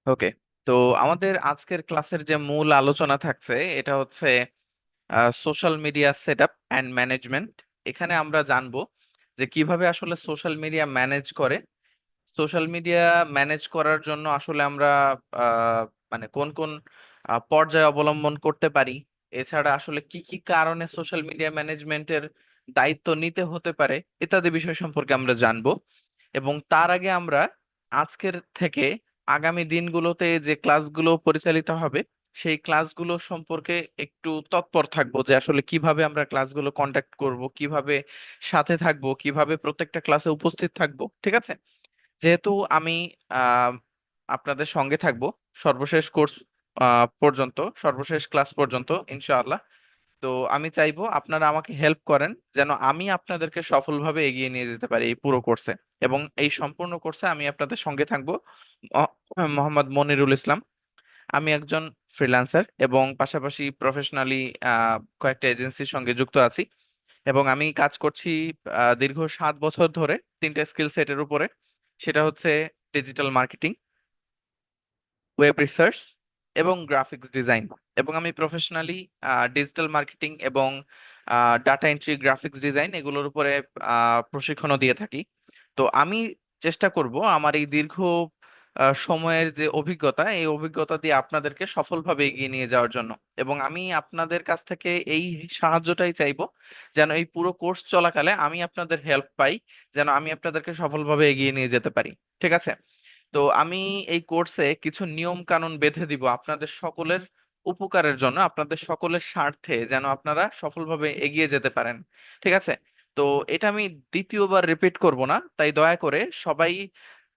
ওকে। তো আমাদের আজকের ক্লাসের যে মূল আলোচনা থাকছে এটা হচ্ছে social media setup and management. এখানে আমরা জানবো যে কিভাবে আসলে সোশ্যাল মিডিয়া ম্যানেজ করে। সোশ্যাল মিডিয়া ম্যানেজ করার জন্য আসলে আমরা আহ, মানে কোন কোন পর্যায় অবলম্বন করতে পারি। এছাড়া আসলে কি কি কারণে সোশ্যাল মিডিয়া ম্যানেজমেন্টের দায়িত্ব নিতে হতে পারে ইত্যাদি বিষয় সম্পর্কে আমরা জানবো। এবং তার আগে আমরা আজকের থেকে আগামী দিনগুলোতে যে ক্লাসগুলো পরিচালিত হবে সেই ক্লাসগুলো সম্পর্কে একটু তৎপর থাকবো, যে আসলে কিভাবে আমরা ক্লাসগুলো কন্ডাক্ট করব, কিভাবে সাথে থাকবো, কিভাবে প্রত্যেকটা ক্লাসে উপস্থিত থাকবো। ঠিক আছে? যেহেতু আমি আহ আপনাদের সঙ্গে থাকবো সর্বশেষ কোর্স পর্যন্ত, সর্বশেষ ক্লাস পর্যন্ত ইনশাআল্লাহ। তো আমি চাইবো আপনারা আমাকে হেল্প করেন যেন আমি আপনাদেরকে সফলভাবে এগিয়ে নিয়ে যেতে পারি এই পুরো কোর্সে। এবং এই সম্পূর্ণ কোর্সে আমি আপনাদের সঙ্গে থাকবো। মোহাম্মদ মনিরুল ইসলাম। আমি একজন ফ্রিল্যান্সার এবং পাশাপাশি প্রফেশনালি কয়েকটা এজেন্সির সঙ্গে যুক্ত আছি। এবং আমি কাজ করছি দীর্ঘ 7 বছর ধরে তিনটা স্কিল সেটের উপরে। সেটা হচ্ছে ডিজিটাল মার্কেটিং, ওয়েব রিসার্চ এবং গ্রাফিক্স ডিজাইন। এবং আমি প্রফেশনালি ডিজিটাল মার্কেটিং এবং ডাটা এন্ট্রি, গ্রাফিক্স ডিজাইন এগুলোর উপরে প্রশিক্ষণও দিয়ে থাকি। তো আমি চেষ্টা করব আমার এই দীর্ঘ সময়ের যে অভিজ্ঞতা, এই অভিজ্ঞতা দিয়ে আপনাদেরকে সফলভাবে এগিয়ে নিয়ে যাওয়ার জন্য। এবং আমি আপনাদের কাছ থেকে এই সাহায্যটাই চাইবো, যেন এই পুরো কোর্স চলাকালে আমি আপনাদের হেল্প পাই, যেন আমি আপনাদেরকে সফলভাবে এগিয়ে নিয়ে যেতে পারি। ঠিক আছে? তো আমি এই কোর্সে কিছু নিয়ম কানুন বেঁধে দিব আপনাদের সকলের উপকারের জন্য, আপনাদের সকলের স্বার্থে, যেন আপনারা সফলভাবে এগিয়ে যেতে পারেন। ঠিক আছে? তো এটা আমি দ্বিতীয়বার রিপিট করব না, তাই দয়া করে সবাই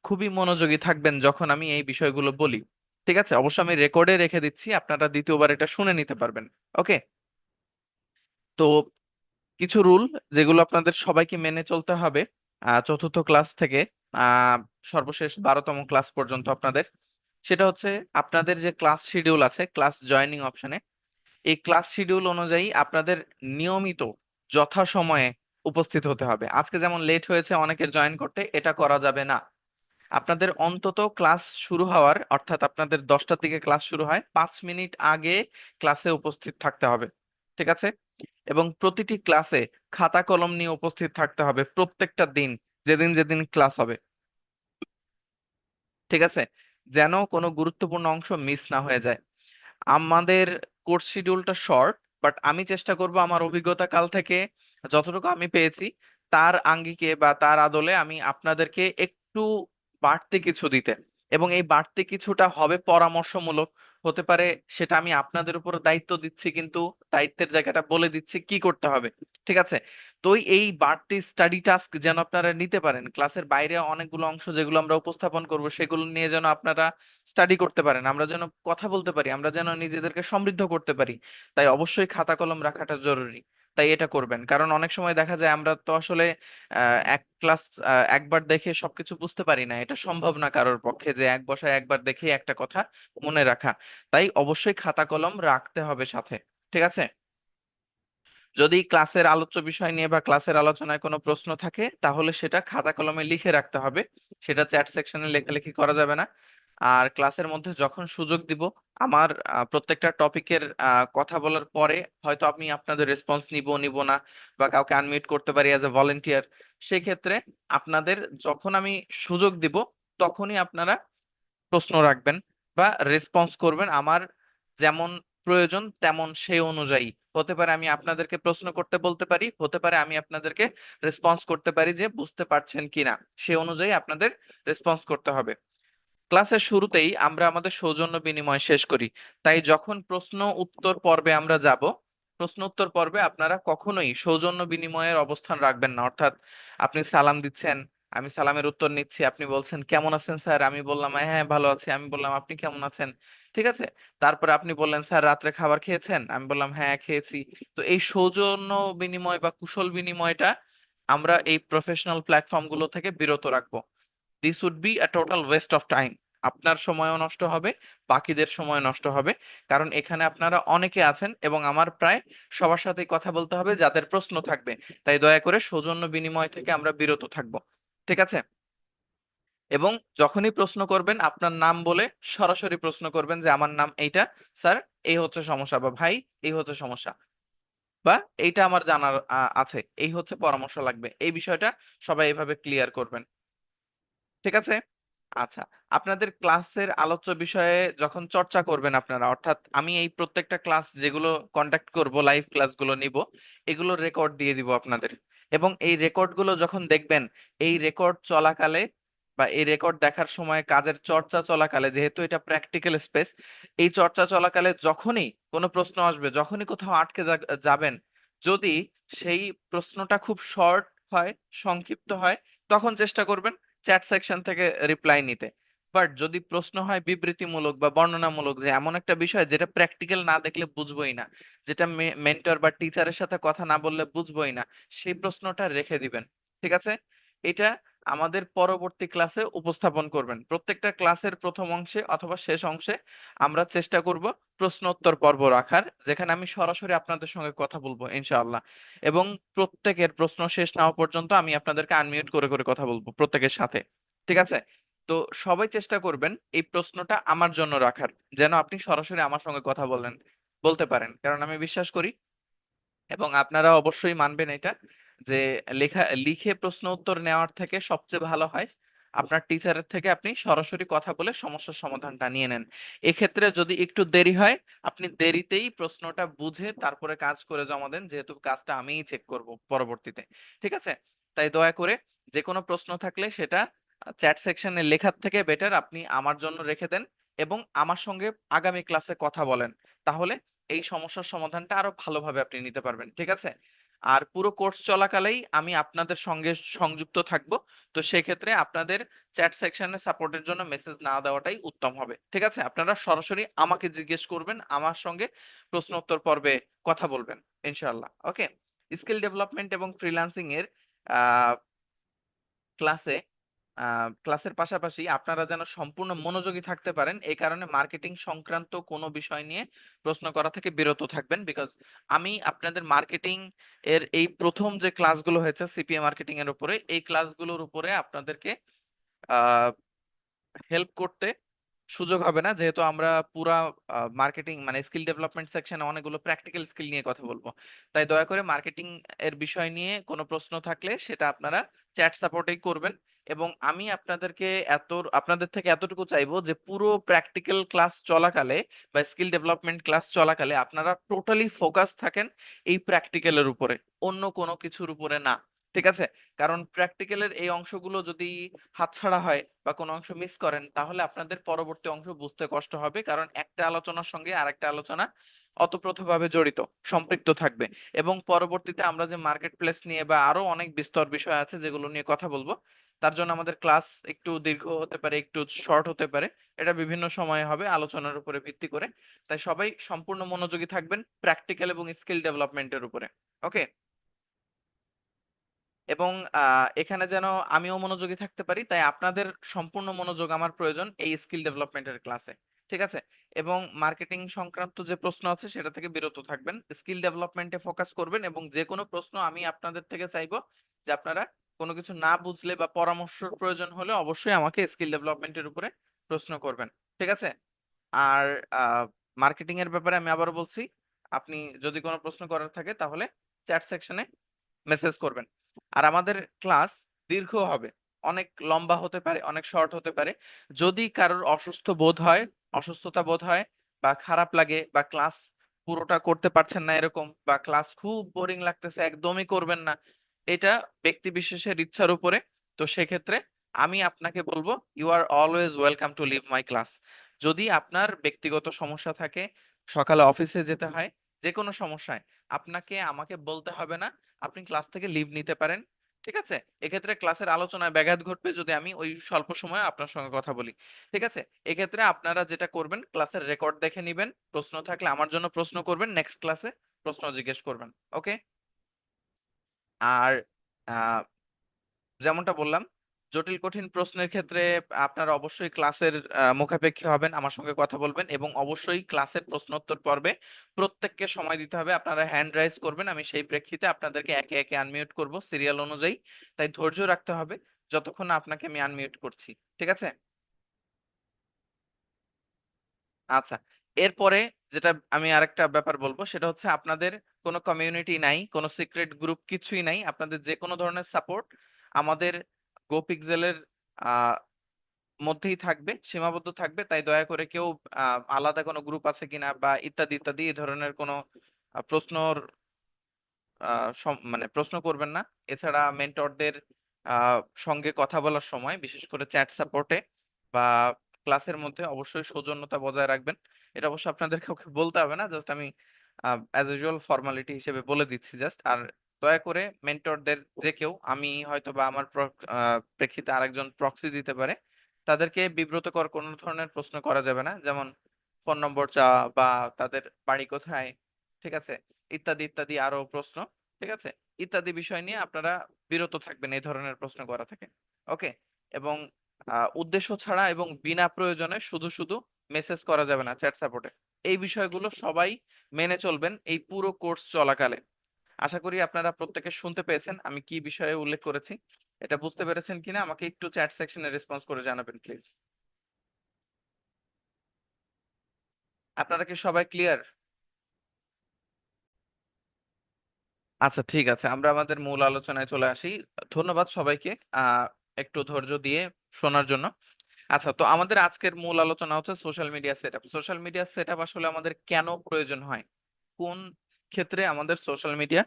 খুবই মনোযোগী থাকবেন যখন আমি এই বিষয়গুলো বলি। ঠিক আছে? অবশ্য আমি রেকর্ডে রেখে দিচ্ছি, আপনারা দ্বিতীয়বার এটা শুনে নিতে পারবেন। ওকে। তো কিছু রুল যেগুলো আপনাদের সবাইকে মেনে চলতে হবে চতুর্থ ক্লাস থেকে আহ সর্বশেষ 12তম ক্লাস পর্যন্ত আপনাদের। সেটা হচ্ছে আপনাদের যে ক্লাস শিডিউল আছে ক্লাস জয়েনিং অপশনে, এই ক্লাস শিডিউল অনুযায়ী আপনাদের নিয়মিত যথাসময়ে উপস্থিত হতে হবে। আজকে যেমন লেট হয়েছে অনেকের জয়েন করতে, এটা করা যাবে না। আপনাদের অন্তত ক্লাস শুরু হওয়ার, অর্থাৎ আপনাদের 10টার দিকে ক্লাস শুরু হয়, 5 মিনিট আগে ক্লাসে উপস্থিত থাকতে হবে। ঠিক আছে? এবং প্রতিটি ক্লাসে খাতা কলম নিয়ে উপস্থিত থাকতে হবে প্রত্যেকটা দিন, যেদিন যেদিন ক্লাস হবে। ঠিক আছে? যেন কোনো গুরুত্বপূর্ণ অংশ মিস না হয়ে যায়। আমাদের কোর্স শিডিউলটা শর্ট, বাট আমি চেষ্টা করব আমার অভিজ্ঞতা কাল থেকে যতটুকু আমি পেয়েছি তার আঙ্গিকে বা তার আদলে আমি আপনাদেরকে একটু বাড়তি কিছু দিতে। এবং এই বাড়তি কিছুটা হবে পরামর্শমূলক হতে পারে, সেটা আমি আপনাদের উপর দায়িত্ব দিচ্ছি, কিন্তু দায়িত্বের জায়গাটা বলে দিচ্ছি কি করতে হবে। ঠিক আছে? তো এই বাড়তি স্টাডি টাস্ক যেন আপনারা নিতে পারেন, ক্লাসের বাইরে অনেকগুলো অংশ যেগুলো আমরা উপস্থাপন করব সেগুলো নিয়ে যেন আপনারা স্টাডি করতে পারেন, আমরা যেন কথা বলতে পারি, আমরা যেন নিজেদেরকে সমৃদ্ধ করতে পারি। তাই অবশ্যই খাতা কলম রাখাটা জরুরি। তাই এটা করবেন, কারণ অনেক সময় দেখা যায় আমরা তো আসলে এক ক্লাস একবার দেখে সবকিছু বুঝতে পারি না। এটা সম্ভব না কারোর পক্ষে যে এক বসায় একবার দেখে একটা কথা মনে রাখা। তাই অবশ্যই খাতা কলম রাখতে হবে সাথে। ঠিক আছে? যদি ক্লাসের আলোচ্য বিষয় নিয়ে বা ক্লাসের আলোচনায় কোনো প্রশ্ন থাকে তাহলে সেটা খাতা কলমে লিখে রাখতে হবে, সেটা চ্যাট সেকশনে লেখালেখি করা যাবে না। আর ক্লাসের মধ্যে যখন সুযোগ দিব আমার প্রত্যেকটা টপিকের কথা বলার পরে হয়তো আমি আপনাদের রেসপন্স নিব নিব না, বা কাউকে আনমিউট করতে পারি অ্যাজ এ ভলেন্টিয়ার। সেক্ষেত্রে আপনাদের যখন আমি সুযোগ দিব তখনই আপনারা প্রশ্ন রাখবেন বা রেসপন্স করবেন আমার যেমন প্রয়োজন তেমন সেই অনুযায়ী। হতে পারে আমি আপনাদেরকে প্রশ্ন করতে বলতে পারি, হতে পারে আমি আপনাদেরকে রেসপন্স করতে পারি যে বুঝতে পারছেন কিনা, সে অনুযায়ী আপনাদের রেসপন্স করতে হবে। ক্লাসের শুরুতেই আমরা আমাদের সৌজন্য বিনিময় শেষ করি। তাই যখন প্রশ্ন উত্তর পর্বে আমরা যাব, প্রশ্ন উত্তর পর্বে আপনারা কখনোই সৌজন্য বিনিময়ের অবস্থান রাখবেন না। অর্থাৎ আপনি সালাম দিচ্ছেন, আমি সালামের উত্তর নিচ্ছি, আপনি বলছেন কেমন আছেন স্যার, আমি বললাম হ্যাঁ ভালো আছি, আমি বললাম আপনি কেমন আছেন। ঠিক আছে? তারপরে আপনি বললেন স্যার রাত্রে খাবার খেয়েছেন, আমি বললাম হ্যাঁ খেয়েছি। তো এই সৌজন্য বিনিময় বা কুশল বিনিময়টা আমরা এই প্রফেশনাল প্ল্যাটফর্ম গুলো থেকে বিরত রাখবো। This would be a total waste of time. আপনার সময়ও নষ্ট হবে, বাকিদের সময় নষ্ট হবে। কারণ এখানে আপনারা অনেকে আছেন এবং আমার প্রায় সবার সাথেই কথা বলতে হবে যাদের প্রশ্ন থাকবে। তাই দয়া করে সৌজন্য বিনিময় থেকে আমরা বিরত থাকব। ঠিক আছে? এবং যখনই প্রশ্ন করবেন আপনার নাম বলে সরাসরি প্রশ্ন করবেন যে আমার নাম এইটা, স্যার এই হচ্ছে সমস্যা, বা ভাই এই হচ্ছে সমস্যা, বা এইটা আমার জানার আছে, এই হচ্ছে পরামর্শ লাগবে, এই বিষয়টা সবাই এভাবে ক্লিয়ার করবেন। ঠিক আছে? আচ্ছা, আপনাদের ক্লাসের আলোচ্য বিষয়ে যখন চর্চা করবেন আপনারা, অর্থাৎ আমি এই প্রত্যেকটা ক্লাস যেগুলো কন্ডাক্ট করব, লাইভ ক্লাসগুলো নিব, এগুলো রেকর্ড দিয়ে দিব আপনাদের। এবং এই রেকর্ডগুলো যখন দেখবেন, এই রেকর্ড চলাকালে বা এই রেকর্ড দেখার সময় কাজের চর্চা চলাকালে, যেহেতু এটা প্র্যাকটিক্যাল স্পেস, এই চর্চা চলাকালে যখনই কোনো প্রশ্ন আসবে, যখনই কোথাও আটকে যাবেন, যদি সেই প্রশ্নটা খুব শর্ট হয়, সংক্ষিপ্ত হয়, তখন চেষ্টা করবেন চ্যাট সেকশন থেকে রিপ্লাই নিতে। বাট যদি প্রশ্ন হয় বিবৃতিমূলক বা বর্ণনামূলক, যে এমন একটা বিষয় যেটা প্র্যাকটিক্যাল না দেখলে বুঝবোই না, যেটা মেন্টর বা টিচারের সাথে কথা না বললে বুঝবোই না, সেই প্রশ্নটা রেখে দিবেন। ঠিক আছে? এটা আমাদের পরবর্তী ক্লাসে উপস্থাপন করবেন। প্রত্যেকটা ক্লাসের প্রথম অংশে অথবা শেষ অংশে আমরা চেষ্টা করব প্রশ্ন উত্তর পর্ব রাখার, যেখানে আমি সরাসরি আপনাদের সঙ্গে কথা বলবো ইনশাআল্লাহ। এবং প্রত্যেকের প্রশ্ন শেষ না হওয়া পর্যন্ত আমি আপনাদেরকে আনমিউট করে করে কথা বলবো প্রত্যেকের সাথে। ঠিক আছে? তো সবাই চেষ্টা করবেন এই প্রশ্নটা আমার জন্য রাখার, যেন আপনি সরাসরি আমার সঙ্গে কথা বলতে পারেন, কারণ আমি বিশ্বাস করি এবং আপনারা অবশ্যই মানবেন এটা, যে লিখে প্রশ্ন উত্তর নেওয়ার থেকে সবচেয়ে ভালো হয় আপনার টিচারের থেকে আপনি সরাসরি কথা বলে সমস্যার সমাধানটা নিয়ে নেন। এক্ষেত্রে যদি একটু দেরি হয়, আপনি দেরিতেই প্রশ্নটা বুঝে তারপরে কাজ করে জমা দেন, যেহেতু কাজটা আমিই চেক করব পরবর্তীতে। ঠিক আছে? তাই দয়া করে যে কোনো প্রশ্ন থাকলে সেটা চ্যাট সেকশনে লেখার থেকে বেটার আপনি আমার জন্য রেখে দেন এবং আমার সঙ্গে আগামী ক্লাসে কথা বলেন। তাহলে এই সমস্যার সমাধানটা আরো ভালোভাবে আপনি নিতে পারবেন। ঠিক আছে? আর পুরো কোর্স চলাকালেই আমি আপনাদের সঙ্গে সংযুক্ত থাকব। তো সেক্ষেত্রে আপনাদের চ্যাট সেকশনে সাপোর্টের জন্য মেসেজ না দেওয়াটাই উত্তম হবে। ঠিক আছে? আপনারা সরাসরি আমাকে জিজ্ঞেস করবেন, আমার সঙ্গে প্রশ্ন উত্তর পর্বে কথা বলবেন ইনশাআল্লাহ। ওকে? স্কিল ডেভেলপমেন্ট এবং ফ্রিল্যান্সিং এর আহ ক্লাসে ক্লাসের পাশাপাশি আপনারা যেন সম্পূর্ণ মনোযোগী থাকতে পারেন, এই কারণে মার্কেটিং সংক্রান্ত কোনো বিষয় নিয়ে প্রশ্ন করা থেকে বিরত থাকবেন। বিকজ আমি আপনাদের মার্কেটিং এর এই প্রথম যে ক্লাসগুলো হয়েছে সিপিএ মার্কেটিং এর উপরে, এই ক্লাসগুলোর উপরে আপনাদেরকে হেল্প করতে সুযোগ হবে না, যেহেতু আমরা পুরা মার্কেটিং মানে স্কিল ডেভেলপমেন্ট সেকশনে অনেকগুলো প্র্যাকটিক্যাল স্কিল নিয়ে কথা বলবো। তাই দয়া করে মার্কেটিং এর বিষয় নিয়ে কোনো প্রশ্ন থাকলে সেটা আপনারা চ্যাট সাপোর্টেই করবেন। এবং আমি আপনাদের থেকে এতটুকু চাইবো যে পুরো প্র্যাকটিক্যাল ক্লাস চলাকালে বা স্কিল ডেভেলপমেন্ট ক্লাস চলাকালে আপনারা টোটালি ফোকাস থাকেন এই প্র্যাকটিক্যালের উপরে, অন্য কোনো কিছুর উপরে না। ঠিক আছে? কারণ প্র্যাকটিক্যালের এই অংশগুলো যদি হাতছাড়া হয় বা কোনো অংশ মিস করেন, তাহলে আপনাদের পরবর্তী অংশ বুঝতে কষ্ট হবে, কারণ একটা আলোচনার সঙ্গে আরেকটা আলোচনা অতপ্রতভাবে জড়িত, সম্পৃক্ত থাকবে। এবং পরবর্তীতে আমরা যে মার্কেট প্লেস নিয়ে বা আরো অনেক বিস্তর বিষয় আছে যেগুলো নিয়ে কথা বলবো, তার জন্য আমাদের ক্লাস একটু দীর্ঘ হতে পারে, একটু শর্ট হতে পারে, এটা বিভিন্ন সময়ে হবে আলোচনার উপরে ভিত্তি করে। তাই সবাই সম্পূর্ণ মনোযোগী থাকবেন প্র্যাকটিক্যাল এবং স্কিল ডেভেলপমেন্টের উপরে। ওকে? এবং এখানে যেন আমিও মনোযোগী থাকতে পারি, তাই আপনাদের সম্পূর্ণ মনোযোগ আমার প্রয়োজন এই স্কিল ডেভেলপমেন্টের ক্লাসে। ঠিক আছে? এবং মার্কেটিং সংক্রান্ত যে প্রশ্ন আছে সেটা থেকে বিরত থাকবেন, স্কিল ডেভেলপমেন্টে ফোকাস করবেন। এবং যে কোনো প্রশ্ন আমি আপনাদের থেকে চাইবো যে আপনারা কোনো কিছু না বুঝলে বা পরামর্শের প্রয়োজন হলে অবশ্যই আমাকে স্কিল ডেভেলপমেন্টের উপরে প্রশ্ন করবেন। ঠিক আছে? আর মার্কেটিং এর ব্যাপারে আমি আবারও বলছি, আপনি যদি কোনো প্রশ্ন করার থাকে তাহলে চ্যাট সেকশনে মেসেজ করবেন। আর আমাদের ক্লাস দীর্ঘ হবে, অনেক লম্বা হতে পারে, অনেক শর্ট হতে পারে। যদি কারোর অসুস্থতা বোধ হয় বা খারাপ লাগে বা ক্লাস পুরোটা করতে পারছেন না এরকম, বা ক্লাস খুব বোরিং লাগতেছে একদমই করবেন না, এটা ব্যক্তি বিশেষের ইচ্ছার উপরে। তো সেক্ষেত্রে আমি আপনাকে বলবো you are always welcome to leave my class. যদি আপনার ব্যক্তিগত সমস্যা থাকে, সকালে অফিসে যেতে হয়, যে কোনো সমস্যায় আপনাকে আমাকে বলতে হবে না, আপনি ক্লাস থেকে লিভ নিতে পারেন। ঠিক আছে? এক্ষেত্রে ক্লাসের আলোচনায় ব্যাঘাত ঘটবে যদি আমি ওই স্বল্প সময়ে আপনার সঙ্গে কথা বলি। ঠিক আছে? এক্ষেত্রে আপনারা যেটা করবেন, ক্লাসের রেকর্ড দেখে নিবেন, প্রশ্ন থাকলে আমার জন্য প্রশ্ন করবেন, নেক্সট ক্লাসে প্রশ্ন জিজ্ঞেস করবেন। ওকে? আর আহ, যেমনটা বললাম, জটিল কঠিন প্রশ্নের ক্ষেত্রে আপনারা অবশ্যই ক্লাসের মুখাপেক্ষী হবেন, আমার সঙ্গে কথা বলবেন, এবং অবশ্যই ক্লাসের প্রশ্নোত্তর পর্বে প্রত্যেককে সময় দিতে হবে। আপনারা হ্যান্ড রাইজ করবেন, আমি সেই প্রেক্ষিতে আপনাদেরকে একে একে আনমিউট করব সিরিয়াল অনুযায়ী। তাই ধৈর্য রাখতে হবে। যতক্ষণ না আপনাকে আমি আনমিউট করছি। ঠিক আছে? আচ্ছা, এরপরে যেটা আমি আরেকটা ব্যাপার বলবো সেটা হচ্ছে আপনাদের কোনো কমিউনিটি নাই, কোনো সিক্রেট গ্রুপ কিছুই নাই। আপনাদের যে কোনো ধরনের সাপোর্ট আমাদের গোপিক্সেলের মধ্যেই থাকবে, সীমাবদ্ধ থাকবে। তাই দয়া করে কেউ আলাদা কোনো গ্রুপ আছে কিনা বা ইত্যাদি ইত্যাদি এই ধরনের কোনো প্রশ্নর মানে প্রশ্ন করবেন না। এছাড়া মেন্টরদের সঙ্গে কথা বলার সময় বিশেষ করে চ্যাট সাপোর্টে বা ক্লাসের মধ্যে অবশ্যই সৌজন্যতা বজায় রাখবেন। এটা অবশ্য আপনাদের কাউকে বলতে হবে না, জাস্ট আমি অ্যাজ ইউজুয়াল ফর্মালিটি হিসেবে বলে দিচ্ছি জাস্ট। আর দয়া করে মেন্টরদের যে কেউ, আমি হয়তো বা আমার প্রেক্ষিতে আরেকজন প্রক্সি দিতে পারে, তাদেরকে বিব্রতকর কোনো ধরনের প্রশ্ন করা যাবে না, যেমন ফোন নম্বর চাওয়া বা তাদের বাড়ি কোথায়, ঠিক আছে, ইত্যাদি ইত্যাদি আরো প্রশ্ন, ঠিক আছে, ইত্যাদি বিষয় নিয়ে আপনারা বিরত থাকবেন এই ধরনের প্রশ্ন করা থেকে। ওকে? এবং উদ্দেশ্য ছাড়া এবং বিনা প্রয়োজনে শুধু শুধু মেসেজ করা যাবে না চ্যাট সাপোর্টে। এই বিষয়গুলো সবাই মেনে চলবেন এই পুরো কোর্স চলাকালে। আশা করি আপনারা প্রত্যেকে শুনতে পেয়েছেন আমি কি বিষয়ে উল্লেখ করেছি। এটা বুঝতে পেরেছেন কিনা আমাকে একটু চ্যাট সেকশনে রেসপন্স করে জানাবেন প্লিজ। আপনারা কি সবাই ক্লিয়ার? আচ্ছা, ঠিক আছে, আমরা আমাদের মূল আলোচনায় চলে আসি। ধন্যবাদ সবাইকে একটু ধৈর্য দিয়ে শোনার জন্য। আচ্ছা, তো আমাদের আজকের মূল আলোচনা হচ্ছে social media setup. Social media setup আসলে আমাদের কেন প্রয়োজন হয়, কোন ক্ষেত্রে আমাদের সোশ্যাল মিডিয়া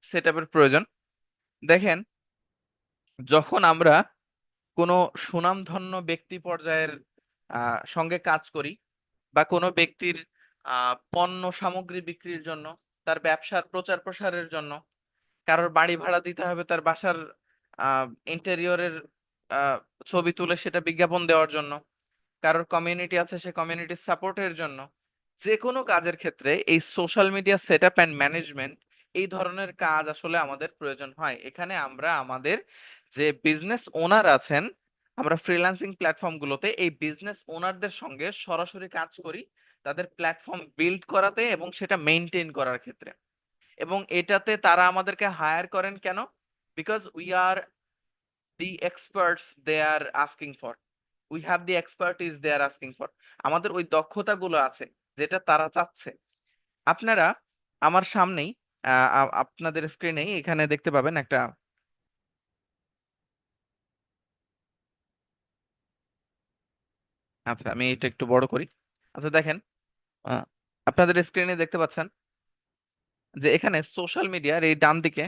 সেটআপের প্রয়োজন। দেখেন, যখন আমরা কোনো সুনামধন্য ব্যক্তি পর্যায়ের সঙ্গে কাজ করি বা কোনো ব্যক্তির পণ্য সামগ্রী বিক্রির জন্য, তার ব্যবসার প্রচার প্রসারের জন্য, কারোর বাড়ি ভাড়া দিতে হবে তার বাসার ইন্টেরিয়রের ছবি তুলে সেটা বিজ্ঞাপন দেওয়ার জন্য, কারোর কমিউনিটি আছে সে কমিউনিটির সাপোর্টের জন্য, যে কোনো কাজের ক্ষেত্রে এই social media set up and management, এই ধরনের কাজ আসলে আমাদের প্রয়োজন হয়। এখানে আমরা আমাদের যে বিজনেস ওনার আছেন, আমরা ফ্রিল্যান্সিং প্ল্যাটফর্মগুলোতে এই বিজনেস ওনারদের সঙ্গে সরাসরি কাজ করি, তাদের প্ল্যাটফর্ম বিল্ড করাতে এবং সেটা মেনটেন করার ক্ষেত্রে। এবং এটাতে তারা আমাদেরকে হায়ার করেন কেন? Because we are the experts they are asking for, we have the expertise they are asking for. আমাদের ওই দক্ষতাগুলো আছে যেটা তারা চাচ্ছে। আপনারা আমার সামনেই আপনাদের স্ক্রিনেই এখানে দেখতে পাবেন একটা, আচ্ছা আমি এটা একটু বড় করি। আচ্ছা দেখেন, আহ, আপনাদের স্ক্রিনে দেখতে পাচ্ছেন যে এখানে সোশ্যাল মিডিয়ার এই ডান দিকে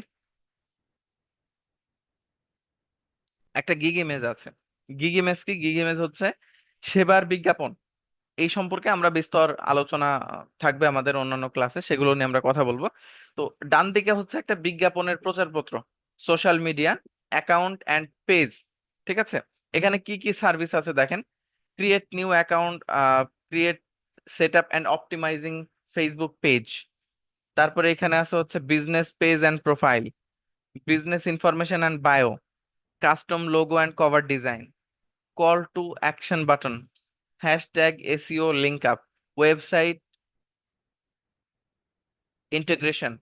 একটা গিগ ইমেজ আছে। গিগ ইমেজ কি? গিগ ইমেজ হচ্ছে সেবার বিজ্ঞাপন। এই সম্পর্কে আমরা বিস্তর আলোচনা থাকবে আমাদের অন্যান্য ক্লাসে, সেগুলো নিয়ে আমরা কথা বলবো। তো ডান দিকে হচ্ছে একটা বিজ্ঞাপনের প্রচারপত্র, social media account and page. ঠিক আছে? এখানে কি কি সার্ভিস আছে দেখেন: create new account, create, set up and optimizing Facebook page. তারপরে এখানে আছে হচ্ছে business page and profile, business information and bio, custom logo and cover design, call to action button, hashtag SEO link up, website integration,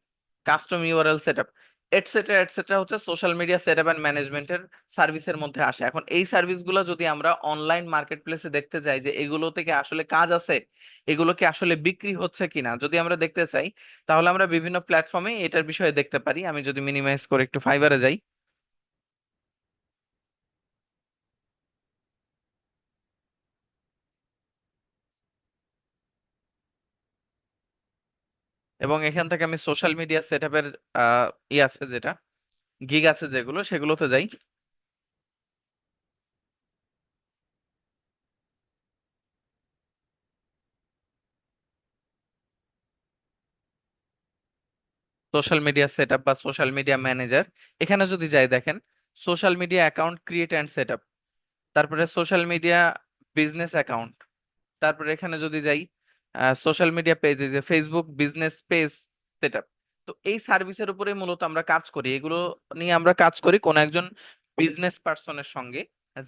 custom URL setup, etcetera etcetera হচ্ছে social media setup and ম্যানেজমেন্টের সার্ভিসের মধ্যে আসে। এখন এই সার্ভিসগুলো যদি আমরা অনলাইন মার্কেট প্লেসে দেখতে চাই যে এগুলো থেকে আসলে কাজ আছে, এগুলো কি আসলে বিক্রি হচ্ছে কিনা যদি আমরা দেখতে চাই, তাহলে আমরা বিভিন্ন প্ল্যাটফর্মে এটার বিষয়ে দেখতে পারি। আমি যদি মিনিমাইজ করে একটু ফাইবারে যাই, এবং এখান থেকে আমি সোশ্যাল মিডিয়া সেটআপের ই আছে যেটা, গিগ আছে যেগুলো, সেগুলোতে যাই। সোশ্যাল মিডিয়া সেটআপ বা সোশ্যাল মিডিয়া ম্যানেজার, এখানে যদি যাই দেখেন social media account create and setup, তারপরে সোশ্যাল মিডিয়া বিজনেস অ্যাকাউন্ট, তারপরে এখানে যদি যাই সোশ্যাল মিডিয়া পেজে যে ফেসবুক বিজনেস পেজ সেটআপ। তো এই সার্ভিসের উপরে মূলত আমরা কাজ করি, এগুলো নিয়ে আমরা কাজ করি কোন একজন বিজনেস পার্সনের সঙ্গে,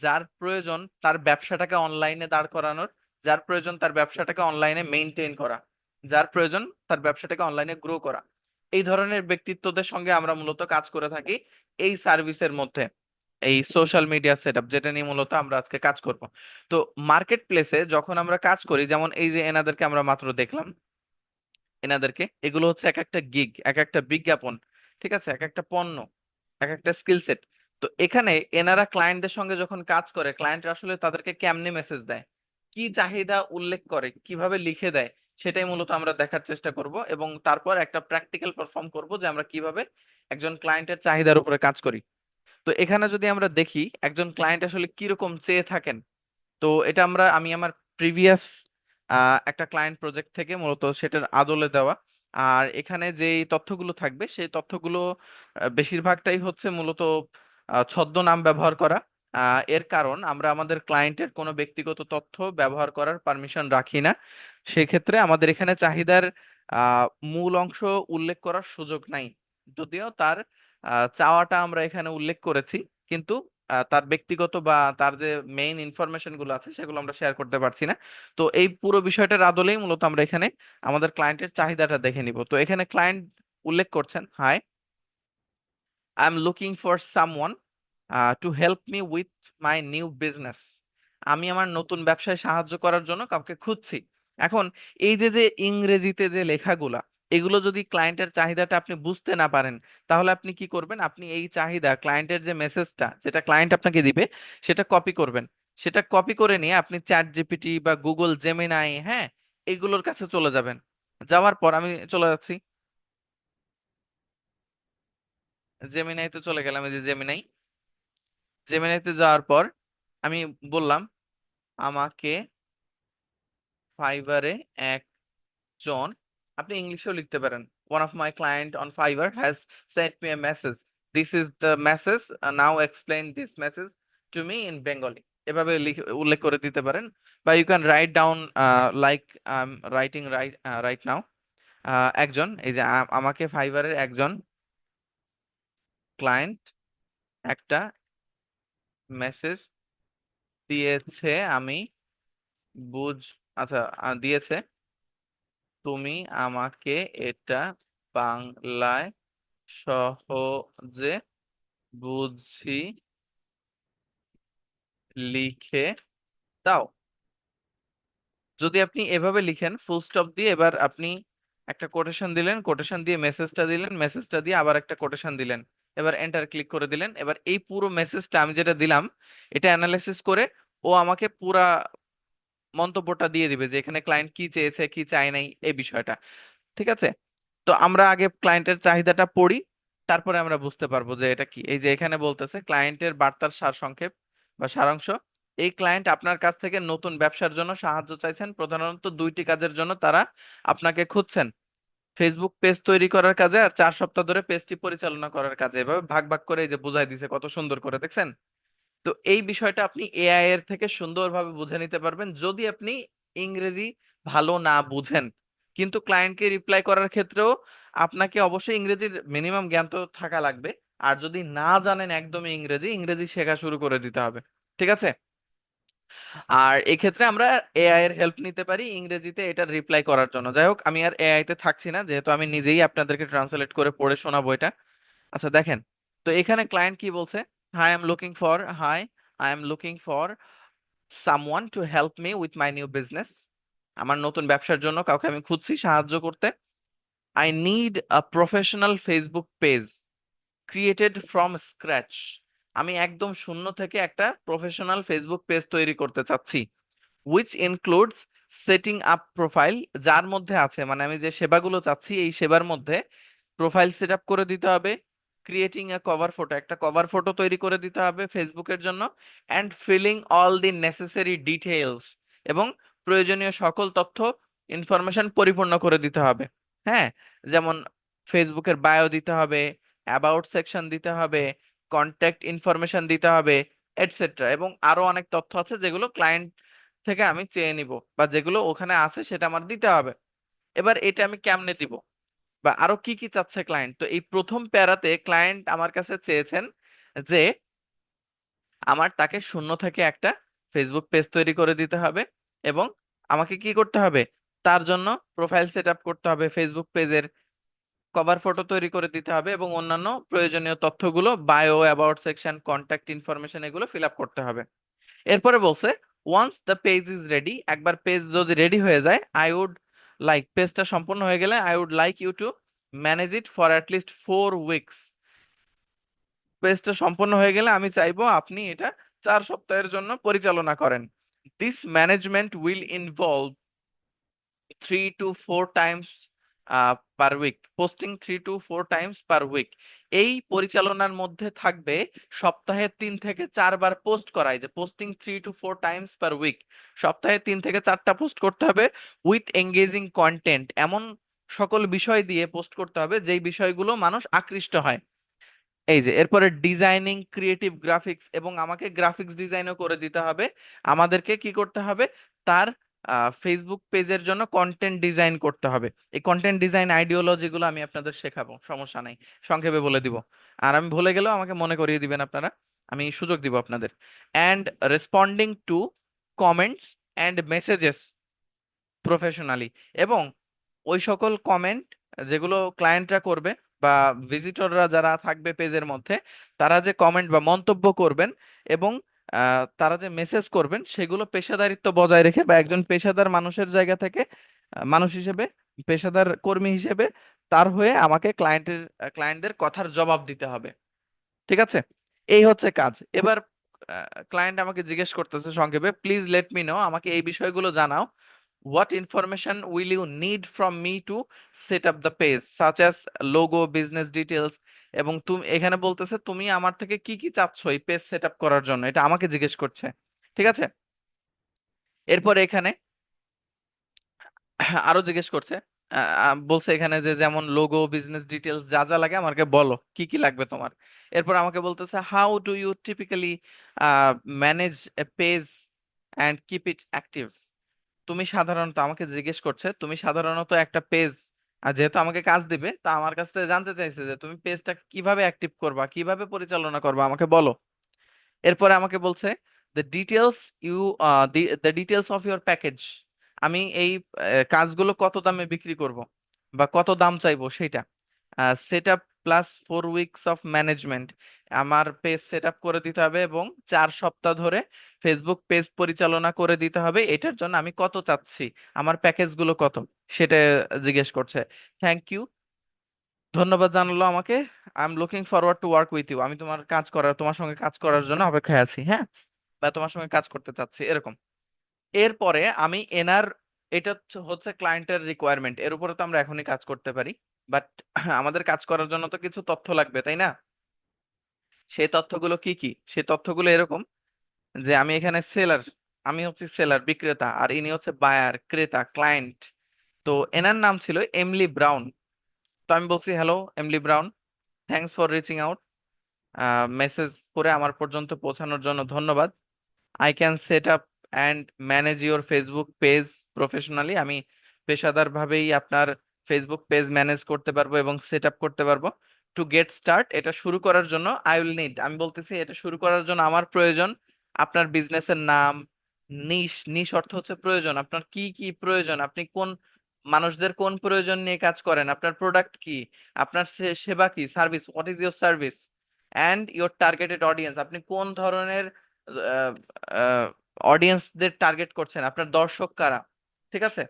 যার প্রয়োজন তার ব্যবসাটাকে অনলাইনে দাঁড় করানোর, যার প্রয়োজন তার ব্যবসাটাকে অনলাইনে মেইনটেইন করা, যার প্রয়োজন তার ব্যবসাটাকে অনলাইনে গ্রো করা। এই ধরনের ব্যক্তিত্বদের সঙ্গে আমরা মূলত কাজ করে থাকি এই সার্ভিসের মধ্যে। এই সোশ্যাল মিডিয়া সেট আপ, যেটা নিয়ে মূলত আমরা আজকে কাজ করব। তো মার্কেট প্লেসে যখন আমরা কাজ করি, যেমন এই যে এনাদেরকে আমরা মাত্র দেখলাম, এনাদেরকে এগুলো হচ্ছে এক একটা গিগ, এক একটা বিজ্ঞাপন, ঠিক আছে, এক একটা পণ্য, এক একটা স্কিল সেট। তো এখানে এনারা ক্লায়েন্টদের সঙ্গে যখন কাজ করে, ক্লায়েন্ট আসলে তাদেরকে কেমনে মেসেজ দেয়, কি চাহিদা উল্লেখ করে, কিভাবে লিখে দেয়, সেটাই মূলত আমরা দেখার চেষ্টা করব, এবং তারপর একটা প্র্যাকটিক্যাল পারফর্ম করব যে আমরা কিভাবে একজন ক্লায়েন্টের চাহিদার উপরে কাজ করি। তো এখানে যদি আমরা দেখি একজন ক্লায়েন্ট আসলে কিরকম চেয়ে থাকেন, তো এটা আমি আমার প্রিভিয়াস একটা ক্লায়েন্ট প্রজেক্ট থেকে মূলত সেটার আদলে দেওয়া। আর এখানে যে তথ্যগুলো থাকবে সেই তথ্যগুলো বেশিরভাগটাই হচ্ছে মূলত ছদ্মনাম ব্যবহার করা। এর কারণ আমরা আমাদের ক্লায়েন্টের কোনো ব্যক্তিগত তথ্য ব্যবহার করার পারমিশন রাখি না। সেক্ষেত্রে আমাদের এখানে চাহিদার আহ, মূল অংশ উল্লেখ করার সুযোগ নাই, যদিও তার চাওয়াটা আমরা এখানে উল্লেখ করেছি, কিন্তু তার ব্যক্তিগত বা তার যে মেইন ইনফরমেশন গুলো আছে সেগুলো আমরা শেয়ার করতে পারছি না। তো এই পুরো বিষয়টার আদলেই মূলত আমরা এখানে আমাদের ক্লায়েন্টের চাহিদাটা দেখে নিব। তো এখানে ক্লায়েন্ট উল্লেখ করছেন, hi, I am looking for someone to help me with my new business. আমি আমার নতুন ব্যবসায় সাহায্য করার জন্য কাউকে খুঁজছি। এখন এই যে যে ইংরেজিতে যে লেখাগুলা, এগুলো যদি ক্লায়েন্টের চাহিদাটা আপনি বুঝতে না পারেন, তাহলে আপনি কি করবেন, আপনি এই চাহিদা ক্লায়েন্টের যে মেসেজটা যেটা ক্লায়েন্ট আপনাকে দিবে সেটা কপি করবেন। সেটা কপি করে নিয়ে আপনি চ্যাট জিপিটি বা গুগল জেমিনাই, হ্যাঁ, এগুলোর কাছে চলে যাবেন। যাওয়ার পর আমি চলে যাচ্ছি জেমিনাইতে, চলে গেলাম, এই যে জেমিনাই। জেমিনাইতে যাওয়ার পর আমি বললাম, আমাকে ফাইবারে একজন, আপনি ইংলিশেও লিখতে পারেন, one of my client on Fiverr has sent me a message, this is the message, now explain this message to me in Bengali. এভাবে উল্লেখ করে দিতে পারেন। বা you can write down like I am writing right now. একজন, এই যে আমাকে ফাইবারের একজন ক্লায়েন্ট একটা মেসেজ দিয়েছে, আমি বুঝ আচ্ছা, দিয়েছে, তুমি আমাকে এটা বাংলায় সহজে বুঝি লিখে দাও। যদি আপনি এভাবে লিখেন ফুল স্টপ দিয়ে, এবার আপনি একটা কোটেশন দিলেন, কোটেশন দিয়ে মেসেজটা দিলেন, মেসেজটা দিয়ে আবার একটা কোটেশন দিলেন, এবার এন্টার ক্লিক করে দিলেন। এবার এই পুরো মেসেজটা আমি যেটা দিলাম, এটা অ্যানালাইসিস করে ও আমাকে পুরা মন্তব্যটা দিয়ে দিবে যে এখানে ক্লায়েন্ট কি চেয়েছে কি চায় নাই এই বিষয়টা। ঠিক আছে। তো আমরা আগে ক্লায়েন্টের চাহিদাটা পড়ি, তারপরে আমরা বুঝতে পারবো যে এটা কি। এই যে এখানে বলতেছে ক্লায়েন্টের বার্তার সারসংক্ষেপ বা সারাংশ, এই ক্লায়েন্ট আপনার কাছ থেকে নতুন ব্যবসার জন্য সাহায্য চাইছেন, প্রধানত দুইটি কাজের জন্য তারা আপনাকে খুঁজছেন: ফেসবুক পেজ তৈরি করার কাজে আর 4 সপ্তাহ ধরে পেজটি পরিচালনা করার কাজে। এভাবে ভাগ ভাগ করে এই যে বুঝাই দিছে কত সুন্দর করে, দেখছেন? তো এই বিষয়টা আপনি এআই এর থেকে সুন্দরভাবে বুঝে নিতে পারবেন যদি আপনি ইংরেজি ভালো না বুঝেন। কিন্তু ক্লায়েন্টকে রিপ্লাই করার ক্ষেত্রেও আপনাকে অবশ্যই ইংরেজির মিনিমাম জ্ঞান তো থাকা লাগবে। আর যদি না জানেন একদমই ইংরেজি, ইংরেজি শেখা শুরু করে দিতে হবে। ঠিক আছে। আর এক্ষেত্রে আমরা এআই এর হেল্প নিতে পারি ইংরেজিতে এটার রিপ্লাই করার জন্য। যাই হোক, আমি আর এআই তে থাকছি না, যেহেতু আমি নিজেই আপনাদেরকে ট্রান্সলেট করে পড়ে শোনাবো এটা। আচ্ছা দেখেন, তো এখানে ক্লায়েন্ট কি বলছে, high I am looking for someone to help me with my new business. আমার নতুন ব্যবসার জন্য কাউকে আমি খুঁজছি সাহায্য করতে। I need a professional Facebook page created from scratch. আমি একদম শূন্য থেকে একটা প্রফেশনাল ফেসবুক পেজ তৈরি করতে চাচ্ছি, which includes setting up profile, যার মধ্যে আছে, মানে আমি যে সেবাগুলো চাচ্ছি এই সেবার মধ্যে প্রোফাইল সেট আপ করে দিতে হবে, ক্রিয়েটিং এ কভার ফটো, একটা কভার ফটো তৈরি করে দিতে হবে ফেসবুকের জন্য, and filling all the necessary details, এবং প্রয়োজনীয় সকল তথ্য ইনফরমেশন পরিপূর্ণ করে দিতে হবে। হ্যাঁ, যেমন ফেসবুকের বায়ো দিতে হবে, অ্যাবাউট সেকশন দিতে হবে, কন্ট্যাক্ট ইনফরমেশন দিতে হবে, এটসেট্রা। এবং আরো অনেক তথ্য আছে যেগুলো ক্লায়েন্ট থেকে আমি চেয়ে নিব, বা যেগুলো ওখানে আছে সেটা আমার দিতে হবে। এবার এটা আমি কেমনে দিব, বা আরো কি কি চাচ্ছে ক্লায়েন্ট। তো এই প্রথম প্যারাতে ক্লায়েন্ট আমার কাছে চেয়েছেন যে আমার তাকে শূন্য থেকে একটা ফেসবুক পেজ তৈরি করে দিতে হবে, এবং আমাকে কি করতে হবে, তার জন্য প্রোফাইল সেট আপ করতে হবে ফেসবুক পেজের, কভার ফটো তৈরি করে দিতে হবে এবং অন্যান্য প্রয়োজনীয় তথ্যগুলো bio, about section, contact information এগুলো ফিল আপ করতে হবে। এরপরে বলছে once the page is ready, একবার পেজ যদি রেডি হয়ে যায়, আই উড লাইক, পেজটা সম্পূর্ণ হয়ে গেলে I would like you to manage it for at least 4 weeks. পেজটা সম্পূর্ণ হয়ে গেলে আমি চাইবো আপনি এটা 4 সপ্তাহের জন্য পরিচালনা করেন। This management will involve 3 to 4 times per week, posting 3 to 4 times per week. এই পরিচালনার মধ্যে থাকবে সপ্তাহে 3 থেকে 4 বার পোস্ট করাই, যে posting 3 to 4 times per week, সপ্তাহে 3 থেকে 4টা পোস্ট করতে হবে উইথ এঙ্গেজিং কন্টেন্ট, এমন সকল বিষয় দিয়ে পোস্ট করতে হবে যেই বিষয়গুলো মানুষ আকৃষ্ট হয়। এই যে এরপরে ডিজাইনিং ক্রিয়েটিভ গ্রাফিক্স, এবং আমাকে গ্রাফিক্স ডিজাইনও করে দিতে হবে। আমাদেরকে কি করতে হবে, তার ফেসবুক পেজের জন্য কন্টেন্ট ডিজাইন করতে হবে। এই কন্টেন্ট ডিজাইন আইডিওলজি গুলো আমি আপনাদের শেখাবো, সমস্যা নাই, সংক্ষেপে বলে দিব। আর আমি ভুলে গেলেও আমাকে মনে করিয়ে দিবেন আপনারা, আমি সুযোগ দিব আপনাদের। And responding two comments and messages professionally, এবং ওই সকল কমেন্ট যেগুলো ক্লায়েন্টরা করবে বা ভিজিটররা যারা থাকবে পেজের মধ্যে, তারা যে কমেন্ট বা মন্তব্য করবেন এবং তারা যে মেসেজ করবেন, সেগুলো পেশাদারিত্ব বজায় রেখে বা একজন পেশাদার মানুষের জায়গা থেকে, মানুষ হিসেবে, পেশাদার কর্মী হিসেবে তার হয়ে আমাকে ক্লায়েন্টদের কথার জবাব দিতে হবে। ঠিক আছে, এই হচ্ছে কাজ। এবার ক্লায়েন্ট আমাকে জিজ্ঞেস করতেছে সংক্ষেপে, প্লিজ লেট মি নো, আমাকে এই বিষয়গুলো জানাও। What information will you need from me to set up the page such as logo, business details, এবং তুমি এখানে বলতেছে তুমি আমার থেকে কি কি চাচ্ছ এই পেজ সেট আপ করার জন্য, এটা আমাকে জিজ্ঞেস করছে। ঠিক আছে, এরপরে এখানে আরো জিজ্ঞেস করছে, বলছে এখানে যে যেমন লোগো, বিজনেস ডিটেলস যা যা লাগে আমাকে বলো, কি কি লাগবে তোমার। এরপর আমাকে বলতেছে how do you typically manage a page and keep it active. তুমি সাধারণত, আমাকে জিজ্ঞেস করছে তুমি সাধারণত একটা পেজ, আর যেহেতু আমাকে কাজ দিবে তা আমার কাছ থেকে জানতে চাইছে যে তুমি পেজটা কিভাবে অ্যাক্টিভ করবা, কিভাবে পরিচালনা করবা, আমাকে বলো। এরপরে আমাকে বলছে the details you the details of your package, আমি এই কাজগুলো কত দামে বিক্রি করব বা কত দাম চাইবো সেটা। Set up plus 4 weeks of management, আমার পেজ সেট আপ করে দিতে হবে এবং 4 সপ্তাহ ধরে ফেসবুক পেজ পরিচালনা করে দিতে হবে, এটার জন্য আমি কত চাচ্ছি, আমার প্যাকেজগুলো কত, সেটা জিজ্ঞেস করছে। থ্যাংক ইউ, ধন্যবাদ জানালো আমাকে। I am looking forward to work with you, আমি তোমার সঙ্গে কাজ করার জন্য অপেক্ষায় আছি, হ্যাঁ, বা তোমার সঙ্গে কাজ করতে চাচ্ছি, এরকম। এরপরে আমি এনার, এটা হচ্ছে ক্লায়েন্টের রিকোয়ারমেন্ট, এর উপরে তো আমরা এখনই কাজ করতে পারি, বাট আমাদের কাজ করার জন্য তো কিছু তথ্য লাগবে, তাই না? সেই তথ্যগুলো কি কি? সেই তথ্যগুলো এরকম যে আমি এখানে সেলার, আমি হচ্ছে সেলার, বিক্রেতা, আর ইনি হচ্ছে বায়ার, ক্রেতা, ক্লায়েন্ট। তো এনার নাম ছিল এমলি ব্রাউন। তো আমি বলছি হ্যালো এমলি brown, thanks for reaching out, message করে আমার পর্যন্ত পৌঁছানোর জন্য ধন্যবাদ। I can set up and manage your Facebook page professionally, আমি পেশাদারভাবেই আপনার ফেসবুক পেজ ম্যানেজ করতে পারবো এবং সেট আপ করতে পারবো। টু গেট স্টার্ট, এটা শুরু করার জন্য আই উইল নিড, আমি বলতেছি এটা শুরু করার জন্য আমার প্রয়োজন আপনার বিজনেসের নাম, নিশ, নিশ অর্থ হচ্ছে প্রয়োজন, আপনার কি কি প্রয়োজন, আপনি কোন মানুষদের কোন প্রয়োজন নিয়ে কাজ করেন, আপনার প্রোডাক্ট কি, আপনার সেবা কি, service, what is your service, and your targeted audience, আপনি কোন ধরনের অডিয়েন্সদের টার্গেট করছেন, আপনার দর্শক কারা। ঠিক আছে,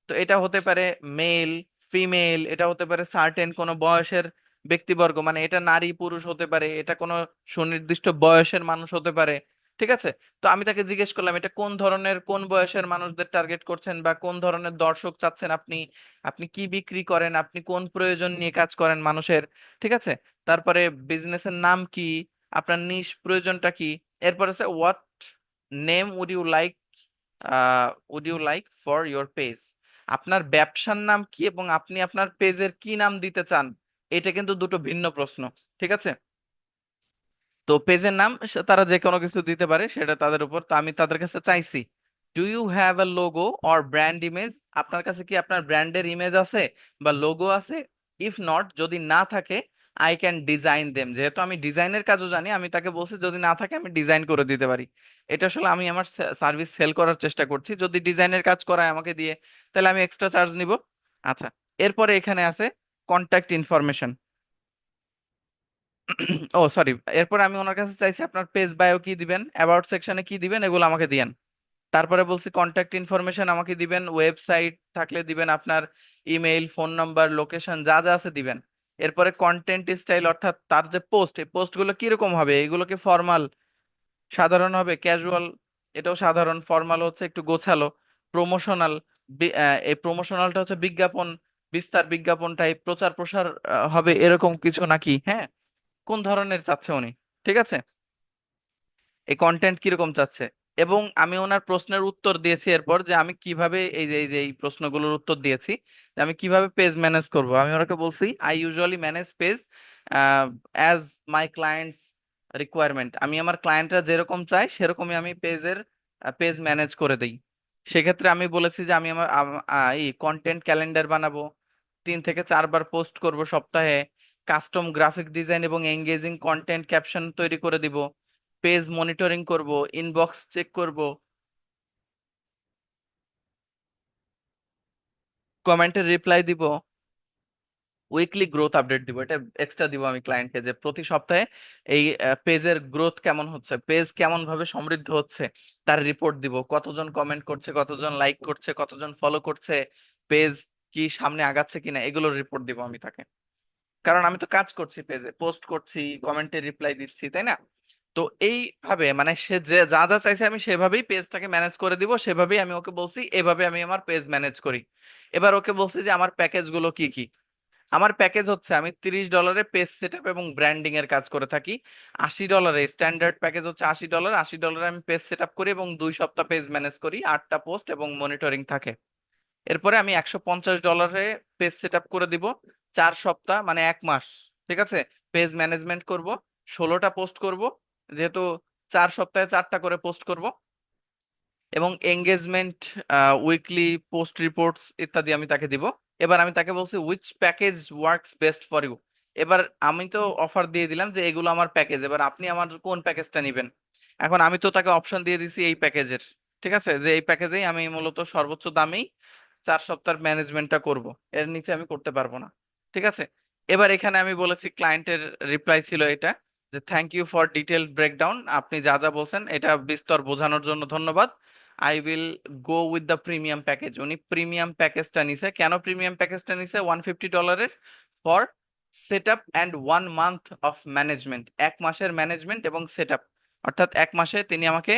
তো এটা হতে পারে মেল, ফিমেল, এটা হতে পারে সার্টেন কোনো বয়সের ব্যক্তিবর্গ, মানে এটা নারী পুরুষ হতে পারে, এটা কোনো সুনির্দিষ্ট বয়সের মানুষ হতে পারে। ঠিক আছে, তো আমি তাকে জিজ্ঞেস করলাম এটা কোন ধরনের, কোন বয়সের মানুষদের টার্গেট করছেন বা কোন ধরনের দর্শক চাচ্ছেন আপনি, আপনি কি বিক্রি করেন, আপনি কোন প্রয়োজন নিয়ে কাজ করেন মানুষের। ঠিক আছে, তারপরে বিজনেসের নাম কি, আপনার নিশ প্রয়োজনটা কি। এরপর আছে what name would you like for your page, আপনার ব্যবসার নাম কি এবং আপনি আপনার পেজের কি নাম দিতে চান, এটা কিন্তু দুটো ভিন্ন প্রশ্ন। ঠিক আছে, তো পেজের নাম তারা যে কোনো কিছু দিতে পারে, সেটা তাদের উপর। তো আমি তাদের কাছে চাইছি do you have a logo or brand image, আপনার কাছে কি আপনার ব্র্যান্ডের ইমেজ আছে বা লোগো আছে। ইফ নট, যদি না থাকে, আই ক্যান ডিজাইন দেম, যেহেতু আমি ডিজাইনের কাজও জানি, আমি তাকে বলছি যদি না থাকে আমি ডিজাইন করে দিতে পারি। এটা আসলে আমি আমার সার্ভিস সেল করার চেষ্টা করছি, যদি ডিজাইনের কাজ করায় আমাকে দিয়ে তাহলে আমি এক্সট্রা চার্জ নিব। আচ্ছা, এরপরে এখানে আছে কন্ট্যাক্ট ইনফরমেশন। ও সরি, এরপর আমি ওনার কাছে চাইছি আপনার পেজ বায়ো কি দিবেন, অ্যাবাউট সেকশনে কি দিবেন, এগুলো আমাকে দিয়েন। তারপরে বলছি কন্ট্যাক্ট ইনফরমেশন আমাকে দিবেন, ওয়েবসাইট থাকলে দিবেন, আপনার ইমেইল, ফোন নাম্বার, লোকেশন যা যা আছে দিবেন। এরপরে কন্টেন্ট স্টাইল, অর্থাৎ তার যে পোস্ট, এই পোস্টগুলো কিরকম হবে, এগুলো কি ফর্মাল, সাধারণ হবে, ক্যাজুয়াল, এটাও সাধারণ, ফর্মাল হচ্ছে একটু গোছালো, প্রমোশনাল, এই প্রমোশনালটা হচ্ছে বিজ্ঞাপন, বিস্তার বিজ্ঞাপন টাইপ, প্রচার প্রসার হবে এরকম কিছু নাকি, হ্যাঁ, কোন ধরনের চাচ্ছে উনি, ঠিক আছে, এই কন্টেন্ট কিরকম চাচ্ছে। এবং আমি ওনার প্রশ্নের উত্তর দিয়েছি এরপর, যে আমি কিভাবে এই যে এই প্রশ্নগুলোর উত্তর দিয়েছি, যে আমি কিভাবে পেজ ম্যানেজ করব। আমি ওনাকে বলছি I usually manage page as my clients requirement, আমি আমার ক্লায়েন্টরা যেরকম চাই সেরকমই আমি পেজ ম্যানেজ করে দিই। সেক্ষেত্রে আমি বলেছি যে আমি আমার এই কন্টেন্ট ক্যালেন্ডার বানাবো, 3 থেকে 4 বার পোস্ট করব সপ্তাহে, কাস্টম গ্রাফিক ডিজাইন এবং এঙ্গেজিং কন্টেন্ট ক্যাপশন তৈরি করে দিব, পেজ মনিটরিং করব, ইনবক্স চেক করব, কমেন্টের রিপ্লাই দিব, উইকলি গ্রোথ আপডেট দিব। এটা এক্সট্রা দিব আমি ক্লায়েন্টকে, যে প্রতি সপ্তাহে এই পেজের গ্রোথ কেমন হচ্ছে, পেজ কেমন ভাবে সমৃদ্ধ হচ্ছে, তার রিপোর্ট দিব, কতজন কমেন্ট করছে, কতজন লাইক করছে, কতজন ফলো করছে, পেজ কি সামনে আগাচ্ছে কিনা, এগুলোর রিপোর্ট দিব আমি তাকে। কারণ আমি তো কাজ করছি, পেজে পোস্ট করছি, কমেন্টে রিপ্লাই দিচ্ছি, তাই না? তো এইভাবে মানে সে যে যা যা চাইছে আমি সেভাবেই পেজটাকে ম্যানেজ করে দিব, সেভাবেই আমি ওকে বলছি এভাবে আমি আমার পেজ ম্যানেজ করি। এবার ওকে বলছি যে আমার প্যাকেজ গুলো কি কি। আমার প্যাকেজ হচ্ছে, আমি $30 পেজ সেটআপ এবং ব্র্যান্ডিং এর কাজ করে থাকি। $80 স্ট্যান্ডার্ড প্যাকেজ হচ্ছে, $80, $80 আমি পেজ সেটআপ করি এবং 2 সপ্তাহ পেজ ম্যানেজ করি, 8টা পোস্ট এবং মনিটরিং থাকে। এরপরে আমি $150 পেজ সেট আপ করে দিব, 4 সপ্তাহ মানে 1 মাস, ঠিক আছে, পেজ ম্যানেজমেন্ট করব, 16টা পোস্ট করব, যেহেতু 4 সপ্তাহে 4টা করে পোস্ট করব, এবং এঙ্গেজমেন্ট, উইকলি পোস্ট রিপোর্টস ইত্যাদি আমি তাকে দিব। এবার আমি তাকে বলছি which package works best for you. এবার আমি তো অফার দিয়ে দিলাম যে এগুলো আমার প্যাকেজ, এবার আপনি আমার কোন প্যাকেজটা নেবেন। এখন আমি তো তাকে অপশন দিয়ে দিছি এই প্যাকেজের, ঠিক আছে, যে এই প্যাকেজেই আমি মূলত সর্বোচ্চ দামেই 4 সপ্তাহের ম্যানেজমেন্টটা করব, এর নিচে আমি করতে পারবো না, ঠিক আছে। এবার এখানে আমি বলেছি, ক্লায়েন্টের রিপ্লাই ছিল এটা, যে thank you for detailed breakdown, আপনি যা যা বলছেন এটা বিস্তর বোঝানোর জন্য ধন্যবাদ। I will go with the premium package. উনি প্রিমিয়াম প্যাকেজটা নিছে। কেন প্রিমিয়াম প্যাকেজটা নিছে? $150 for set up and 1 month of management, 1 মাসের ম্যানেজমেন্ট এবং সেট আপ, অর্থাৎ 1 মাসে তিনি আমাকে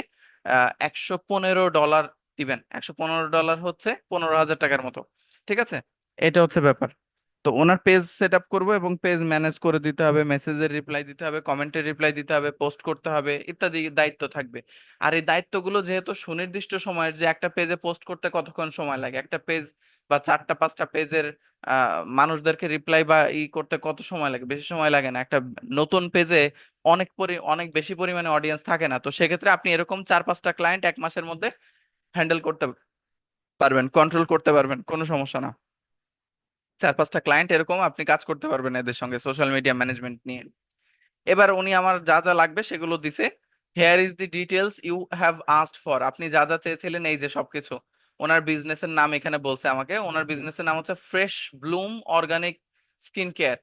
$115 দিবেন। $115 হচ্ছে 15,000 টাকার মতো, ঠিক আছে, এটা হচ্ছে ব্যাপার। তো ওনার পেজ সেট আপ করবো এবং পেজ ম্যানেজ করে দিতে হবে, মেসেজের রিপ্লাই দিতে হবে, কমেন্টের রিপ্লাই দিতে হবে, পোস্ট করতে হবে, ইত্যাদি দায়িত্ব থাকবে। আর এই দায়িত্বগুলো যেহেতু সুনির্দিষ্ট সময়ের, যে একটা পেজে পোস্ট করতে কতক্ষণ সময় লাগে, একটা পেজ বা 4টা 5টা পেজের মানুষদেরকে রিপ্লাই বা করতে কত সময় লাগে, বেশি সময় লাগে না। একটা নতুন পেজে অনেক বেশি পরিমাণে অডিয়েন্স থাকে না, তো সেক্ষেত্রে আপনি এরকম 4-5টা ক্লায়েন্ট 1 মাসের মধ্যে হ্যান্ডেল করতে পারবেন, কন্ট্রোল করতে পারবেন, কোনো সমস্যা না। 4-5টা ক্লায়েন্ট এরকম আপনি কাজ করতে পারবেন এদের সঙ্গে সোশ্যাল মিডিয়া ম্যানেজমেন্ট নিয়ে। এবার উনি আমার যা যা লাগবে সেগুলো দিছে। Here is the details you have asked for, আপনি যা যা চেয়েছিলেন এই যে সবকিছু। ওনার বিজনেসের নাম এখানে বলছে আমাকে, ওনার বিজনেসের নাম হচ্ছে fresh bloom organic skin care.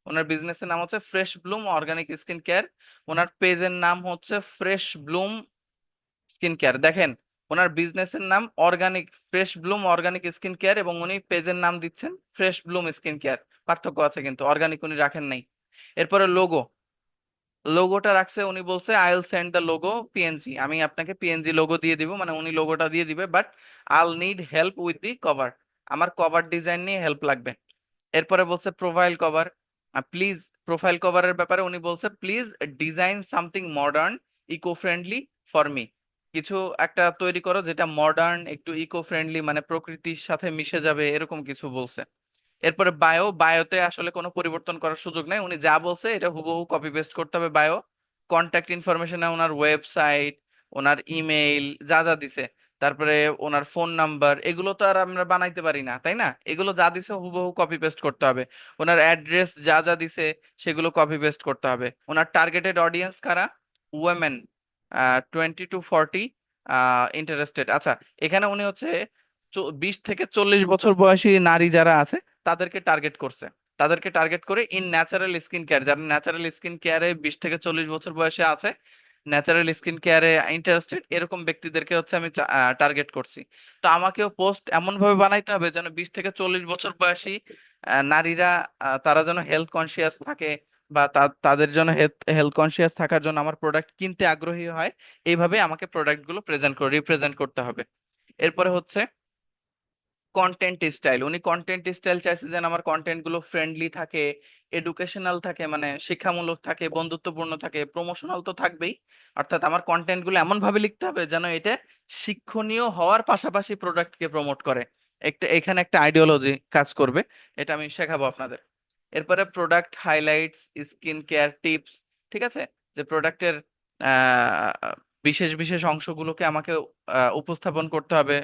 ওনার বিজনেসের নাম হচ্ছে fresh bloom organic skin care. ওনার পেজের নাম হচ্ছে ফ্রেশ ব্লুম স্কিন কেয়ার। দেখেন, ওনার বিজনেসের নাম organic, fresh bloom organic skin care, এবং উনি পেজের নাম দিচ্ছেন ফ্রেশ ব্লুম স্কিন কেয়ার। পার্থক্য আছে কিন্তু, অর্গানিক উনি রাখেন নাই। এরপরে লোগোটা রাখছে, উনি বলছে I will send the logo PNG, আমি আপনাকে পিএনজি লোগো দিয়ে দিব, মানে উনি লোগোটা দিয়ে দিবে, but I'll need help with the cover, আমার কভার ডিজাইন নিয়ে হেল্প লাগবে। এরপরে বলছে প্রোফাইল কভার, প্লিজ, প্রোফাইল কভারের ব্যাপারে উনি বলছে please design something modern eco friendly for me, কিছু একটা তৈরি করো যেটা মডার্ন, একটু ইকো ফ্রেন্ডলি, মানে প্রকৃতির সাথে মিশে যাবে, এরকম কিছু বলছে। এরপরে বায়োতে আসলে কোনো পরিবর্তন করার সুযোগ নাই, উনি যা বলছে এটা হুবহু কপি পেস্ট করতে হবে বায়ো। কন্ট্যাক্ট ইনফরমেশনে ওনার ওয়েবসাইট, ওনার ইমেইল যা যা দিছে, তারপরে ওনার ফোন নাম্বার, এগুলো তো আর আমরা বানাইতে পারি না, তাই না? এগুলো যা দিছে হুবহু কপি পেস্ট করতে হবে। ওনার অ্যাড্রেস যা যা দিছে সেগুলো কপি পেস্ট করতে হবে। ওনার টার্গেটেড অডিয়েন্স কারা? Women, 20 to 40 interested. আচ্ছা, এখানে উনি হচ্ছে 20 থেকে 40 বছর বয়সী নারী যারা আছে তাদেরকে টার্গেট করছে। তাদেরকে টার্গেট করে ইন ন্যাচারাল স্কিন কেয়ার, যারা ন্যাচারাল স্কিন কেয়ারে 20 থেকে 40 বছর বয়সে আছে, ন্যাচারাল স্কিন কেয়ারে ইন্টারেস্টেড, এরকম ব্যক্তিদেরকে হচ্ছে আমি টার্গেট করছি। তো আমাকেও পোস্ট এমন ভাবে বানাইতে হবে যেন 20 থেকে 40 বছর বয়সী নারীরা, তারা যেন হেলথ কনসিয়াস থাকে, বা তাদের জন্য হেলথ কনসিয়াস থাকার জন্য আমার প্রোডাক্ট কিনতে আগ্রহী হয়। এইভাবে আমাকে প্রোডাক্টগুলো রিপ্রেজেন্ট করতে হবে। এরপরে হচ্ছে কন্টেন্ট স্টাইল। উনি কন্টেন্ট স্টাইল চাইছে যেন আমার কন্টেন্ট গুলো ফ্রেন্ডলি থাকে, এডুকেশনাল থাকে, মানে শিক্ষামূলক থাকে, বন্ধুত্বপূর্ণ থাকে, প্রমোশনাল তো থাকবেই। অর্থাৎ আমার কন্টেন্ট গুলো এমন ভাবে লিখতে হবে যেন এটা শিক্ষণীয় হওয়ার পাশাপাশি প্রোডাক্টকে প্রমোট করে। এখানে একটা আইডিওলজি কাজ করবে, এটা আমি শেখাবো আপনাদের। এরপরে product highlights, skin care tips, ঠিক আছে, যে প্রোডাক্টের বিশেষ বিশেষ অংশগুলোকে আমাকে উপস্থাপন করতে হবে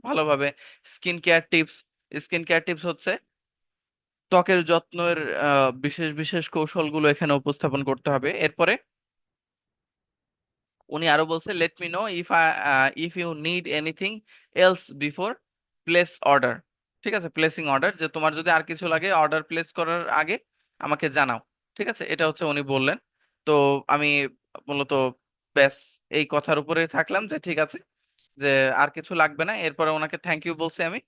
ভালোভাবে। Skin care tips, skin care tips হচ্ছে ত্বকের যত্নের বিশেষ বিশেষ কৌশলগুলো এখানে উপস্থাপন করতে হবে। এরপরে উনি আরো বলছে, let me know if you need anything else before place order. ঠিক আছে, প্লেসিং অর্ডার, যে তোমার যদি আর কিছু লাগে অর্ডার প্লেস করার আগে আমাকে জানাও। ঠিক আছে, এটা হচ্ছে উনি বললেন। তো আমি মূলত ব্যাস এই কথার উপরে থাকলাম যে ঠিক আছে, যে আর কিছু লাগবে না। এরপরে ওনাকে থ্যাংক ইউ বলছি আমি।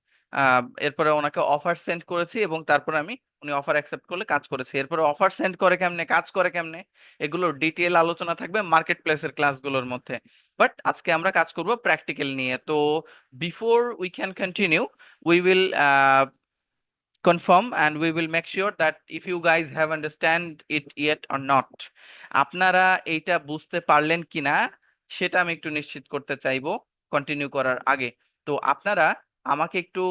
এরপরে ওনাকে অফার সেন্ড করেছি, এবং তারপরে আমি, উনি অফার অ্যাকসেপ্ট করলে কাজ করেছি। এরপরে অফার সেন্ড করে কেমনে, কাজ করে কেমনে, এগুলো ডিটেল আলোচনা থাকবে মার্কেট প্লেসের ক্লাসগুলোর মধ্যে। বাট আজকে আমরা কাজ করব প্র্যাকটিক্যাল নিয়ে। তো before we can continue, we will confirm and we will make sure that if you guys have understand it yet or not, আপনারা এইটা বুঝতে পারলেন কিনা সেটা আমি একটু নিশ্চিত করতে চাইবো কন্টিনিউ করার আগে। তো আপনারা আমাকে একটু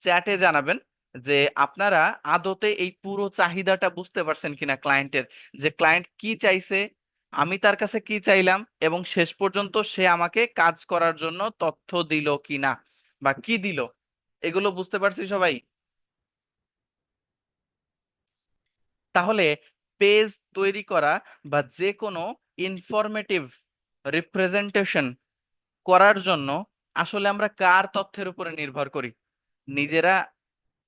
চ্যাটে জানাবেন যে আপনারা আদতে এই পুরো চাহিদাটা বুঝতে পারছেন কিনা ক্লায়েন্টের, যে ক্লায়েন্ট কি চাইছে, আমি তার কাছে কি চাইলাম, এবং শেষ পর্যন্ত সে আমাকে কাজ করার জন্য তথ্য দিল কিনা বা কি দিল, এগুলো বুঝতে পারছি সবাই। তাহলে পেজ তৈরি করা বা যে কোনো ইনফরমেটিভ রিপ্রেজেন্টেশন করার জন্য আসলে আমরা কার তথ্যের উপরে নির্ভর করি? নিজেরা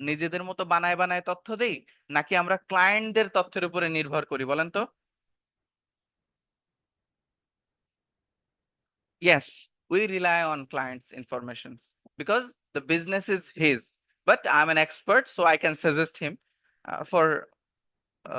নিজেদের মতো বানায় বানায় তথ্য দেই, নাকি আমরা ক্লায়েন্টদের তথ্যের উপরে নির্ভর করি, বলেন তো? Yes, we rely on clients' information because the business is his. But I'm an expert, so I can suggest him for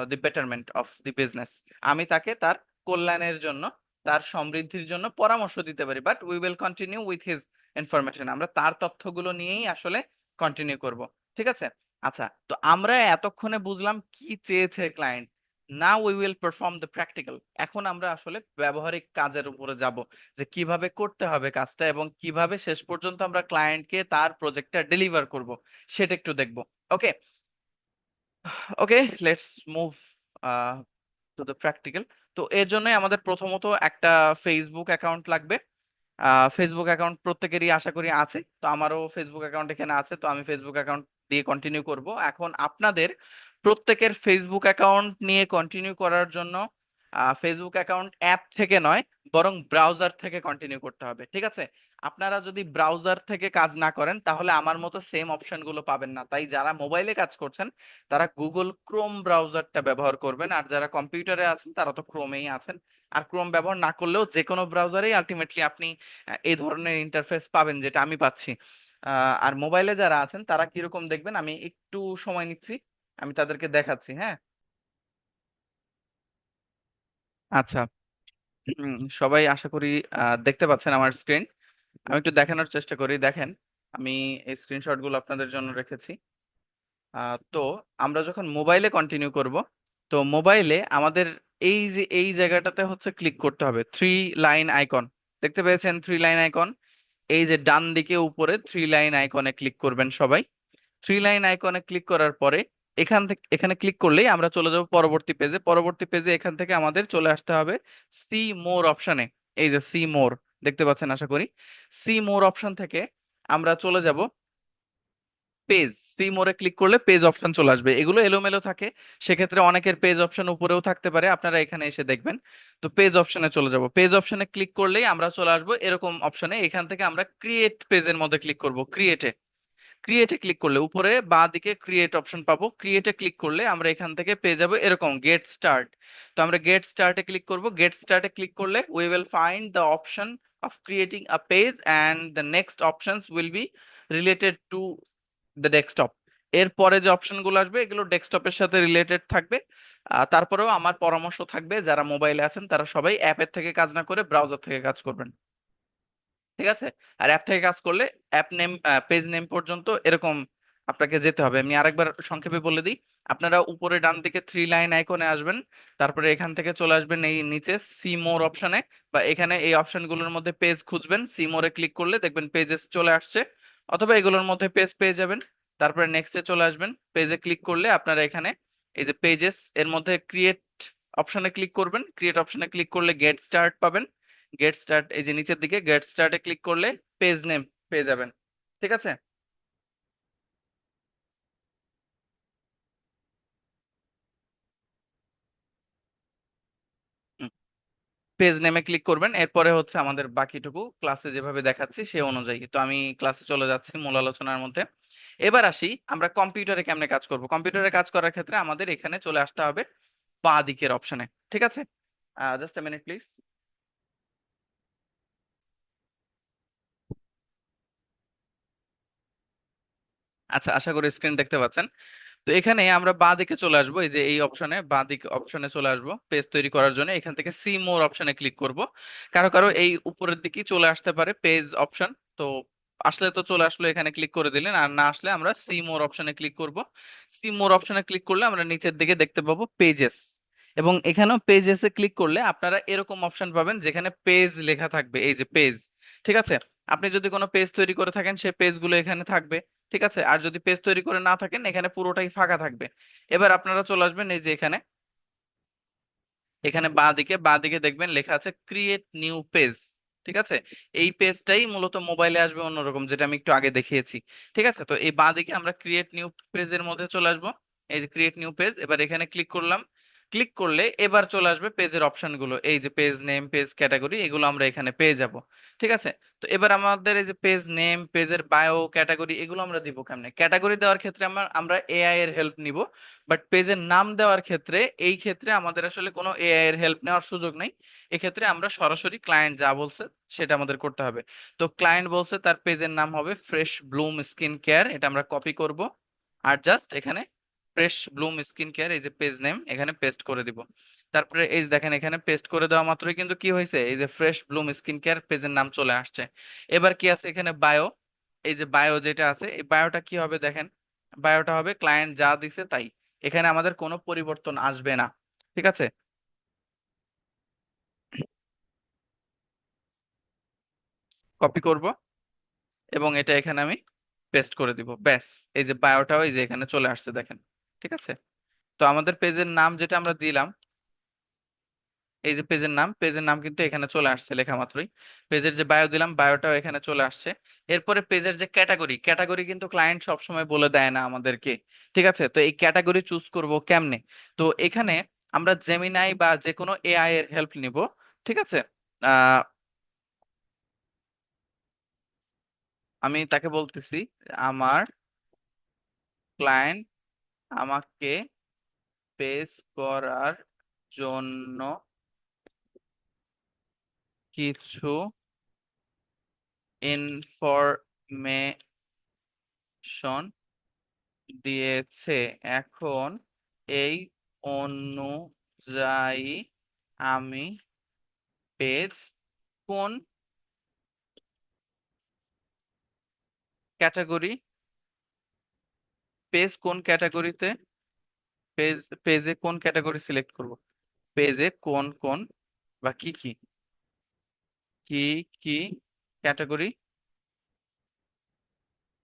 the betterment of the business. আমি তাকে তার কল্যাণের জন্য, তার সমৃদ্ধির জন্য পরামর্শ দিতে পারি, but we will continue with his information. আমরা তার তথ্যগুলো নিয়েই আসলে কন্টিনিউ করব। ঠিক আছে। আচ্ছা, তো আমরা এতক্ষণে বুঝলাম কি চেয়েছে client. Now we will perform the practical. এখন আমরা আসলে ব্যবহারিক কাজের উপরে যাব, যে কিভাবে করতে হবে কাজটা এবং কিভাবে শেষ পর্যন্ত আমরা ক্লায়েন্টকে তার প্রজেক্টটা ডেলিভার করব, সেটা একটু দেখব। Okay, okay, let's move to the practical. তো এর জন্য আমাদের প্রথমত একটা ফেসবুক অ্যাকাউন্ট লাগবে। ফেসবুক অ্যাকাউন্ট প্রত্যেকেরই আশা করি আছে, তো আমারও ফেসবুক অ্যাকাউন্ট এখানে আছে, তো আমি ফেসবুক অ্যাকাউন্ট দিয়ে কন্টিনিউ করব। এখন আপনাদের প্রত্যেকের ফেসবুক অ্যাকাউন্ট নিয়ে কন্টিনিউ করার জন্য ফেসবুক অ্যাকাউন্ট অ্যাপ থেকে নয়, বরং ব্রাউজার থেকে কন্টিনিউ করতে হবে। ঠিক আছে, আপনারা যদি ব্রাউজার থেকে কাজ না করেন তাহলে আমার মতো সেম অপশনগুলো পাবেন না। তাই যারা মোবাইলে কাজ করছেন তারা গুগল ক্রোম ব্রাউজারটা ব্যবহার করবেন, আর যারা কম্পিউটারে আছেন তারা তো ক্রোমেই আছেন। আর ক্রোম ব্যবহার না করলেও যে কোনো ব্রাউজারেই আলটিমেটলি আপনি এই ধরনের ইন্টারফেস পাবেন যেটা আমি পাচ্ছি। আর মোবাইলে যারা আছেন তারা কিরকম দেখবেন, আমি একটু সময় নিচ্ছি, আমি তাদেরকে দেখাচ্ছি। হ্যাঁ, আচ্ছা। সবাই আশা করি দেখতে পাচ্ছেন আমার স্ক্রিন। আমি একটু দেখানোর চেষ্টা করি, দেখেন আমি এই স্ক্রিনশট গুলো আপনাদের জন্য রেখেছি। তো আমরা যখন মোবাইলে কন্টিনিউ করব, তো মোবাইলে আমাদের এই যে এই জায়গাটাতে হচ্ছে ক্লিক করতে হবে, থ্রি লাইন আইকন। দেখতে পেয়েছেন থ্রি লাইন আইকন? এই যে ডান দিকে উপরে থ্রি লাইন আইকনে ক্লিক করবেন সবাই। থ্রি লাইন আইকনে ক্লিক করার পরে এখান থেকে, এখানে ক্লিক করলেই আমরা চলে যাব পরবর্তী পেজে। পরবর্তী পেজে এখান থেকে আমাদের চলে আসতে হবে সি মোর অপশনে। এই যে সি মোর দেখতে পাচ্ছেন আশা করি। সি মোর অপশন থেকে আমরা চলে যাব পেজ। সি মোরে ক্লিক করলে পেজ অপশন চলে আসবে। এগুলো এলোমেলো থাকে, সেক্ষেত্রে অনেকের পেজ অপশন উপরেও থাকতে পারে, আপনারা এখানে এসে দেখবেন। তো পেজ অপশনে চলে যাব, পেজ অপশনে ক্লিক করলেই আমরা চলে আসবো এরকম অপশনে। এখান থেকে আমরা ক্রিয়েট পেজের মধ্যে ক্লিক করব, ক্রিয়েটে। ক্রিয়েটে ক্লিক করলে উপরে বাঁ দিকে ক্রিয়েট অপশন পাবো, ক্রিয়েটে ক্লিক করলে আমরা এখান থেকে পেয়ে যাবো এরকম গেট স্টার্ট। তো আমরা গেট স্টার্টে ক্লিক করব, গেট স্টার্টে ক্লিক করলে we will find the option of creating a page and the next options will be related to the desktop. এরপরে যে অপশনগুলো আসবে এগুলো ডেস্কটপের সাথে রিলেটেড থাকবে। তারপরেও আমার পরামর্শ থাকবে যারা মোবাইলে আছেন তারা সবাই অ্যাপের থেকে কাজ না করে ব্রাউজার থেকে কাজ করবেন, ঠিক আছে? আর অ্যাপ থেকে কাজ করলে অ্যাপ নেম, পেজ নেম পর্যন্ত এরকম আপনাকে যেতে হবে। আমি আরেকবার সংক্ষেপে বলে দিই। আপনারা উপরে ডান দিকে থ্রি লাইন আইকনে আসবেন, তারপরে এখান থেকে চলে আসবেন এই নিচে সি মোর অপশনে, বা এখানে এই অপশনগুলোর মধ্যে পেজ খুঁজবেন, সি মোরে ক্লিক করলে দেখবেন পেজেস চলে আসছে, অথবা এগুলোর মধ্যে পেজ পেয়ে যাবেন। তারপরে নেক্সটে চলে আসবেন, পেজে ক্লিক করলে আপনারা এখানে এই যে পেজেস এর মধ্যে ক্রিয়েট অপশনে ক্লিক করবেন, ক্রিয়েট অপশনে ক্লিক করলে গেট স্টার্ট পাবেন। গেট স্টার্ট এই যে নিচের দিকে গেট স্টার্টে ক্লিক করলে পেজ নেম পেয়ে যাবেন, ঠিক আছে? পেজ নেমে ক্লিক করবেন, এরপরে হচ্ছে আমাদের বাকিটুকু ক্লাসে যেভাবে দেখাচ্ছি সে অনুযায়ী। তো আমি ক্লাসে চলে যাচ্ছি মূল আলোচনার মধ্যে। এবার আসি আমরা কম্পিউটারে কেমনে কাজ করব। কম্পিউটারে কাজ করার ক্ষেত্রে আমাদের এখানে চলে আসতে হবে বাঁ দিকের অপশনে, ঠিক আছে? Just a minute please. আচ্ছা, আশা করি স্ক্রিন দেখতে পাচ্ছেন। তো এখানে আমরা বাঁ দিকে চলে আসবো, এই যে এই অপশনে বাঁ দিক অপশনে চলে আসবো পেজ তৈরি করার জন্য। এখান থেকে সি মোর অপশনে ক্লিক করব। কারো কারো এই উপরের দিকেই চলে আসতে পারে পেজ অপশন, তো আসলে তো চলে আসলো, এখানে ক্লিক করে দিলেন। আর না আসলে আমরা সি মোর অপশনে ক্লিক করব। সি মোর অপশনে ক্লিক করলে আমরা নিচের দিকে দেখতে পাবো পেজেস, এবং এখানেও পেজেসে ক্লিক করলে আপনারা এরকম অপশন পাবেন যেখানে পেজ লেখা থাকবে, এই যে পেজ, ঠিক আছে? আপনি যদি কোনো পেজ তৈরি করে থাকেন সেই পেজগুলো এখানে থাকবে, ঠিক আছে? আর যদি পেজ তৈরি করে না থাকেন এখানে পুরোটাই ফাঁকা থাকবে। এবার আপনারা চলে আসবেন এই যে এখানে, এখানে বাঁ দিকে দেখবেন লেখা আছে ক্রিয়েট নিউ পেজ, ঠিক আছে? এই পেজটাই মূলত মোবাইলে আসবে অন্যরকম, যেটা আমি একটু আগে দেখিয়েছি, ঠিক আছে? তো এই বাঁ দিকে আমরা ক্রিয়েট নিউ পেজের মধ্যে চলে আসবো, এই যে ক্রিয়েট নিউ পেজ, এবার এখানে ক্লিক করলাম। ক্লিক করলে এবার চলে আসবে পেজের অপশনগুলো, এই যে পেজ নেম, পেজ ক্যাটাগরি, এগুলো আমরা এখানে পেয়ে যাব, ঠিক আছে? তো এবার আমাদের এই যে পেজ নেম, পেজের বায়ো, ক্যাটাগরি, এগুলো আমরা দিব কেমনে? ক্যাটাগরি দেওয়ার ক্ষেত্রে আমরা এআই এর হেল্প নিব, বাট পেজের নাম দেওয়ার ক্ষেত্রে এই ক্ষেত্রে আমাদের আসলে কোনো এআই এর হেল্প নেওয়ার সুযোগ নেই। এক্ষেত্রে আমরা সরাসরি ক্লায়েন্ট যা বলছে সেটা আমাদের করতে হবে। তো ক্লায়েন্ট বলছে তার পেজের নাম হবে ফ্রেশ ব্লুম স্কিন কেয়ার, এটা আমরা কপি করব, আর জাস্ট এখানে ফ্রেশ ব্লুম স্কিন কেয়ার এই যে পেজ নেম এখানে পেস্ট করে দিব। তারপরে এই যে দেখেন এখানে পেস্ট করে দেওয়া মাত্রই কিন্তু কি হয়েছে, এই যে ফ্রেশ ব্লুম স্কিন কেয়ার পেজের নাম চলে আসছে। এবার কি আছে এখানে বায়ো, এই যে বায়ো যেটা আছে এই বায়োটা কি হবে দেখেন, বায়োটা হবে ক্লায়েন্ট যা দিছে তাই, এখানে আমাদের কোনো পরিবর্তন আসবে না, ঠিক আছে? কপি করব এবং এটা এখানে আমি পেস্ট করে দিব, ব্যাস। এই যে বায়োটাও এই যে এখানে চলে আসছে দেখেন, ঠিক আছে? তো আমাদের পেজের নাম যেটা আমরা দিলাম, এই যে পেজের নাম কিন্তু এখানে চলে আসছে লেখা মাত্রই। পেজের যে বায়ো দিলাম বায়োটাও এখানে চলে আসছে। এরপরে পেজের যে ক্যাটাগরি, ক্যাটাগরি কিন্তু ক্লায়েন্ট সবসময় বলে দেয় না আমাদেরকে, ঠিক আছে? তো এই ক্যাটাগরি চুজ করব কেমনে? তো এখানে আমরা জেমিনাই বা যে কোনো এআই এর হেল্প নিব, ঠিক আছে? আহ আমি তাকে বলতেছি আমার ক্লায়েন্ট আমাকে পেজ করার জন্য কিছু ইনফরমেশন দিয়েছে, এখন এই অনুযায়ী আমি পেজ কোন ক্যাটাগরি, পেজ কোন ক্যাটাগরিতে, পেজ পেজে কোন ক্যাটাগরি সিলেক্ট করব, পেজে কোন কোন বা কি কি কি কি ক্যাটাগরি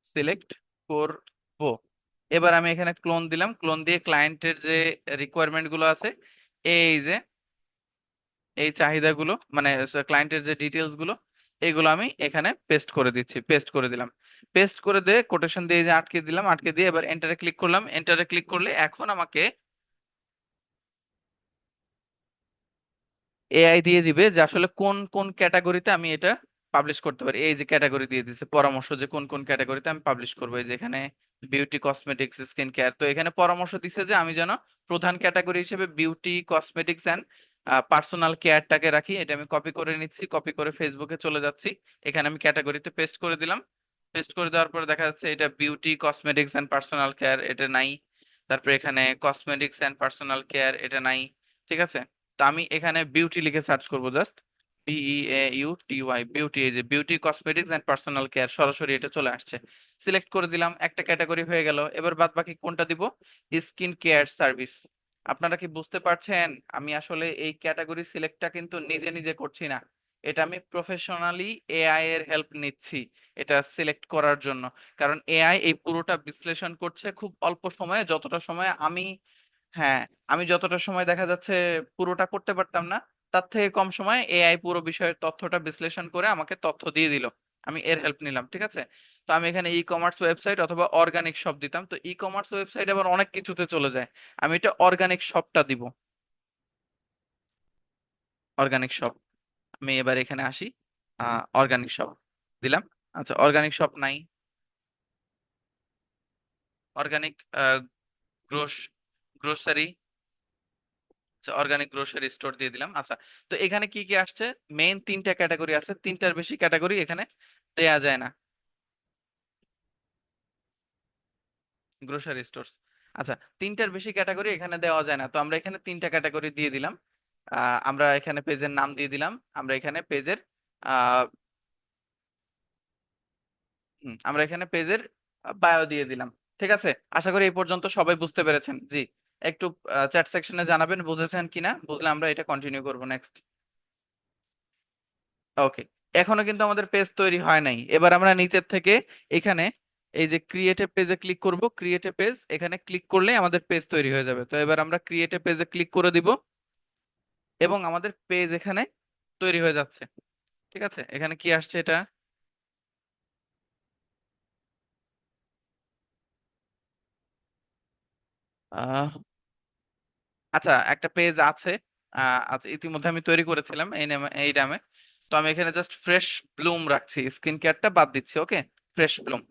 সিলেক্ট করব। এবার আমি এখানে ক্লোন দিলাম, ক্লোন দিয়ে ক্লায়েন্টের যে রিকোয়ারমেন্ট গুলো আছে, এই যে এই চাহিদাগুলো মানে ক্লায়েন্টের যে ডিটেলস গুলো, এগুলো আমি এখানে পেস্ট করে দিচ্ছি, পেস্ট করে দিলাম। পেস্ট করে দিয়ে কোটেশন দিয়ে যে আটকে দিলাম, আটকে দিয়ে এবার এন্টারে ক্লিক করলাম। এন্টারে ক্লিক করলে এখন আমাকে এআই দিয়ে দিবে যে আসলে কোন কোন ক্যাটাগরিতে আমি এটা পাবলিশ করতে পারি। এই যে ক্যাটাগরি দিয়ে দিছে পরামর্শ, যে কোন কোন ক্যাটাগরিতে আমি পাবলিশ করবো। এই যে এখানে বিউটি কসমেটিক্স স্কিন কেয়ার, তো এখানে পরামর্শ দিছে যে আমি যেন প্রধান ক্যাটাগরি হিসেবে বিউটি কসমেটিক্স অ্যান্ড পার্সোনাল কেয়ারটাকে রাখি। এটা আমি কপি করে নিচ্ছি, কপি করে ফেসবুকে চলে যাচ্ছি, এখানে আমি ক্যাটাগরিতে পেস্ট করে দিলাম। পেস্ট করে দেওয়ার পরে দেখা যাচ্ছে এটা beauty cosmetics and personal care, এটা নাই। তারপরে এখানে কসমেটিক্স অ্যান্ড পার্সোনাল কেয়ার, এটা নাই। ঠিক আছে, তো আমি এখানে বিউটি লিখে সার্চ করবো জাস্ট, BEAUTY, বিউটি। এই যে beauty cosmetics and personal care, সরাসরি এটা চলে আসছে। সিলেক্ট করে দিলাম, একটা ক্যাটাগরি হয়ে গেল। এবার বাদ বাকি কোনটা দিব? Skin care service. আপনারা কি বুঝতে পারছেন? আমি আসলে এই ক্যাটাগরি সিলেক্টটা কিন্তু নিজে নিজে করছি না, এটা আমি প্রফেশনালি এআই এর হেল্প নিচ্ছি এটা সিলেক্ট করার জন্য। কারণ এআই এই পুরোটা বিশ্লেষণ করছে খুব অল্প সময়ে, যতটা সময় আমি, হ্যাঁ, আমি যতটা সময় দেখা যাচ্ছে পুরোটা করতে পারতাম না, তার থেকে কম সময়ে এআই পুরো বিষয়ের তথ্যটা বিশ্লেষণ করে আমাকে তথ্য দিয়ে দিল। আমি এর হেল্প নিলাম, ঠিক আছে। তো আমি এখানে ই কমার্স ওয়েবসাইট অথবা অর্গানিক শপ দিতাম, তো ই কমার্স ওয়েবসাইট আবার অনেক কিছুতে চলে যায়, আমি এটা অর্গানিক শপটা দিব। অর্গানিক শপ, আমি এবার এখানে আসি, অর্গানিক শপ দিলাম। আচ্ছা, অর্গানিক শপ নাই। Organic gross grocery, organic grocery store দিয়ে দিলাম। আচ্ছা, তো এখানে কি কি আসছে? মেইন তিনটা ক্যাটাগরি আছে, তিনটার বেশি ক্যাটাগরি এখানে দেয়া যায় না। গ্রোসারি স্টোর, আচ্ছা, তিনটার বেশি ক্যাটাগরি এখানে দেওয়া যায় না, তো আমরা এখানে তিনটা ক্যাটাগরি দিয়ে দিলাম। আমরা এখানে পেজের নাম দিয়ে দিলাম, আমরা এখানে পেজের আহ আমরা এখানে পেজের বায়ো দিয়ে দিলাম। ঠিক আছে, আশা করি এই পর্যন্ত সবাই বুঝতে পেরেছেন। জি, একটু চ্যাট সেকশনে জানাবেন বুঝেছেন কিনা, বুঝলে আমরা এটা কন্টিনিউ করবো নেক্সট। ওকে, এখনো কিন্তু আমাদের পেজ তৈরি হয় নাই। এবার আমরা নিচের থেকে এখানে এই যে ক্রিয়েট এ পেজে ক্লিক করব, ক্রিয়েট এ পেজ, এখানে ক্লিক করলে আমাদের পেজ তৈরি হয়ে যাবে। তো এবার আমরা ক্রিয়েট এ পেজে ক্লিক করে দিব এবং আমাদের পেজ এখানে তৈরি হয়ে যাচ্ছে। ঠিক আছে, এখানে কি আসছে এটা? আহ আচ্ছা, একটা পেজ আছে, আচ্ছা, ইতিমধ্যে আমি তৈরি করেছিলাম এই নামে, এই নামে। তো আমি এখানে জাস্ট ফ্রেশ ব্লুম রাখছি, স্কিন কেয়ারটা বাদ দিচ্ছি। ওকে, ফ্রেশ ব্লুম।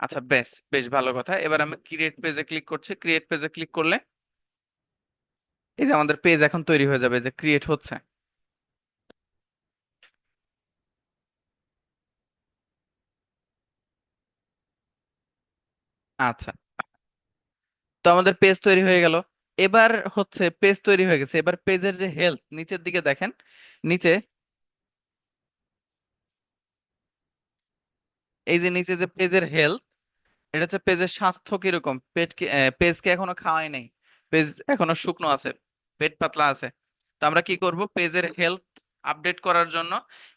আচ্ছা, বেশ বেশ ভালো কথা। এবার আমি ক্রিয়েট পেজে ক্লিক করছি, ক্রিয়েট পেজে ক্লিক করলে এই যে আমাদের পেজ এখন তৈরি হয়ে যাবে, যে ক্রিয়েট হচ্ছে। আচ্ছা, তো আমাদের পেজ তৈরি হয়ে গেল। এবার হচ্ছে পেজ তৈরি হয়ে গেছে, এবার পেজের যে হেলথ নিচের দিকে দেখেন, নিচে এই যে নিচে যে পেজের হেলথ, এটা হচ্ছে পেজের স্বাস্থ্য কিরকম। পেজকে এখনো খাওয়াই নাই, পেজ এখনো শুকনো আছে, পেট পাতলা আছে। তো আমরা কি করব? পেজের হেলথ আপডেট করার জন্য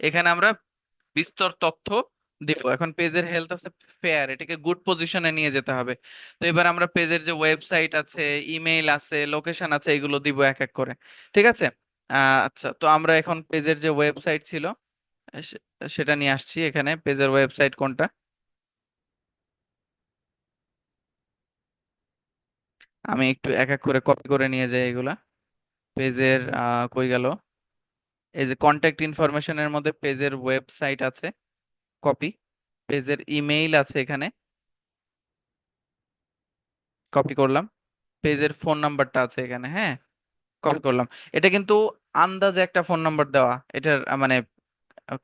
এখানে আমরা বিস্তর তথ্য দিব। এখন পেজের হেলথ আছে ফেয়ার, এটাকে গুড পজিশনে নিয়ে যেতে হবে। তো এবার আমরা পেজের যে ওয়েবসাইট আছে, ইমেইল আছে, লোকেশন আছে, এগুলো দিব এক এক করে। ঠিক আছে, আচ্ছা, তো আমরা এখন পেজের যে ওয়েবসাইট ছিল সে- সেটা নিয়ে আসছি। এখানে পেজের ওয়েবসাইট কোনটা? আমি একটু এক এক করে কপি করে নিয়ে যাই এগুলা। পেজের কই গেল? এই যে কন্ট্যাক্ট ইনফরমেশনের মধ্যে পেজের ওয়েবসাইট আছে, কপি। পেজের ইমেইল আছে এখানে, কপি করলাম। পেজের ফোন নাম্বারটা আছে এখানে, হ্যাঁ, কপি করলাম। এটা কিন্তু আন্দাজে একটা ফোন নাম্বার দেওয়া, এটার মানে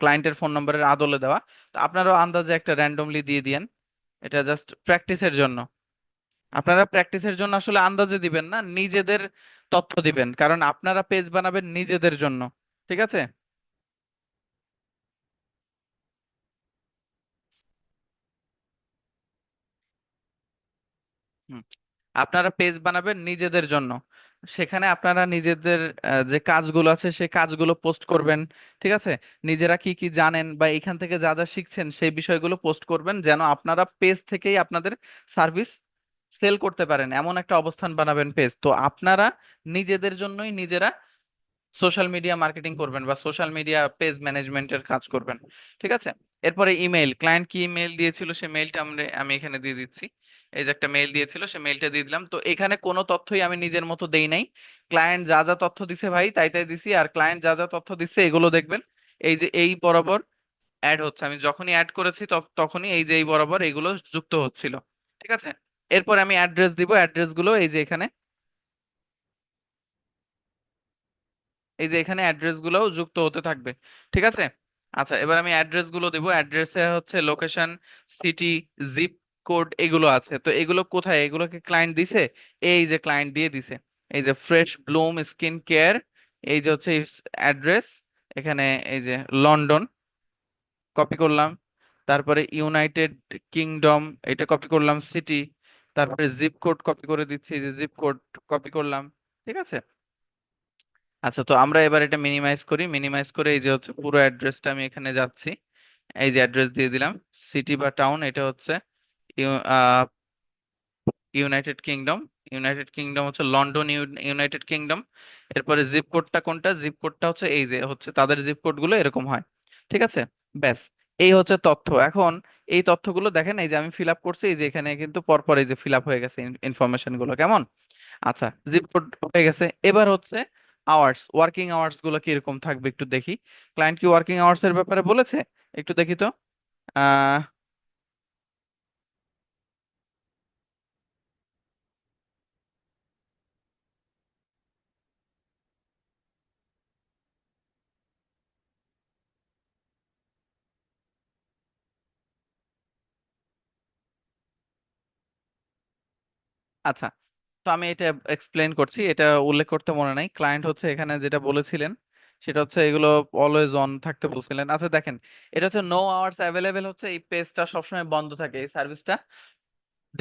ক্লায়েন্টের ফোন নাম্বারের আদলে দেওয়া। তো আপনারাও আন্দাজে একটা র্যান্ডমলি দিয়ে দিয়েন, এটা জাস্ট প্র্যাকটিসের জন্য। আপনারা প্র্যাকটিসের জন্য আসলে আন্দাজে দিবেন না, নিজেদের তথ্য দিবেন, কারণ আপনারা পেজ বানাবেন নিজেদের জন্য। ঠিক আছে। হুম, আপনারা পেজ বানাবেন নিজেদের জন্য, সেখানে আপনারা নিজেদের যে কাজগুলো আছে সেই কাজগুলো পোস্ট করবেন। ঠিক আছে, নিজেরা কি কি জানেন বা এখান থেকে যা যা শিখছেন সেই বিষয়গুলো পোস্ট করবেন, যেন আপনারা পেজ থেকেই আপনাদের সার্ভিস সেল করতে পারেন, এমন একটা অবস্থান বানাবেন পেজ। তো আপনারা নিজেদের জন্যই নিজেরা সোশ্যাল মিডিয়া মার্কেটিং করবেন বা সোশ্যাল মিডিয়া পেজ ম্যানেজমেন্টের কাজ করবেন। ঠিক আছে, এরপরে ইমেল, ক্লায়েন্ট কি ইমেল দিয়েছিল সেই মেইলটা আমি এখানে দিয়ে দিচ্ছি। এই যে একটা মেইল দিয়েছিল, সেই মেইলটা দিয়ে দিলাম। তো এখানে কোনো তথ্যই আমি নিজের মতো দেই নাই, ক্লায়েন্ট যা যা তথ্য দিছে ভাই তাই তাই দিছি। আর ক্লায়েন্ট যা যা তথ্য দিচ্ছে এগুলো দেখবেন, এই যে এই বরাবর অ্যাড হচ্ছে, আমি যখনই অ্যাড করেছি তখনই এই যে এই বরাবর এইগুলো যুক্ত হচ্ছিল। ঠিক আছে, এরপর আমি অ্যাড্রেস দিব, অ্যাড্রেস গুলো এই যে এখানে, এই যে এখানে অ্যাড্রেস গুলোও যুক্ত হতে থাকবে। ঠিক আছে। আচ্ছা, এবার আমি অ্যাড্রেস গুলো দেবো, অ্যাড্রেসে হচ্ছে লোকেশন, সিটি, জিপ কোড এগুলো আছে। তো এগুলো কোথায়, এগুলোকে ক্লায়েন্ট দিছে, এই যে ক্লায়েন্ট দিয়ে দিছে, এই যে ফ্রেশ ব্লুম স্কিন কেয়ার, এই যে হচ্ছে অ্যাড্রেস এখানে, এই যে লন্ডন কপি করলাম, তারপরে ইউনাইটেড কিংডম এটা কপি করলাম সিটি, তারপরে জিপ কোড কপি করে দিচ্ছি, এই যে জিপ কোড কপি করলাম। ঠিক আছে। আচ্ছা, তো আমরা এবার এটা মিনিমাইজ করি, মিনিমাইজ করে এই যে হচ্ছে পুরো অ্যাড্রেসটা আমি এখানে যাচ্ছি, এই যে অ্যাড্রেস দিয়ে দিলাম, সিটি বা টাউন এটা হচ্ছে ইউনাইটেড কিংডম, ইউনাইটেড কিংডম হচ্ছে লন্ডন, ইউনাইটেড কিংডম। এরপরে জিপ কোডটা কোনটা, জিপ কোডটা হচ্ছে এই যে হচ্ছে তাদের জিপ কোড গুলো এরকম হয়। ঠিক আছে, ব্যাস, এই হচ্ছে তথ্য। এখন এই তথ্যগুলো দেখেন, এই যে আমি ফিল আপ করছি, এই যে এখানে কিন্তু পরপর এই যে ফিল আপ হয়ে গেছে ইনফরমেশন গুলো কেমন। আচ্ছা, জিপ কোড হয়ে গেছে, এবার হচ্ছে আওয়ার্স, ওয়ার্কিং আওয়ার্স গুলো কিরকম থাকবে একটু দেখি। ক্লায়েন্ট কি ওয়ার্কিং আওয়ার্স এর ব্যাপারে বলেছে, একটু দেখি তো। আহ আচ্ছা, তো আমি এটা এক্সপ্লেন করছি, এটা উল্লেখ করতে মনে নাই। ক্লায়েন্ট হচ্ছে এখানে যেটা বলেছিলেন সেটা হচ্ছে এগুলো অলওয়েজ অন থাকতে বলছিলেন। আচ্ছা দেখেন, এটা হচ্ছে নো আওয়ার্স অ্যাভেলেবেল, হচ্ছে এই পেজটা সবসময় বন্ধ থাকে, এই সার্ভিসটা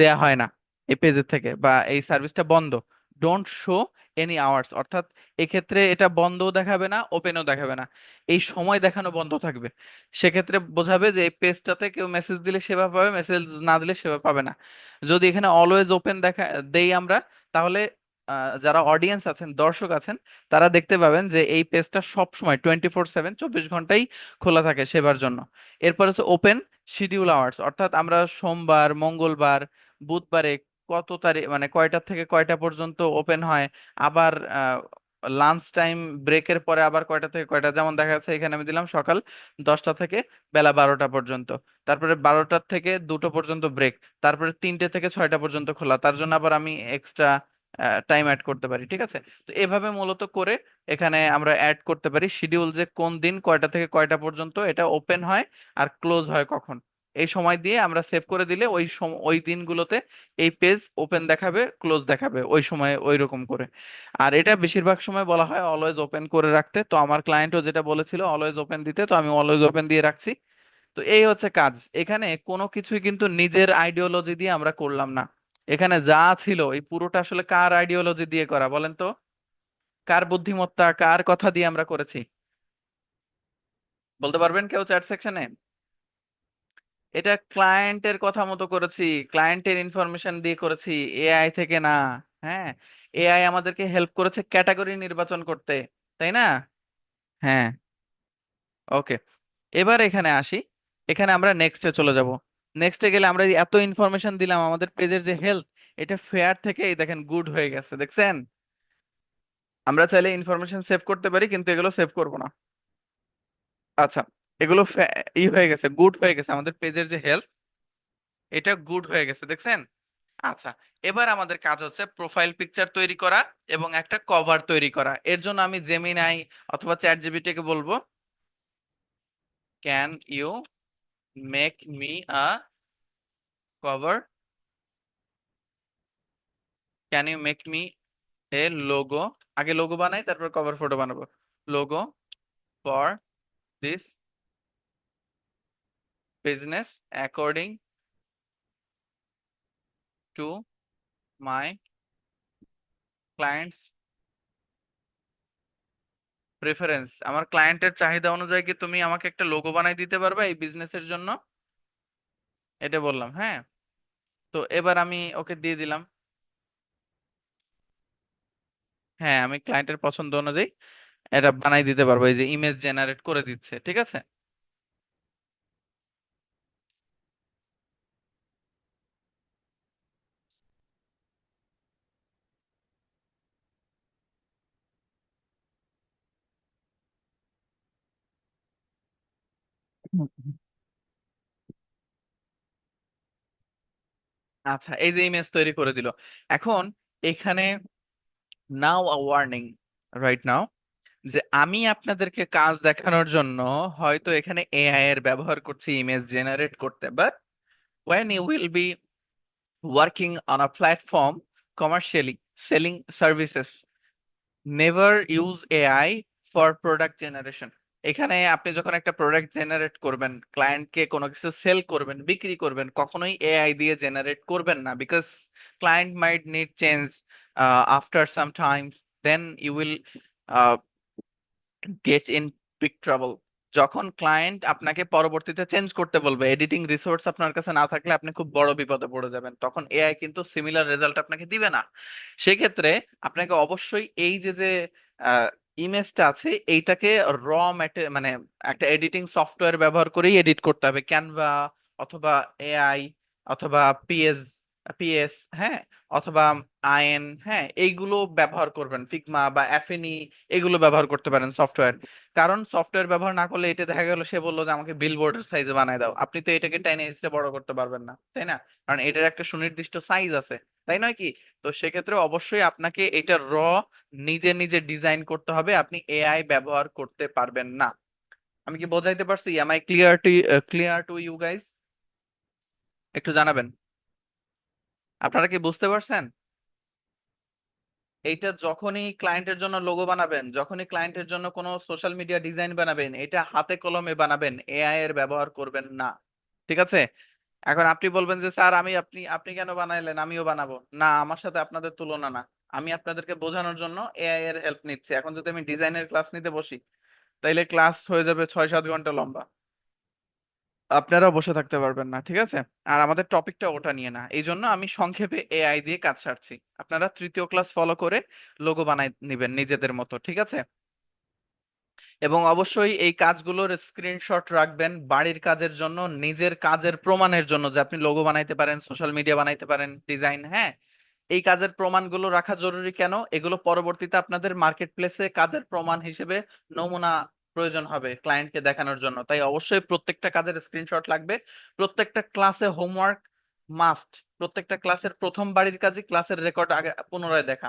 দেয়া হয় না এই পেজের থেকে, বা এই সার্ভিসটা বন্ধ। ডোন্ট শো এনি আওয়ার্স, অর্থাৎ এক্ষেত্রে এটা বন্ধও দেখাবে না, ওপেনও দেখাবে না, এই সময় দেখানো বন্ধ থাকবে। সেক্ষেত্রে বোঝাবে যে এই পেজটাতে কেউ মেসেজ দিলে সেবা পাবে, মেসেজ না দিলে সেবা পাবে না। যদি এখানে অলওয়েজ ওপেন দেখা দেই আমরা, তাহলে যারা অডিয়েন্স আছেন, দর্শক আছেন, তারা দেখতে পাবেন যে এই পেজটা সব সময় 24/7, 24 ঘন্টাই খোলা থাকে সেবার জন্য। এরপর হচ্ছে ওপেন শিডিউল আওয়ার্স, অর্থাৎ আমরা সোমবার, মঙ্গলবার, বুধবারে কত তারিখ মানে কয়টা থেকে কয়টা পর্যন্ত ওপেন হয়, আবার লাঞ্চ টাইম ব্রেকের পরে আবার কয়টা থেকে কয়টা, যেমন দেখা যাচ্ছে এখানে আমি দিলাম সকাল 10টা থেকে বেলা 12টা পর্যন্ত, তারপরে 12টার থেকে 2টো পর্যন্ত ব্রেক, তারপরে 3টে থেকে 6টা পর্যন্ত খোলা, তার জন্য আবার আমি এক্সট্রা টাইম অ্যাড করতে পারি। ঠিক আছে, তো এভাবে মূলত করে এখানে আমরা অ্যাড করতে পারি শিডিউল, যে কোন দিন কয়টা থেকে কয়টা পর্যন্ত এটা ওপেন হয় আর ক্লোজ হয় কখন, এই সময় দিয়ে আমরা সেভ করে দিলে ওই দিনগুলোতে এই পেজ ওপেন দেখাবে, ক্লোজ দেখাবে ওই সময় ওই রকম করে। আর এটা বেশিরভাগ সময় বলা হয় অলওয়েজ ওপেন করে রাখতে, তো আমার ক্লায়েন্টও যেটা বলেছিল অলওয়েজ ওপেন দিতে, তো আমি অলওয়েজ ওপেন দিয়ে রাখছি। তো এই হচ্ছে কাজ, এখানে কোনো কিছুই কিন্তু নিজের আইডিওলজি দিয়ে আমরা করলাম না। এখানে যা ছিল এই পুরোটা আসলে কার আইডিওলজি দিয়ে করা বলেন তো, কার বুদ্ধিমত্তা, কার কথা দিয়ে আমরা করেছি, বলতে পারবেন কেউ চ্যাট সেকশনে? এটা ক্লায়েন্টের কথা মতো করেছি, ক্লায়েন্টের ইনফরমেশন দিয়ে করেছি, এআই থেকে না। হ্যাঁ, এআই আমাদেরকে হেল্প করেছে ক্যাটাগরি নির্বাচন করতে, তাই না? হ্যাঁ, ওকে, এবার এখানে আসি, এখানে আমরা নেক্সটে চলে যাব। নেক্সটে গেলে আমরা এই এত ইনফরমেশন দিলাম, আমাদের পেজের যে হেলথ, এটা ফেয়ার থেকে এই দেখেন গুড হয়ে গেছে, দেখছেন? আমরা চাইলে ইনফরমেশন সেভ করতে পারি, কিন্তু এগুলো সেভ করব না। আচ্ছা, এগুলো ই হয়ে গেছে, গুড হয়ে গেছে, আমাদের পেজের যে হেলথ এটা গুড হয়ে গেছে, দেখছেন? আচ্ছা, এবার আমাদের কাজ হচ্ছে প্রোফাইল পিকচার তৈরি করা এবং একটা কভার তৈরি করা। এর জন্য আমি জেমিনাই অথবা চ্যাট জিপিটি কে বলবো, can you make me a cover, can you make me a logo, আগে লোগো বানাই তারপর কভার ফটো বানাবো, logo for this business according to my client's preference. আমার ক্লায়েন্টের চাহিদা অনুযায়ী কি তুমি আমাকে একটা লোগো বানাই দিতে পারবে এই বিজনেসের জন্য? এটা বললাম, হ্যাঁ। তো এবার আমি ওকে দিয়ে দিলাম, হ্যাঁ আমি ক্লায়েন্টের পছন্দ অনুযায়ী এটা বানাই দিতে পারবো, এই যে ইমেজ জেনারেট করে দিচ্ছে। ঠিক আছে, হুম। আচ্ছা, এই যে ইমেজ তৈরি করে দিল। এখন এখানে নাও আ ওয়ার্নিং রাইট নাও, যে আমি আপনাদেরকে কাজ দেখানোর জন্য হয়তো এখানে এআই এর ব্যবহার করছি ইমেজ জেনারেট করতে, but when you will be working on a platform commercially selling services, never use AI for product generation. এখানে আপনি যখন একটা প্রোডাক্ট জেনারেট করবেন, ক্লায়েন্টকে কোনো কিছু সেল করবেন, বিক্রি করবেন, কখনোই এআই দিয়ে জেনারেট করবেন না, because client might need change after some times, then you will get in big trouble. যখন ক্লায়েন্ট আপনাকে পরবর্তীতে চেঞ্জ করতে বলবে, এডিটিং রিসোর্স আপনার কাছে না থাকলে আপনি খুব বড় বিপদে পড়ে যাবেন, তখন এআই কিন্তু সিমিলার রেজাল্ট আপনাকে দিবে না। সেক্ষেত্রে আপনাকে অবশ্যই এই যে যে ইমেজটা আছে এইটাকে র মানে একটা এডিটিং সফটওয়্যার ব্যবহার করেই এডিট করতে হবে, ক্যানভা অথবা এআই অথবা পিএস, হ্যাঁ, অথবা আইএন, হ্যাঁ, এইগুলো ব্যবহার করবেন, ফিগমা বা অ্যাফিনি, এগুলো ব্যবহার করতে পারেন সফটওয়্যার। কারণ সফটওয়্যার ব্যবহার না করলে এটা দেখা গেল সে বললো যে আমাকে বিলবোর্ডের সাইজে বানায় দাও, আপনি তো এটাকে টেনে এক্সট্রা বড় করতে পারবেন না, তাই না? কারণ এটার একটা সুনির্দিষ্ট সাইজ আছে, তাই নয় কি? তো সেক্ষেত্রে অবশ্যই আপনাকে এটা নিজে নিজে ডিজাইন করতে হবে, আপনি এআই ব্যবহার করতে পারবেন না। আমি কি বোঝাইতে পারছি? Am I clear to you guys? একটু জানাবেন, আপনারা কি বুঝতে পারছেন? এইটা যখনই ক্লায়েন্টের জন্য লোগো বানাবেন, যখনই ক্লায়েন্টের জন্য কোনো সোশ্যাল মিডিয়া ডিজাইন বানাবেন, এটা হাতে কলমে বানাবেন, এআই এর ব্যবহার করবেন না। ঠিক আছে? এখন আপনি বলবেন যে স্যার আমি আপনি আপনি কেন বানাইলেন, আমিও বানাবো না, আমার সাথে আপনাদের তুলনা না। আমি আপনাদেরকে বোঝানোর জন্য এআই এর হেল্প নিচ্ছি। এখন যদি আমি ডিজাইনের ক্লাস নিতে বসি, তাইলে ক্লাস হয়ে যাবে 6-7 ঘন্টা লম্বা, আপনারাও বসে থাকতে পারবেন না। ঠিক আছে? আর আমাদের টপিকটা ওটা নিয়ে না, এই জন্য আমি সংক্ষেপে এআই দিয়ে কাজ সারছি। আপনারা তৃতীয় ক্লাস ফলো করে লোগো বানাই নিবেন নিজেদের মতো, ঠিক আছে? এবং অবশ্যই এই কাজগুলোর স্ক্রিনশট রাখবেন বাড়ির কাজের জন্য, নিজের কাজের প্রমাণের জন্য, যে আপনি লোগো বানাইতে পারেন, সোশ্যাল মিডিয়া বানাইতে পারেন, ডিজাইন, হ্যাঁ। এই কাজের প্রমাণগুলো রাখা জরুরি কেন? এগুলো পরবর্তীতে আপনাদের মার্কেট প্লেসে কাজের প্রমাণ হিসেবে নমুনা প্রয়োজন হবে ক্লায়েন্টকে দেখানোর জন্য। তাই অবশ্যই প্রত্যেকটা কাজের স্ক্রিনশট লাগবে। প্রত্যেকটা ক্লাসে হোমওয়ার্ক মাস্ট। প্রত্যেকটা ক্লাসের প্রথম বাড়ির কাজই ক্লাসের রেকর্ড আগে পুনরায় দেখা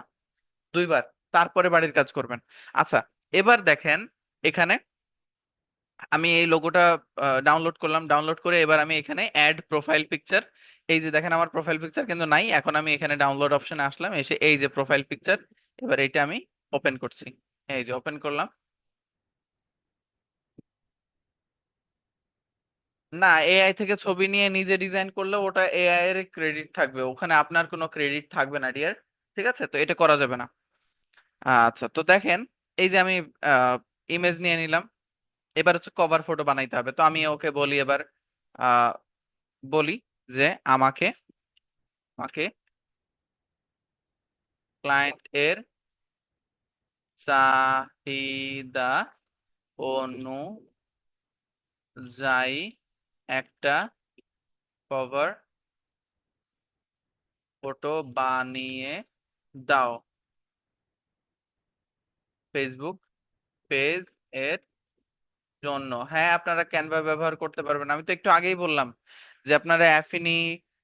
2 বার, তারপরে বাড়ির কাজ করবেন। আচ্ছা, এবার দেখেন এখানে আমি এই লোগোটা ডাউনলোড করলাম, ডাউনলোড করে এবার আমি এখানে অ্যাড প্রোফাইল পিকচার, এই যে দেখেন আমার প্রোফাইল পিকচার কিন্তু নাই। এখন আমি এখানে ডাউনলোড অপশনে আসলাম, এসে এই যে প্রোফাইল পিকচার, এবার এইটা আমি ওপেন করছি। এই যে ওপেন করলাম। না, এআই থেকে ছবি নিয়ে নিজে ডিজাইন করলে ওটা এআই এর ক্রেডিট থাকবে, ওখানে আপনার কোনো ক্রেডিট থাকবে না ডিয়ার। ঠিক আছে? তো এটা করা যাবে না। আচ্ছা, তো দেখেন এই যে আমি ইমেজ নিয়ে নিলাম, এবার হচ্ছে কভার ফটো বানাইতে হবে। তো আমি ওকে বলি এবার, আহ বলি যে আমাকে আমাকে ক্লায়েন্ট এর চাহিদা অনুযায়ী একটা কভার ফটো বানিয়ে দাও ফেসবুক পেজ এর জন্য। হ্যাঁ, আপনারা ক্যানভা ব্যবহার করতে পারবেন, আমি তো একটু আগেই বললাম যে আপনারা অ্যাফিনি,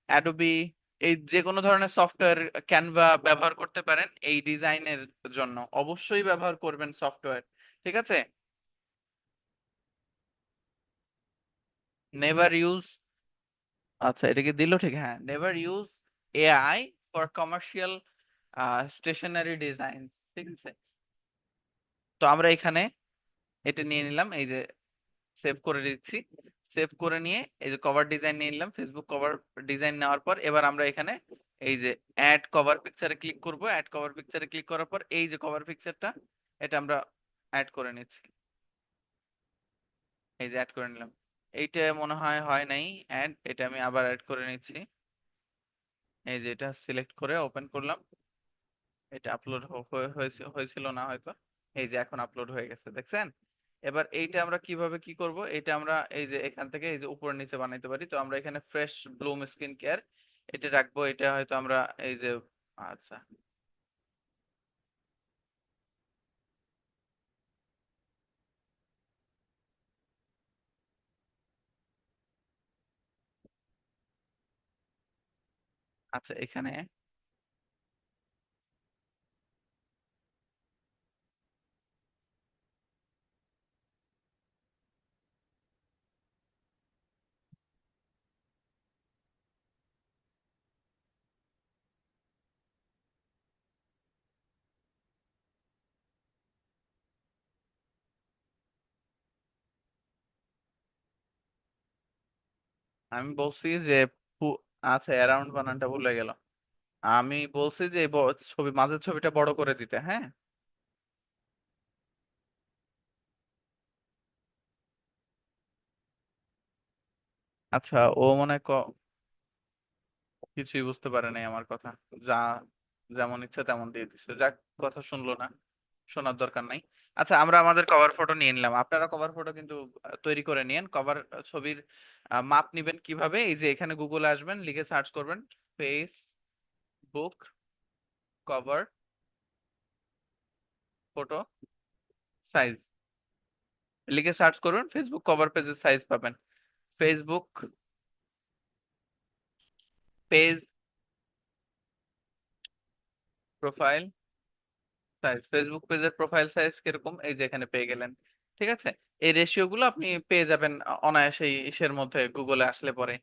অ্যাডোবি, এই যে কোনো ধরনের সফটওয়্যার ক্যানভা ব্যবহার করতে পারেন এই ডিজাইনের জন্য, অবশ্যই ব্যবহার করবেন সফটওয়্যার। ঠিক আছে? নেভার ইউজ, আচ্ছা এটা কি দিল ঠিক? হ্যাঁ, never use AI for commercial stationery design. ঠিক আছে? তো আমরা এখানে এটা নিয়ে নিলাম, এই যে সেভ করে দিচ্ছি। সেভ করে নিয়ে এই যে কভার ডিজাইন নিয়ে নিলাম, ফেসবুক কভার ডিজাইন নেওয়ার পর এবার আমরা এখানে এই যে অ্যাড কভার পিকচারে ক্লিক করব। অ্যাড কভার পিকচারে ক্লিক করার পর এই যে কভার পিকচারটা, এটা আমরা অ্যাড করে নিচ্ছি। এই যে অ্যাড করে নিলাম। এইটা মনে হয় হয় নাই অ্যাড, এটা আমি আবার অ্যাড করে নিচ্ছি। এই যে এটা সিলেক্ট করে ওপেন করলাম, এটা আপলোড হয়েছিল না হয়তো। এই যে এখন আপলোড হয়ে গেছে, দেখছেন? এবার এইটা আমরা কিভাবে কি করব, এটা আমরা এই যে এখান থেকে এই যে উপর নিচে বানাইতে পারি। তো আমরা এখানে ফ্রেশ ব্লুম স্কিন কেয়ার এটা রাখবো, এটা হয়তো আমরা এই যে, আচ্ছা, আচ্ছা, এখানে আমি বলছি যে আচ্ছা, অ্যারাউন্ড বানানটা ভুলে গেল। আমি বলছি যে এই ছবি, মাঝের ছবিটা বড় করে দিতে, হ্যাঁ। আচ্ছা, ও মনে হয় কিছুই বুঝতে পারে নাই আমার কথা। যা যেমন ইচ্ছে তেমন দিয়ে দিচ্ছে, যাক, কথা শুনলো না, শোনার দরকার নাই। আচ্ছা, আমরা আমাদের কভার ফটো নিয়ে নিলাম, আপনারা কভার ফটো কিন্তু তৈরি করে নিন। কভার ছবির মাপ নিবেন কিভাবে? এই যে এখানে গুগলে আসবেন, লিখে সার্চ করবেন ফেসবুক কভার ফটো সাইজ, লিখে সার্চ করবেন, ফেসবুক কভার পেজের সাইজ পাবেন। Facebook page profile size, Facebook পেজের প্রোফাইল সাইজ কিরকম, এই যে এখানে পেয়ে গেলেন। ঠিক আছে, এই রেশিও গুলো আপনি পেয়ে যাবেন অনায়াসে ইসের মধ্যে, গুগলে আসলে পরে।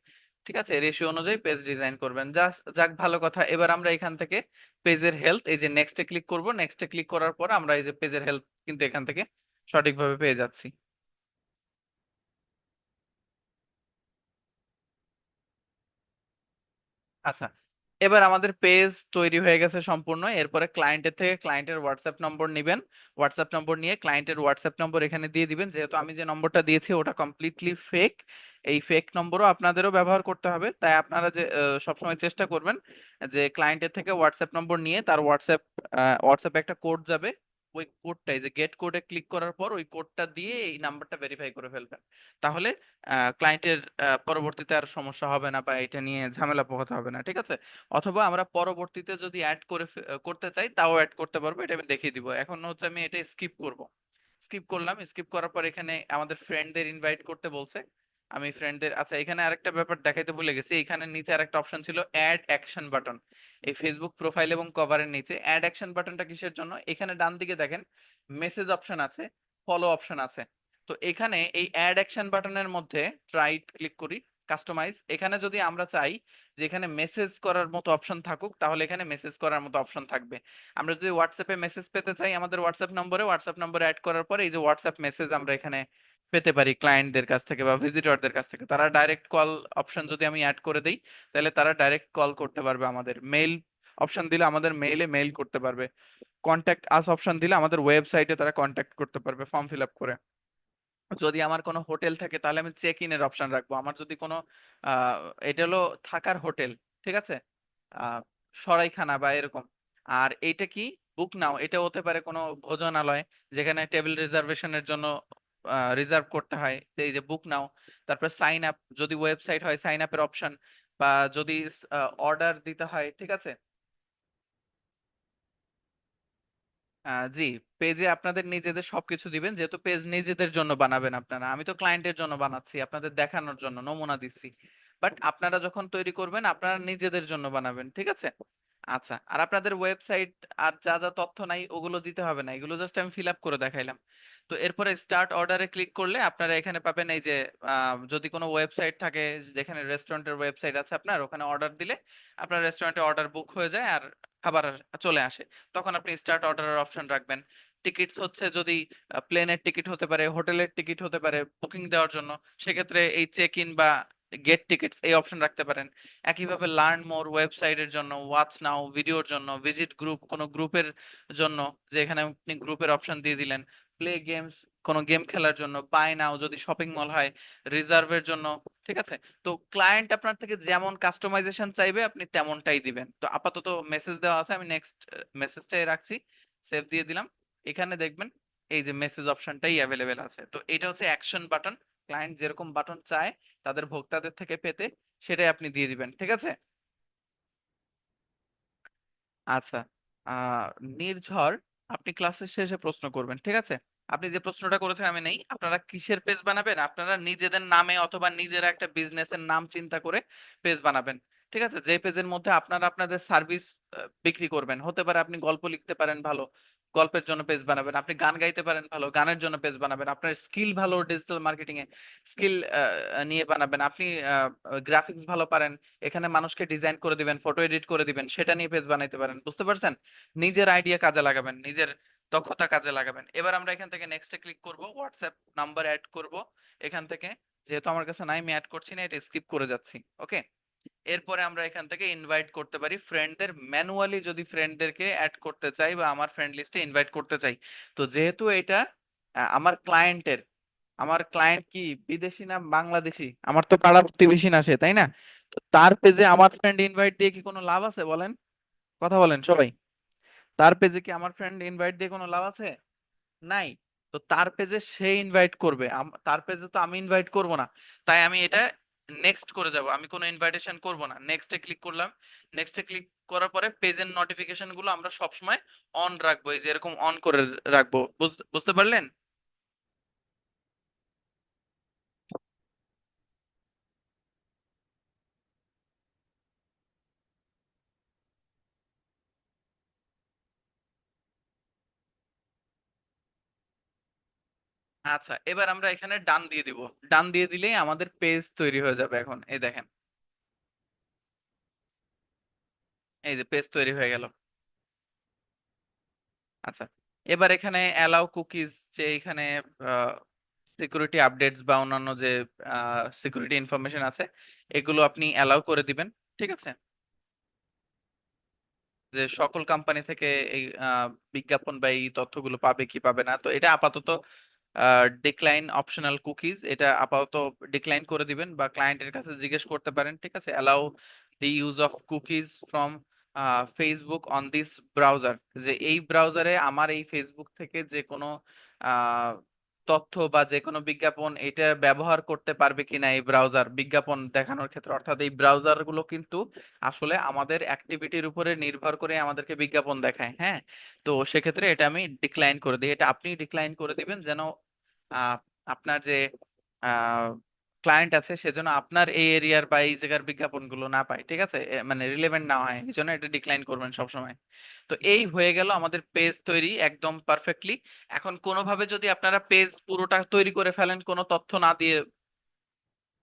ঠিক আছে, রেশিও অনুযায়ী পেজ ডিজাইন করবেন, যা যাক, ভালো কথা। এবার আমরা এখান থেকে পেজের হেলথ, এই যে নেক্সটে ক্লিক করব, নেক্সটে ক্লিক করার পর আমরা এই যে পেজের হেলথ কিন্তু এখান থেকে সঠিকভাবে পেয়ে যাচ্ছি। আচ্ছা, এবার আমাদের পেজ তৈরি হয়ে গেছে সম্পূর্ণ। এরপরে ক্লায়েন্টের থেকে ক্লায়েন্টের হোয়াটসঅ্যাপ নম্বর নিবেন। হোয়াটসঅ্যাপ নম্বর নিয়ে ক্লায়েন্টের হোয়াটসঅ্যাপ নম্বর এখানে দিয়ে দিবেন। যেহেতু আমি যে নম্বরটা দিয়েছি ওটা কমপ্লিটলি ফেক, এই ফেক নম্বরও আপনাদেরও ব্যবহার করতে হবে। তাই আপনারা যে সবসময় চেষ্টা করবেন যে ক্লায়েন্টের থেকে হোয়াটসঅ্যাপ নম্বর নিয়ে তার হোয়াটসঅ্যাপে একটা কোড যাবে, ওই কোডটা, এই যে গেট কোডে ক্লিক করার পর ওই কোডটা দিয়ে এই নাম্বারটা ভেরিফাই করে ফেলবেন। তাহলে ক্লায়েন্টের পরবর্তীতে আর সমস্যা হবে না, বা এটা নিয়ে ঝামেলা পোহাতে হবে না। ঠিক আছে, অথবা আমরা পরবর্তীতে যদি অ্যাড করতে চাই তাও অ্যাড করতে পারবো, এটা আমি দেখিয়ে দিব। এখন হচ্ছে আমি এটা স্কিপ করব। স্কিপ করলাম, স্কিপ করার পর এখানে আমাদের ফ্রেন্ডদের ইনভাইট করতে বলছে। আমি ফ্রেন্ডদের, আচ্ছা, এখানে আরেকটা ব্যাপার দেখাইতে ভুলে গেছি, এখানে নিচে আরেকটা অপশন ছিল অ্যাড অ্যাকশন বাটন। এই ফেসবুক প্রোফাইল এবং কভারের নিচে অ্যাড অ্যাকশন বাটনটা কিসের জন্য? এখানে ডান দিকে দেখেন মেসেজ অপশন আছে, ফলো অপশন আছে। তো এখানে এই অ্যাড অ্যাকশন বাটনের মধ্যে রাইট ক্লিক করি, কাস্টমাইজ। এখানে যদি আমরা চাই যে এখানে মেসেজ করার মতো অপশন থাকুক, তাহলে এখানে মেসেজ করার মতো অপশন থাকবে। আমরা যদি হোয়াটসঅ্যাপে মেসেজ পেতে চাই আমাদের হোয়াটসঅ্যাপ নম্বরে অ্যাড করার পরে এই যে হোয়াটসঅ্যাপ মেসেজ আমরা এখানে পেতে পারি ক্লায়েন্টদের কাছ থেকে বা ভিজিটরদের কাছ থেকে। তারা ডাইরেক্ট কল অপশন যদি আমি অ্যাড করে দেই, তাহলে তারা ডাইরেক্ট কল করতে পারবে। আমাদের মেইল অপশন দিলে আমাদের মেইলে মেইল করতে পারবে। কন্ট্যাক্ট আস অপশন দিলে আমাদের ওয়েবসাইটে তারা কন্ট্যাক্ট করতে পারবে ফর্ম ফিল আপ করে। যদি আমার কোনো হোটেল থাকে তাহলে আমি চেক ইনের অপশন রাখবো। আমার যদি কোনো আহ এটা হলো থাকার হোটেল, ঠিক আছে, আহ সরাইখানা বা এরকম। আর এইটা কি, বুক নাও, এটা হতে পারে কোনো ভোজনালয় যেখানে টেবিল রিজার্ভেশনের জন্য রিজার্ভ করতে হয়, তো এই যে বুক নাও। তারপর সাইন আপ, যদি ওয়েবসাইট হয় সাইন আপের অপশন, বা যদি অর্ডার দিতে হয়। ঠিক আছে, জি, পেজে আপনাদের নিজেদের সবকিছু দিবেন, যেহেতু পেজ নিজেদের জন্য বানাবেন আপনারা। আমি তো ক্লায়েন্টের জন্য বানাচ্ছি, আপনাদের দেখানোর জন্য নমুনা দিচ্ছি। বাট আপনারা যখন তৈরি করবেন আপনারা নিজেদের জন্য বানাবেন। ঠিক আছে, আচ্ছা, আর আপনাদের ওয়েবসাইট আর যা যা তথ্য নাই ওগুলো দিতে হবে না, এগুলো জাস্ট আমি ফিল আপ করে দেখাইলাম। তো এরপরে স্টার্ট অর্ডারে ক্লিক করলে আপনারা এখানে পাবেন এই যে যদি কোনো ওয়েবসাইট থাকে, যেখানে রেস্টুরেন্টের ওয়েবসাইট আছে আপনার, ওখানে অর্ডার দিলে আপনার রেস্টুরেন্টে অর্ডার বুক হয়ে যায় আর খাবার চলে আসে। তখন আপনি স্টার্ট অর্ডারের অপশন রাখবেন। টিকিটস হচ্ছে যদি প্লেনের টিকিট হতে পারে, হোটেলের টিকিট হতে পারে বুকিং দেওয়ার জন্য, সেক্ষেত্রে এই চেক ইন বা গেট টিকিটস এই অপশন রাখতে পারেন। একইভাবে লার্ন মোর ওয়েবসাইটের জন্য, ওয়াচ নাও ভিডিওর জন্য, ভিজিট গ্রুপ কোনো গ্রুপের জন্য, যে এখানে আপনি গ্রুপের অপশন দিয়ে দিলেন। প্লে গেমস কোনো গেম খেলার জন্য, বাই নাও যদি শপিং মল হয়, রিজার্ভের জন্য। ঠিক আছে, তো ক্লায়েন্ট আপনার থেকে যেমন কাস্টমাইজেশন চাইবে আপনি তেমনটাই দিবেন। তো আপাতত মেসেজ দেওয়া আছে, আমি নেক্সট মেসেজটাই রাখছি, সেভ দিয়ে দিলাম। এখানে দেখবেন এই যে মেসেজ অপশনটাই অ্যাভেলেবেল আছে। তো এটা হচ্ছে অ্যাকশন বাটন, ক্লায়েন্ট যেরকম বাটন চায় তাদের ভোক্তাদের থেকে পেতে, সেটাই আপনি দিয়ে দিবেন। ঠিক আছে, আচ্ছা, আহ নির্ঝর, আপনি ক্লাসের শেষে প্রশ্ন করবেন। ঠিক আছে, আপনি যে প্রশ্নটা করেছেন আমি নেই, আপনারা কিসের পেজ বানাবেন? আপনারা নিজেদের নামে অথবা নিজেরা একটা বিজনেসের নাম চিন্তা করে পেজ বানাবেন। ঠিক আছে, যে পেজের মধ্যে আপনারা আপনাদের সার্ভিস বিক্রি করবেন। হতে পারে আপনি গল্প লিখতে পারেন ভালো, গল্পের জন্য পেজ বানাবেন। আপনি গান গাইতে পারেন ভালো, গানের জন্য পেজ বানাবেন। আপনার স্কিল ভালো ডিজিটাল মার্কেটিং এ, স্কিল নিয়ে বানাবেন। আপনি গ্রাফিক্স ভালো পারেন, এখানে মানুষকে ডিজাইন করে দিবেন, ফটো এডিট করে দিবেন, সেটা নিয়ে পেজ বানাইতে পারেন। বুঝতে পারছেন? নিজের আইডিয়া কাজে লাগাবেন, নিজের দক্ষতা কাজে লাগাবেন। এবার আমরা এখান থেকে নেক্সটে ক্লিক করব, হোয়াটসঅ্যাপ নাম্বার অ্যাড করব এখান থেকে। যেহেতু আমার কাছে নাই, আমি অ্যাড করছি না, এটা স্কিপ করে যাচ্ছি। ওকে, এরপরে আমরা এখান থেকে ইনভাইট করতে পারি ফ্রেন্ডদের ম্যানুয়ালি, যদি ফ্রেন্ডদেরকে অ্যাড করতে চাই বা আমার ফ্রেন্ড লিস্টে ইনভাইট করতে চাই। তো যেহেতু এটা আমার ক্লায়েন্টের, আমার ক্লায়েন্ট কি বিদেশি না বাংলাদেশি, আমার তো পাড়া প্রতিবেশী না সে, তাই না? তো তার পেজে আমার ফ্রেন্ড ইনভাইট দিয়ে কি কোনো লাভ আছে বলেন? কথা বলেন সবাই। তার পেজে কি আমার ফ্রেন্ড ইনভাইট দিয়ে কোনো লাভ আছে? নাই। তো তার পেজে সে ইনভাইট করবে, তার পেজে তো আমি ইনভাইট করব না। তাই আমি এটা নেক্সট করে যাব, আমি কোনো ইনভাইটেশন করব না। নেক্সটে ক্লিক করলাম। নেক্সটে ক্লিক করার পরে পেজের নোটিফিকেশন গুলো আমরা সবসময় অন রাখবো, এই যে এরকম অন করে রাখবো। বুঝতে পারলেন? আচ্ছা, এবার আমরা এখানে ডান দিয়ে দিব। ডান দিয়ে দিলেই আমাদের পেজ তৈরি হয়ে যাবে। এখন এই দেখেন, এই যে পেজ তৈরি হয়ে গেল। আচ্ছা, এবার এখানে অ্যালাউ কুকিজ, যে এখানে সিকিউরিটি আপডেটস বা অন্যান্য যে সিকিউরিটি ইনফরমেশন আছে, এগুলো আপনি অ্যালাউ করে দিবেন। ঠিক আছে, যে সকল কোম্পানি থেকে এই বিজ্ঞাপন বা এই তথ্যগুলো পাবে কি পাবে না, তো এটা আপাতত ডিক্লাইন অপশনাল কুকিজ, এটা আপাতত ডিক্লাইন করে দিবেন বা ক্লায়েন্টের কাছে জিজ্ঞেস করতে পারেন। ঠিক আছে, allow the use of cookies from Facebook on this browser, যে এই ব্রাউজারে আমার এই ফেসবুক থেকে যে কোনো আহ, তথ্য বা যে কোনো বিজ্ঞাপন এটা ব্যবহার করতে পারবে কিনা এই ব্রাউজার বিজ্ঞাপন দেখানোর ক্ষেত্রে। অর্থাৎ এই ব্রাউজার গুলো কিন্তু আসলে আমাদের অ্যাক্টিভিটির উপরে নির্ভর করে আমাদেরকে বিজ্ঞাপন দেখায়। হ্যাঁ, তো সেক্ষেত্রে এটা আমি ডিক্লাইন করে দিই, এটা আপনি ডিক্লাইন করে দিবেন, যেন আহ, আপনার যে ক্লায়েন্ট আছে সেজন্য আপনার এই এরিয়ার বা এই জায়গার বিজ্ঞাপনগুলো না পায়। ঠিক আছে, মানে রিলেভেন্ট না হয়, এই জন্য এটা ডিক্লাইন করবেন সবসময়। তো এই হয়ে গেল আমাদের পেজ তৈরি একদম পারফেক্টলি। এখন কোনোভাবে যদি আপনারা পেজ পুরোটা তৈরি করে ফেলেন কোনো তথ্য না দিয়ে,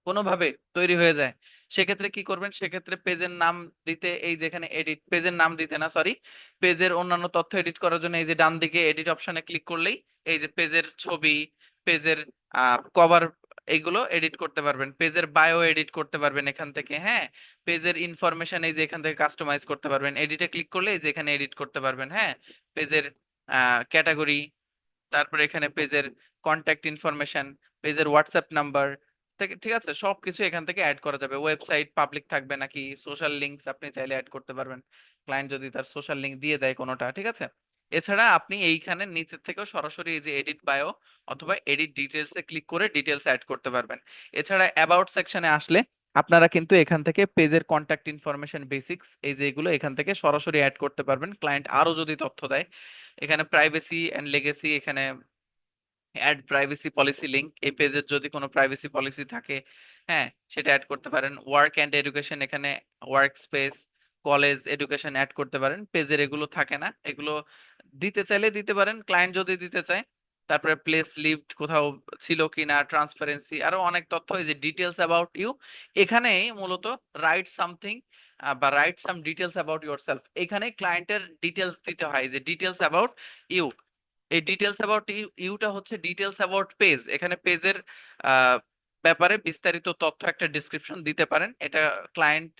কোনোভাবে তৈরি হয়ে যায়, সেক্ষেত্রে কি করবেন? সেক্ষেত্রে পেজের নাম দিতে, এই যেখানে এডিট, পেজের নাম দিতে না, সরি, পেজের অন্যান্য তথ্য এডিট করার জন্য এই যে ডান দিকে এডিট অপশনে ক্লিক করলেই এই যে পেজের ছবি, পেজের কভার, এইগুলো এডিট করতে পারবেন। পেজের বায়ো এডিট করতে পারবেন এখান থেকে। হ্যাঁ, পেজের ইনফরমেশন এই যে এখান থেকে কাস্টমাইজ করতে পারবেন, এডিটে ক্লিক করলে এই যে এখানে এডিট করতে পারবেন। হ্যাঁ, পেজের ক্যাটাগরি, তারপরে এখানে পেজের কন্ট্যাক্ট ইনফরমেশন, পেজের হোয়াটসঅ্যাপ নাম্বার, ঠিক আছে, সবকিছু এখান থেকে অ্যাড করা যাবে। ওয়েবসাইট পাবলিক থাকবে নাকি, সোশ্যাল লিঙ্কস আপনি চাইলে অ্যাড করতে পারবেন, ক্লায়েন্ট যদি তার সোশ্যাল লিঙ্ক দিয়ে দেয় কোনোটা। ঠিক আছে, এছাড়া আপনি এইখানে নিচের থেকেও সরাসরি এই যে এডিট বায়ো অথবা এডিট ডিটেলসে ক্লিক করে ডিটেলস অ্যাড করতে পারবেন। এছাড়া অ্যাবাউট সেকশনে আসলে আপনারা কিন্তু এখান থেকে পেজের কন্ট্যাক্ট ইনফরমেশন বেসিক্স, এই যে এগুলো এখান থেকে সরাসরি অ্যাড করতে পারবেন, ক্লায়েন্ট আরো যদি তথ্য দেয়। এখানে প্রাইভেসি এন্ড লেগেসি, এখানে অ্যাড প্রাইভেসি পলিসি লিংক, এই পেজের যদি কোনো প্রাইভেসি পলিসি থাকে, হ্যাঁ, সেটা অ্যাড করতে পারেন। ওয়ার্ক অ্যান্ড এডুকেশন, এখানে workspace, college, education add করতে পারেন। পেজের এগুলো থাকে না, এগুলো দিতে চাইলে দিতে পারেন ক্লায়েন্ট যদি দিতে চায়। তারপরে প্লেস লিভড কোথাও ছিল কিনা, ট্রান্সপারেন্সি, আরো অনেক তথ্য, এই যে ডিটেলস অ্যাবাউট ইউ, এখানেই মূলত রাইট সামথিং বা write some details about your self, এখানে ক্লায়েন্টের ডিটেলস দিতে হয়, যে ডিটেলস অ্যাবাউট ইউ। এই ডিটেলস অ্যাবাউট ইউটা হচ্ছে ডিটেলস অ্যাবাউট পেজ, এখানে পেজের ব্যাপারে বিস্তারিত তথ্য একটা ডিসক্রিপশন দিতে পারেন। এটা ক্লায়েন্ট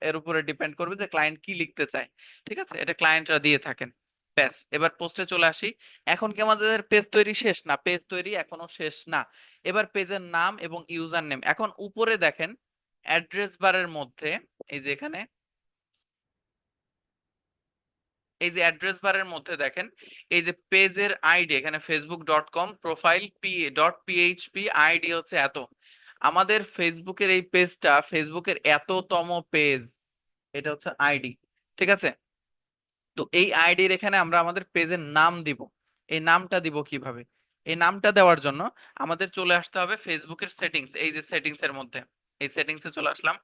এর উপরে ডিপেন্ড করবে যে ক্লায়েন্ট কি লিখতে চায়। ঠিক আছে, এটা ক্লায়েন্টরা দিয়ে থাকেন। ব্যাস, এবার পোস্টে চলে আসি। এখন কি আমাদের পেজ তৈরি শেষ? না, পেজ তৈরি এখনো শেষ না। এবার পেজের নাম এবং ইউজার নেম, এখন উপরে দেখেন অ্যাড্রেস বারের মধ্যে, এই যে এখানে, এই যে অ্যাড্রেস বারের মধ্যে দেখেন এই যে পেজের আইডি, এখানে facebook.com profile P dot PHP ID হচ্ছে এত। আমাদের ফেসবুকের এই পেজটা ফেসবুকের এততম পেজ, এটা হচ্ছে আইডি। ঠিক আছে, তো এই আইডির এখানে আমরা আমাদের পেজের নাম দিব। এই নামটা দিব কিভাবে? এই নামটা দেওয়ার জন্য আমাদের চলে আসতে হবে ফেসবুকের সেটিংস, এই যে সেটিংস এর মধ্যে, এই সেটিংসে চলে আসলাম।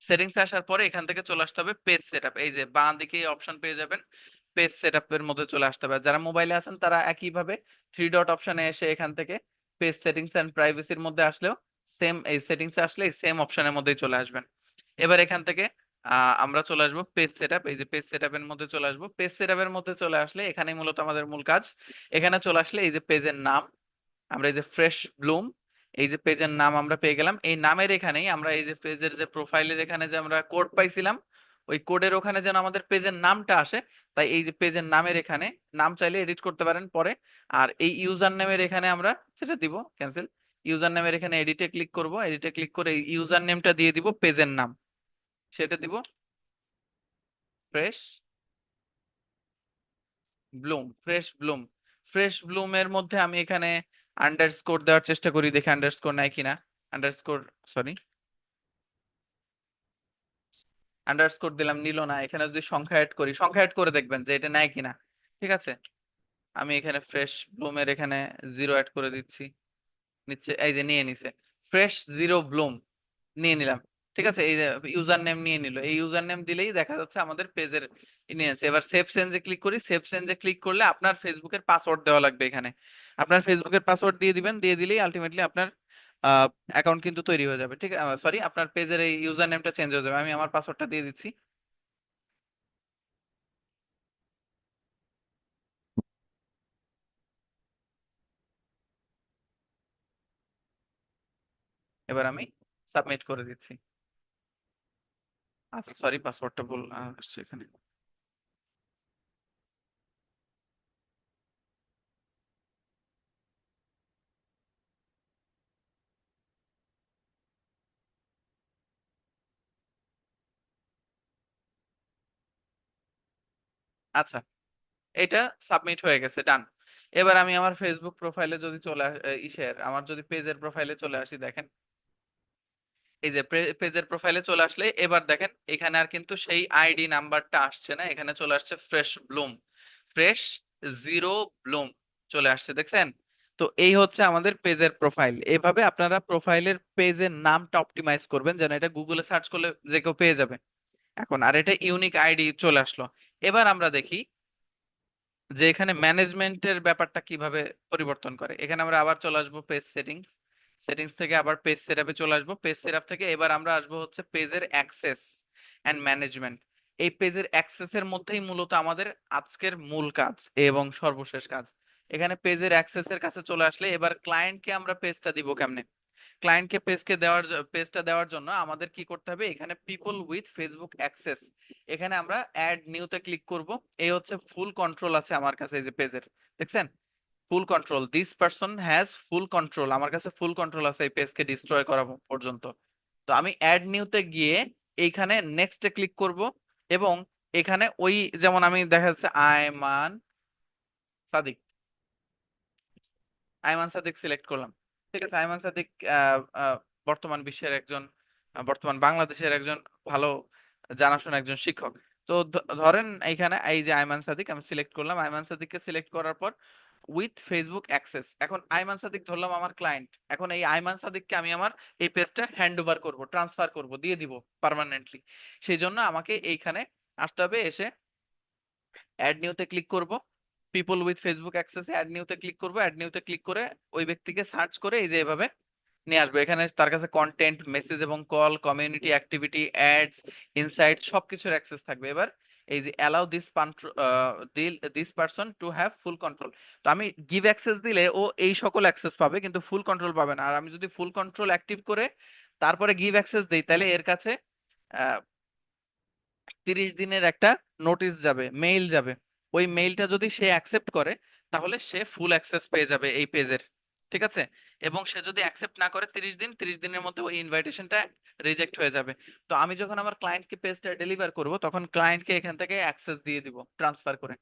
সেটিংসে আসার পরে এখান থেকে চলে আসতে হবে পেজ সেটআপ, এই যে বাঁ দিকে অপশন পেয়ে যাবেন, পেজ সেটআপের মধ্যে চলে আসতে হবে। আর যারা মোবাইলে আছেন তারা একইভাবে থ্রি ডট অপশনে এসে এখান থেকে পেজ সেটিংস এন্ড প্রাইভেসির মধ্যে আসলেও সেম, এই সেটিংসে আসলে এই সেম অপশনের মধ্যেই চলে আসবেন। এবার এখান থেকে আমরা চলে আসবো পেজ সেটআপ, এই যে পেজ সেটআপের মধ্যে চলে আসবো। পেজ সেটআপের মধ্যে চলে আসলে এখানেই মূলত আমাদের মূল কাজ। এখানে চলে আসলে এই যে পেজের নাম, আমরা এই যে ফ্রেশ ব্লুম, এই যে পেজের নাম আমরা পেয়ে গেলাম। এই নামের এখানেই আমরা এই যে পেজের যে প্রোফাইলের এখানে যে আমরা কোড পাইছিলাম, ওই কোডের ওখানে যেন আমাদের পেজের নামটা আসে, তাই এই যে পেজের নামের এখানে নাম চাইলে এডিট করতে পারেন পরে। আর এই ইউজার নেমের এখানে আমরা সেটা দিব ক্যান্সেল, ইউজার নেমের এখানে এডিটে ক্লিক করব, এডিটে ক্লিক করে ইউজার নেমটা দিয়ে দিব পেজের নাম, সেটা দিব fresh bloom, fresh bloom. Fresh ব্লুমের মধ্যে আমি এখানে আন্ডারস্কোর দেওয়ার চেষ্টা করি, দেখে আন্ডারস্কোর নাই কিনা। আন্ডারস্কোর, সরি, আন্ডারস্কোর দিলাম, নিল না। এখানে যদি সংখ্যা অ্যাড করি, সংখ্যা অ্যাড করে দেখবেন যে এটা নেয় কিনা। ঠিক আছে, আমি এখানে ফ্রেশ ব্লুমের এখানে জিরো অ্যাড করে দিচ্ছি, নিচ্ছে, এই যে নিয়ে নিছে ফ্রেশ জিরো ব্লুম, নিয়ে নিলাম। ঠিক আছে, এই যে ইউজার নেম নিয়ে নিল, এই ইউজার নেম দিলেই দেখা যাচ্ছে আমাদের পেজের নিয়ে নিচ্ছে। এবার সেভ চেঞ্জে ক্লিক করি, সেভ চেঞ্জে ক্লিক করলে আপনার ফেসবুকের পাসওয়ার্ড দেওয়া লাগবে এখানে। আপনার ফেসবুকের পাসওয়ার্ড দিয়ে দিবেন, দিয়ে দিলেই আলটিমেটলি আপনার অ্যাকাউন্ট কিন্তু তৈরি হয়ে যাবে। ঠিক আছে, সরি, আপনার পেজের এই ইউজার নেমটা চেঞ্জ হয়ে যাবে। আমি আমার পাসওয়ার্ডটা দিয়ে দিচ্ছি। এবার আমি সাবমিট করে দিচ্ছি। আচ্ছা সরি, পাসওয়ার্ডটা ভুল আসছে এখানে। আচ্ছা, এটা সাবমিট হয়ে গেছে, ডান। এবার আমি আমার ফেসবুক প্রোফাইলে যদি চলে ইসের আমার যদি পেজের প্রোফাইলে চলে আসি, দেখেন এই যে পেজের প্রোফাইলে চলে আসলে এবার দেখেন এখানে আর কিন্তু সেই আইডি নাম্বারটা আসছে না, এখানে চলে আসছে fresh bloom, fresh zero Bloom চলে আসছে, দেখছেন? তো এই হচ্ছে আমাদের পেজের প্রোফাইল। এভাবে আপনারা প্রোফাইলের পেজের নামটা অপটিমাইজ করবেন যেন এটা গুগলে সার্চ করলে যে কেউ পেয়ে যাবে। এখন আর এটা ইউনিক আইডি চলে আসলো। এবার আমরা দেখি যে এখানে ম্যানেজমেন্টের ব্যাপারটা কিভাবে পরিবর্তন করে। এখানে আমরা আবার চলে আসবো পেজ সেটিংস, সেটিংস থেকে আবার পেজ সেটআপে চলে আসবো, পেজ সেটআপ থেকে এবার আমরা আসবো হচ্ছে পেজের অ্যাক্সেস এন্ড ম্যানেজমেন্ট। এই পেজের অ্যাক্সেস এর মধ্যেই মূলত আমাদের আজকের মূল কাজ এবং সর্বশেষ কাজ। এখানে পেজের অ্যাক্সেস এর কাছে চলে আসলে এবার ক্লায়েন্টকে আমরা পেজটা দিব কেমনে। ক্লায়েন্টকে পেজটা দেওয়ার জন্য আমাদের কি করতে হবে, এখানে পিপল উইথ ফেসবুক অ্যাক্সেস, এখানে আমরা অ্যাড নিউতে ক্লিক করব। এই হচ্ছে ফুল কন্ট্রোল আছে আমার কাছে এই যে পেজের, দেখছেন? ফুল control, this person has full control, আমার কাছে ফুল কন্ট্রোল আছে এই পেজকে ডিস্ট্রয় করা পর্যন্ত। তো আমি অ্যাড নিউতে গিয়ে এইখানে নেক্সটে ক্লিক করব এবং এখানে ওই, যেমন আমি দেখা যাচ্ছে আয়মান সাদিক, আয়মান সাদিক সিলেক্ট করলাম। ঠিক আছে, আয়মান সাদিক আহ, আহ, বর্তমান বিশ্বের একজন, বর্তমান বাংলাদেশের একজন ভালো জানাশোনা একজন শিক্ষক। তো ধরেন এইখানে এই যে আয়মান সাদিক আমি সিলেক্ট করলাম, আয়মান সাদিককে সিলেক্ট করার পর উইথ ফেসবুক অ্যাক্সেস, এখন আয়মান সাদিক ধরলাম আমার ক্লায়েন্ট। এখন এই আয়মান সাদিককে আমি আমার এই পেজটা হ্যান্ড ওভার করবো, ট্রান্সফার করব, দিয়ে দিব পার্মানেন্টলি। সেই জন্য আমাকে এইখানে আসতে হবে, এসে অ্যাড নিউতে ক্লিক করব, পিপল উইথ ফেসবুক অ্যাক্সেসে অ্যাড নিউতে ক্লিক করব, অ্যাড নিউতে ক্লিক করে ওই ব্যক্তিকে সার্চ করে এই যে এভাবে নিয়ে আসবো। এখানে তার কাছে কন্টেন্ট, মেসেজ এবং call, community activity, ads, insight সবকিছুর অ্যাক্সেস থাকবে। এবার এই যে allow this person to have full control, তো আমি গিভ অ্যাক্সেস দিলে ও এই সকল অ্যাক্সেস পাবে কিন্তু ফুল কন্ট্রোল পাবে না। আর আমি যদি ফুল কন্ট্রোল অ্যাক্টিভ করে তারপরে গিভ অ্যাক্সেস দেই তাহলে এর কাছে 30 দিনের একটা নোটিশ যাবে, মেইল যাবে। ওই মেইলটা যদি সে অ্যাকসেপ্ট করে তাহলে সে ফুল অ্যাক্সেস পেয়ে যাবে এই পেজের। ঠিক আছে, এবং সে যদি অ্যাকসেপ্ট না করে 30 দিন, 30 দিনের মধ্যে ওই ইনভাইটেশনটা রিজেক্ট হয়ে যাবে। তো আমি যখন আমার ক্লায়েন্টকে পেজটা ডেলিভার করব তখন ক্লায়েন্টকে এখান থেকে অ্যাক্সেস দিয়ে দিব ট্রান্সফার করে।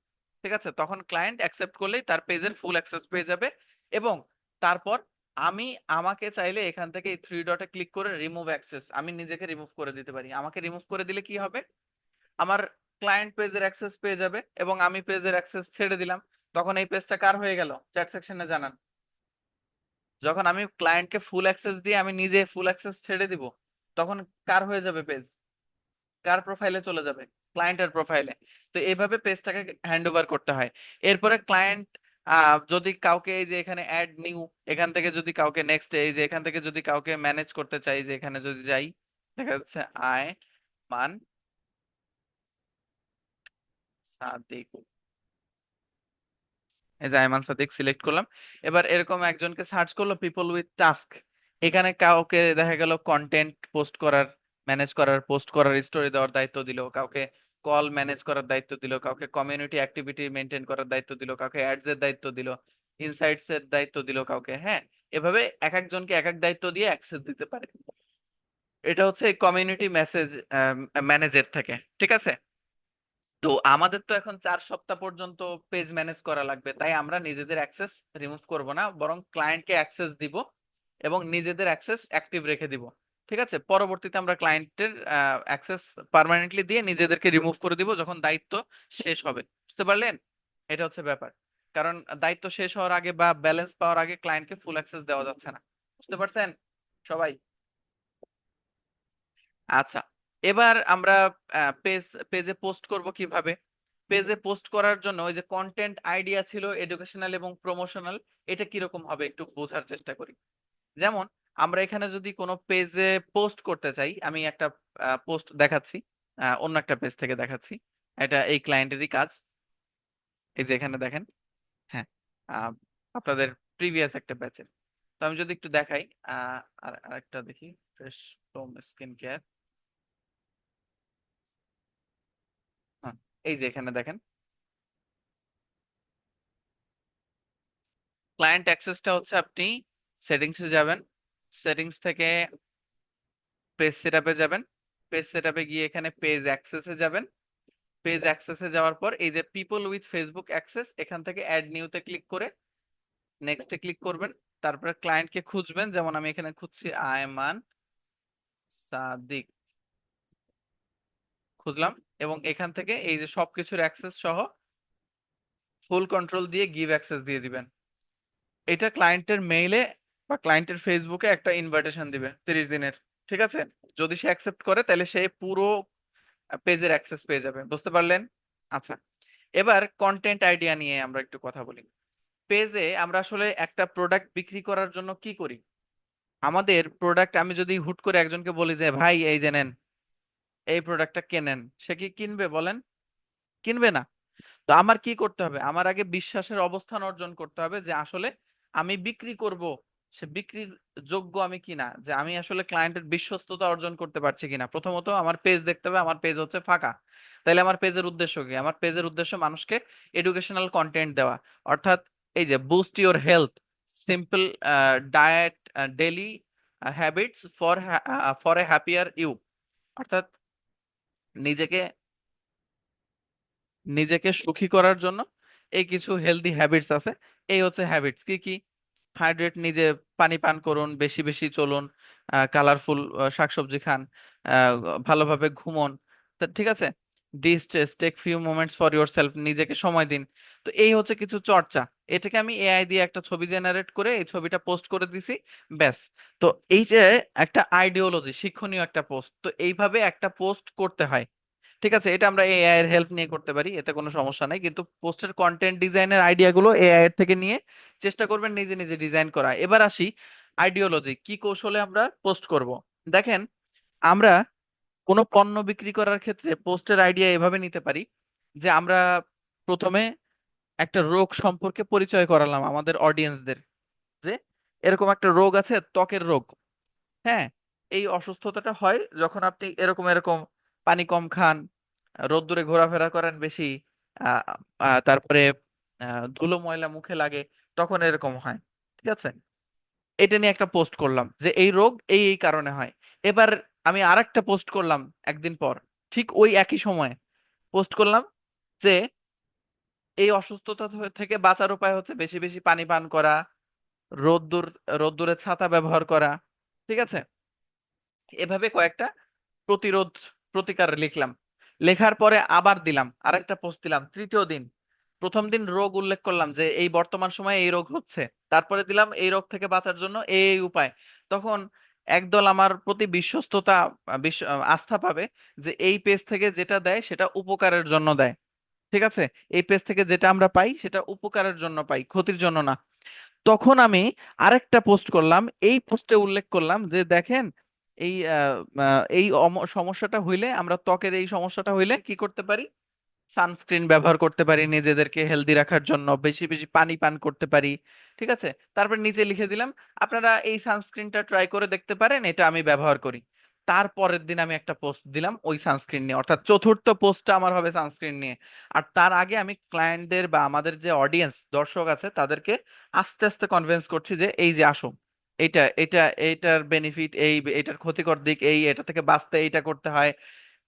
ঠিক আছে, তখন ক্লায়েন্ট অ্যাকসেপ্ট করলেই তার পেজের ফুল অ্যাক্সেস পেয়ে যাবে। এবং তারপর আমি, আমাকে চাইলে এখান থেকে এই থ্রি ডটে ক্লিক করে রিমুভ অ্যাক্সেস, আমি নিজেকে রিমুভ করে দিতে পারি। আমাকে রিমুভ করে দিলে কি হবে, আমার ক্লায়েন্ট পেজের অ্যাক্সেস পেয়ে যাবে এবং আমি পেজের অ্যাক্সেস ছেড়ে দিলাম। তখন এই পেজটা কার হয়ে গেল, চ্যাট সেকশনে জানান। যখন আমি ক্লায়েন্টকে ফুল অ্যাক্সেস দিয়ে আমি নিজে ফুল অ্যাক্সেস ছেড়ে দিব তখন কার হয়ে যাবে পেজ, কার প্রোফাইলে চলে যাবে? ক্লায়েন্টের প্রোফাইলে। তো এইভাবে পেজটাকে হ্যান্ড ওভার করতে হয়। এরপরে ক্লায়েন্ট যদি কাউকে এই যে এখানে অ্যাড নিউ, এখান থেকে যদি কাউকে নেক্সট এই যে এখান থেকে যদি কাউকে ম্যানেজ করতে চাই, যে এখানে যদি যাই, দেখা যাচ্ছে আয় মান সাদিক, এই যে আয়মান সাদিক সিলেক্ট করলাম। এবার এরকম একজনকে সার্চ করলো পিপল উইথ টাস্ক, এখানে কাউকে দেখা গেল কন্টেন্ট পোস্ট করার, ম্যানেজ করার, পোস্ট করার, স্টোরি দেওয়ার দায়িত্ব দিল, কাউকে কল ম্যানেজ করার দায়িত্ব দিল, কাউকে কমিউনিটি অ্যাক্টিভিটি মেনটেন করার দায়িত্ব দিল, কাউকে অ্যাডস এর দায়িত্ব দিল, ইনসাইটস এর দায়িত্ব দিল কাউকে। হ্যাঁ, এভাবে এক একজনকে এক এক দায়িত্ব দিয়ে অ্যাক্সেস দিতে পারে। এটা হচ্ছে কমিউনিটি মেসেজ ম্যানেজের থেকে, ঠিক আছে? তো আমাদের তো এখন 4 সপ্তাহ পর্যন্ত পেজ ম্যানেজ করা লাগবে, তাই আমরা নিজেদের অ্যাক্সেস রিমুভ করব না, বরং ক্লায়েন্টকে অ্যাক্সেস দিব এবং নিজেদের অ্যাক্সেস অ্যাক্টিভ রেখে দিব। ঠিক আছে, পরবর্তীতে আমরা ক্লায়েন্টের অ্যাক্সেস পার্মানেন্টলি দিয়ে নিজেদেরকে রিমুভ করে দিব যখন দায়িত্ব শেষ হবে। বুঝতে পারলেন? এটা হচ্ছে ব্যাপার। কারণ দায়িত্ব শেষ হওয়ার আগে বা ব্যালেন্স পাওয়ার আগে ক্লায়েন্টকে ফুল অ্যাক্সেস দেওয়া যাচ্ছে না। বুঝতে পারছেন সবাই? আচ্ছা, এবার আমরা পেজে পোস্ট করব কিভাবে? পেজে পোস্ট করার জন্য ওই যে কন্টেন্ট আইডিয়া ছিল এডুকেশনাল এবং প্রমোশনাল, এটা কিরকম হবে একটু বোঝার চেষ্টা করি। যেমন আমরা এখানে যদি কোনো পেজে পোস্ট করতে চাই, আমি একটা পোস্ট দেখাচ্ছি, অন্য একটা পেজ থেকে দেখাচ্ছি, এটা এই ক্লায়েন্টেরই কাজ। এই যে এখানে দেখেন, হ্যাঁ, আহ, আপনাদের প্রিভিয়াস একটা ব্যাচের। তো আমি যদি একটু দেখাই, আর আরেকটা দেখি, ফ্রেশ ফ্রম স্কিন কেয়ার। হ্যাঁ, এই যে এখানে দেখেন, ক্লায়েন্ট অ্যাক্সেসটা হচ্ছে আপনি সেটিংসে যাবেন, সেটিংস থেকে পেজ সেটআপে যাবেন, পেজ সেটআপে গিয়ে এখানে পেজ অ্যাক্সেসে যাবেন, পেজ অ্যাক্সেসে যাওয়ার পর এই যে পিপল উইথ ফেসবুক অ্যাক্সেস, এখান থেকে অ্যাড নিউতে ক্লিক করে নেক্সটে ক্লিক করবেন। তারপরে ক্লায়েন্টকে খুঁজবেন, যেমন আমি এখানে খুঁজছি আয়মান সাদিক, খুঁজলাম, এবং এখান থেকে এই যে সবকিছুর অ্যাক্সেস সহ ফুল কন্ট্রোল দিয়ে গিভ অ্যাক্সেস দিয়ে দিবেন। এটা ক্লায়েন্টের মেইলে বা ক্লায়েন্টের ফেসবুকে একটা ইনভাইটেশন দিবে 30 দিনের। ঠিক আছে, যদি সে অ্যাকসেপ্ট করে তাহলে সে পুরো পেজের অ্যাক্সেস পেয়ে যাবে। বুঝতে পারলেন? আচ্ছা, এবার কন্টেন্ট আইডিয়া নিয়ে আমরা একটু কথা বলি। পেজে আমরা আসলে একটা প্রোডাক্ট বিক্রি করার জন্য কি করি? আমাদের প্রোডাক্ট, আমি যদি হুট করে একজনকে বলি যে ভাই এই যে নেন, এই প্রোডাক্টটা কেনেন, সে কি কিনবে বলেন? কিনবে না। তো আমার কি করতে হবে? আমার আগে বিশ্বাসের অবস্থান অর্জন করতে হবে যে আসলে আমি বিক্রি করব, সে বিক্রির যোগ্য আমি কিনা, যে আমি আসলে ক্লায়েন্টের বিশ্বস্ততা অর্জন করতে পারছি কিনা। প্রথমত আমার পেজ দেখতে হবে, আমার পেজ হচ্ছে ফাঁকা। তাইলে আমার পেজের উদ্দেশ্য কি? আমার পেজের উদ্দেশ্য মানুষকে এডুকেশনাল কন্টেন্ট দেওয়া, অর্থাৎ এই যে boost your health, simple diet, daily habits for a happier you, অর্থাৎ নিজেকে নিজেকে সুখী করার জন্য এই কিছু হেলদি হ্যাবিটস আছে। এই হচ্ছে হ্যাবিটস কি কি? হাইড্রেট, নিজে পানি পান করুন, বেশি বেশি চলুন, কালারফুল শাকসবজি খান, আহ, ভালোভাবে ঘুমন। তা ঠিক আছে, destress, take few moments for yourself, নিজেকে সময় দিন। তো এই হচ্ছে কিছু চর্চা। এটাকে আমি এআই দিয়ে একটা ছবি জেনারেট করে এই ছবিটা পোস্ট করে দিছি, ব্যাস। তো এই যে একটা আইডিওলজি, শিক্ষণীয় একটা পোস্ট, তো এইভাবে একটা পোস্ট করতে হয়। ঠিক আছে, এটা আমরা এআই এর হেল্প নিয়ে করতে পারি, এতে কোনো সমস্যা নাই, কিন্তু পোস্টের কন্টেন্ট ডিজাইনের আইডিয়া গুলো এআই এর থেকে নিয়ে চেষ্টা করবেন নিজে নিজে ডিজাইন করা। এবার আসি আইডিওলজি, কি কৌশলে আমরা পোস্ট করব। দেখেন, আমরা কোনো পণ্য বিক্রি করার ক্ষেত্রে পোস্টের আইডিয়া এভাবে নিতে পারি যে আমরা প্রথমে একটা রোগ সম্পর্কে পরিচয় করালাম আমাদের অডিয়েন্সদের, যে এরকম একটা রোগ আছে, ত্বকের রোগ। হ্যাঁ, এই অসুস্থতাটা হয় যখন আপনি এরকম এরকম পানি কম খান, রোদ্দুরে ঘোরাফেরা করেন বেশি, আহ, তারপরে ধুলো ময়লা মুখে লাগে, তখন এরকম হয়। ঠিক আছে, এটা নিয়ে একটা পোস্ট করলাম যে এই রোগ এই এই কারণে হয়। এবার আমি আরেকটা পোস্ট করলাম একদিন পর, ঠিক ওই একই সময়ে পোস্ট করলাম যে এই অসুস্থতা থেকে বাঁচার উপায় হচ্ছে বেশি বেশি পানি পান করা, রোদ্দুর রোদ্দুরে ছাতা ব্যবহার করা। ঠিক আছে, এভাবে কয়েকটা প্রতিরোধ প্রতিকার লিখলাম। লেখার পরে আবার দিলাম আরেকটা পোস্ট দিলাম তৃতীয় দিন। প্রথম দিন রোগ উল্লেখ করলাম যে এই বর্তমান সময়ে এই রোগ হচ্ছে, তারপরে দিলাম এই রোগ থেকে বাঁচার জন্য এই এই উপায়। তখন একদল আমার প্রতি বিশ্বস্ততা আস্থা পাবে যে এই পেজ থেকে যেটা দেয় সেটা উপকারের জন্য দেয়। ঠিক আছে, এই পেজ থেকে যেটা আমরা পাই সেটা উপকারের জন্য পাই, ক্ষতির জন্য না। তখন আমি আরেকটা পোস্ট করলাম, এই পোস্টে উল্লেখ করলাম যে দেখেন এই এই সমস্যাটা হইলে, আমরা ত্বকের এই সমস্যাটা হইলে কি করতে পারি, সানস্ক্রিন ব্যবহার করতে পারি, নিজেদেরকে হেলদি রাখার জন্য বেশি বেশি পানি পান করতে পারি। ঠিক আছে, তারপর নিচে লিখে দিলাম আপনারা এই সানস্ক্রিনটা ট্রাই করে দেখতে পারেন, এটা আমি ব্যবহার করি। তারপরের দিন আমি একটা পোস্ট দিলাম ওই সানস্ক্রিন নিয়ে, অর্থাৎ চতুর্থ পোস্টটা আমার হবে সানস্ক্রিন নিয়ে। আর তার আগে আমি ক্লায়েন্টদের বা আমাদের যে অডিয়েন্স দর্শক আছে তাদেরকে আস্তে আস্তে কনভিন্স করছি যে এই যে আসো, এটা এটা এইটার বেনিফিট এই, এটার ক্ষতিকর দিক এই, এটা থেকে বাঁচতে এইটা করতে হয়,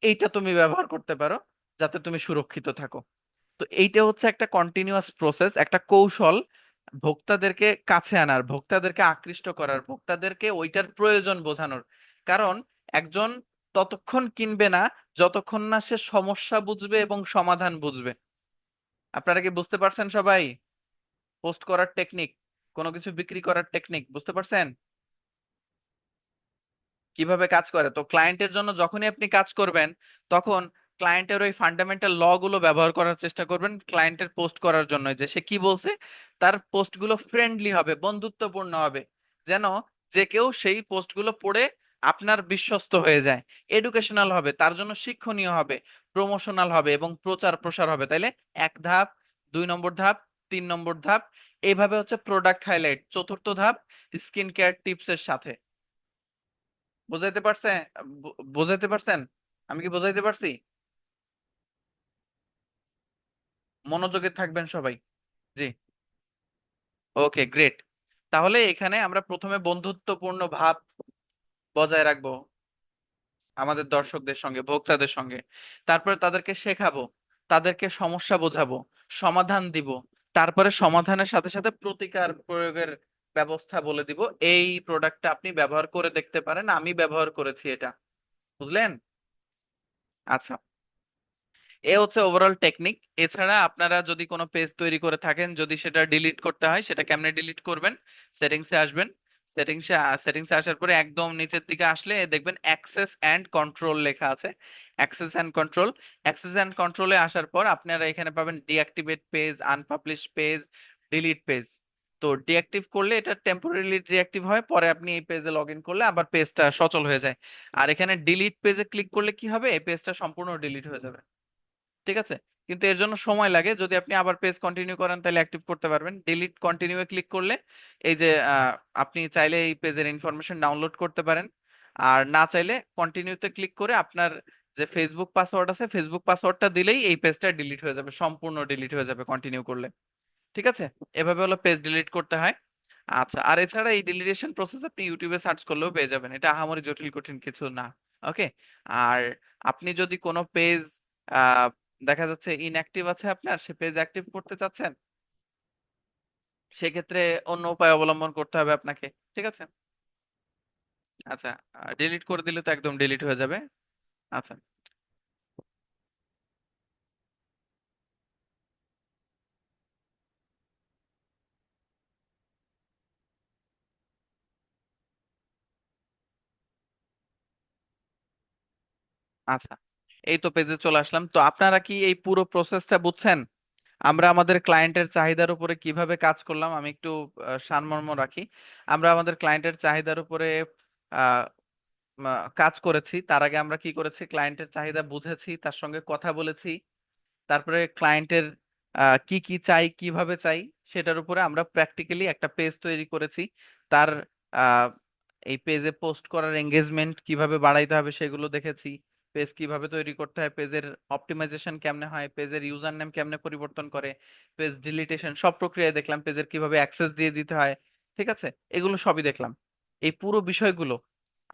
এইটা তুমি ব্যবহার করতে পারো যাতে তুমি সুরক্ষিত থাকো। তো এইটা হচ্ছে একটা কন্টিনিউয়াস প্রসেস, একটা কৌশল ভোক্তাদেরকে কাছে আনার, ভোক্তাদেরকে আকৃষ্ট করার, ভোক্তাদেরকে ওইটার প্রয়োজন বোঝানোর। কারণ একজন ততক্ষণ কিনবে না যতক্ষণ না সে সমস্যা বুঝবে এবং সমাধান বুঝবে। আপনারা কি বুঝতে পারছেন সবাই? পোস্ট করার টেকনিক, কোনো কিছু বিক্রি করার টেকনিক বুঝতে পারছেন কিভাবে কাজ করে? তো ক্লায়েন্টের জন্য যখনই আপনি কাজ করবেন তখন ক্লায়েন্টের ওই ফান্ডামেন্টাল ল গুলো ব্যবহার করার চেষ্টা করবেন ক্লায়েন্টের পোস্ট করার জন্য, যে সে কি বলছে তার পোস্টগুলো ফ্রেন্ডলি হবে, বন্ধুত্বপূর্ণ হবে, যেন যে কেউ সেই পোস্টগুলো পড়ে আপনার বিশ্বস্ত হয়ে যায়, এডুকেশনাল হবে, তার জন্য শিক্ষণীয় হবে, প্রমোশনাল হবে এবং প্রচার প্রসার হবে। তাইলে এক ধাপ, 2 নম্বর ধাপ, 3 নম্বর ধাপ, এইভাবে হচ্ছে প্রোডাক্ট হাইলাইট, চতুর্থ ধাপ স্কিন কেয়ার টিপসের সাথে। বুঝাইতে পারছে? বুঝাইতে পারছেন? আমি কি বুঝাইতে পারছি? মনোযোগে থাকবেন সবাই। জি। ওকে, গ্রেট। তাহলে এখানে আমরা প্রথমে বন্ধুত্বপূর্ণ ভাব বজায় রাখবো আমাদের দর্শকদের সঙ্গে, ভোক্তাদের সঙ্গে। তারপরে তাদেরকে শেখাবো, তাদেরকে সমস্যা বোঝাবো, সমাধান দিব। তারপরে সমাধানের সাথে সাথে প্রতিকার প্রয়োগের ব্যবস্থা বলে দিব, এই প্রোডাক্টটা আপনি ব্যবহার করে দেখতে পারেন, আমি ব্যবহার করেছি এটা। বুঝলেন? আচ্ছা, এ হচ্ছে ওভারঅল টেকনিক। এছাড়া আপনারা যদি কোনো পেজ তৈরি করে থাকেন, যদি সেটা ডিলিট করতে হয় সেটা কেমনে ডিলিট করবেন, সেটিংসে আসবেন। সেটিংসে আসার পরে একদম নিচের দিকে আসলে দেখবেন অ্যাক্সেস অ্যান্ড কন্ট্রোল লেখা আছে। অ্যাক্সেস অ্যান্ড কন্ট্রোলে আসার পর আপনারা এখানে পাবেন deactivate page, unpublish page, delete page. তো ডিঅ্যাক্টিভ করলে এটা টেম্পোরারিলি ডিঅ্যাক্টিভ হয়, পরে আপনি এই পেজে লগ ইন করলে আবার পেজটা সচল হয়ে যায়। আর এখানে ডিলিট পেজে ক্লিক করলে কি হবে, এই পেজটা সম্পূর্ণ ডিলিট হয়ে যাবে। ঠিক আছে, কিন্তু এর জন্য সময় লাগে। যদি আপনি আবার পেজ কন্টিনিউ করেন তাহলে অ্যাক্টিভ করতে পারবেন। ডিলিট কন্টিনিউ এ ক্লিক করলে এই যে আপনি চাইলে এই পেজের ইনফরমেশন ডাউনলোড করতে পারেন, আর না চাইলে কন্টিনিউতে ক্লিক করে আপনার যে ফেসবুক পাসওয়ার্ড আছে ফেসবুক পাসওয়ার্ডটা দিলেই এই পেজটা ডিলিট হয়ে যাবে, সম্পূর্ণ ডিলিট হয়ে যাবে কন্টিনিউ করলে। ঠিক আছে, এভাবে হলো পেজ ডিলিট করতে হয়। আচ্ছা, আর এছাড়া এই ডিলিটেশন প্রসেস আপনি ইউটিউবে সার্চ করলেও পেয়ে যাবেন, এটা আহামরি জটিল কঠিন কিছু না। ওকে। আর আপনি যদি কোনো পেজ আহ দেখা যাচ্ছে ইনঅ্যাক্টিভ আছে আপনার, সে পেজ অ্যাক্টিভ করতে চাচ্ছেন, সেক্ষেত্রে অন্য উপায় অবলম্বন করতে হবে আপনাকে। ঠিক আছে। আচ্ছা, ডিলিট করে দিলে তো একদম ডিলিট হয়ে যাবে। আচ্ছা। আচ্ছা, এই তো পেজে চলে আসলাম। তো আপনারা কি এই পুরো প্রসেসটা বুঝছেন? আমরা আমাদের ক্লায়েন্টের চাহিদার উপরে কিভাবে কাজ করলাম আমি একটু সারমর্ম রাখি। আমরা আমাদের ক্লায়েন্টের চাহিদার উপরে আহ, কাজ করেছি। তার আগে আমরা কি করেছি, ক্লায়েন্টের চাহিদা বুঝেছি, তার সঙ্গে কথা বলেছি। তারপরে ক্লায়েন্টের কি কি চাই, কিভাবে চাই, সেটার উপরে আমরা প্র্যাকটিক্যালি একটা পেজ তৈরি করেছি। তার আহ, এই পেজে পোস্ট করার এঙ্গেজমেন্ট কিভাবে বাড়াইতে হবে সেগুলো দেখেছি। পেজ কিভাবে তৈরি করতে হয়, পেজের অপটিমাইজেশন কেমনে হয়, পেজের ইউজার নেম কেমনে পরিবর্তন করে, পেজ ডিলিটেশন সব প্রক্রিয়া দেখলাম, পেজের কিভাবে অ্যাক্সেস দিয়ে দিতে হয়। ঠিক আছে, এগুলো সবই দেখলাম। এই পুরো বিষয়গুলো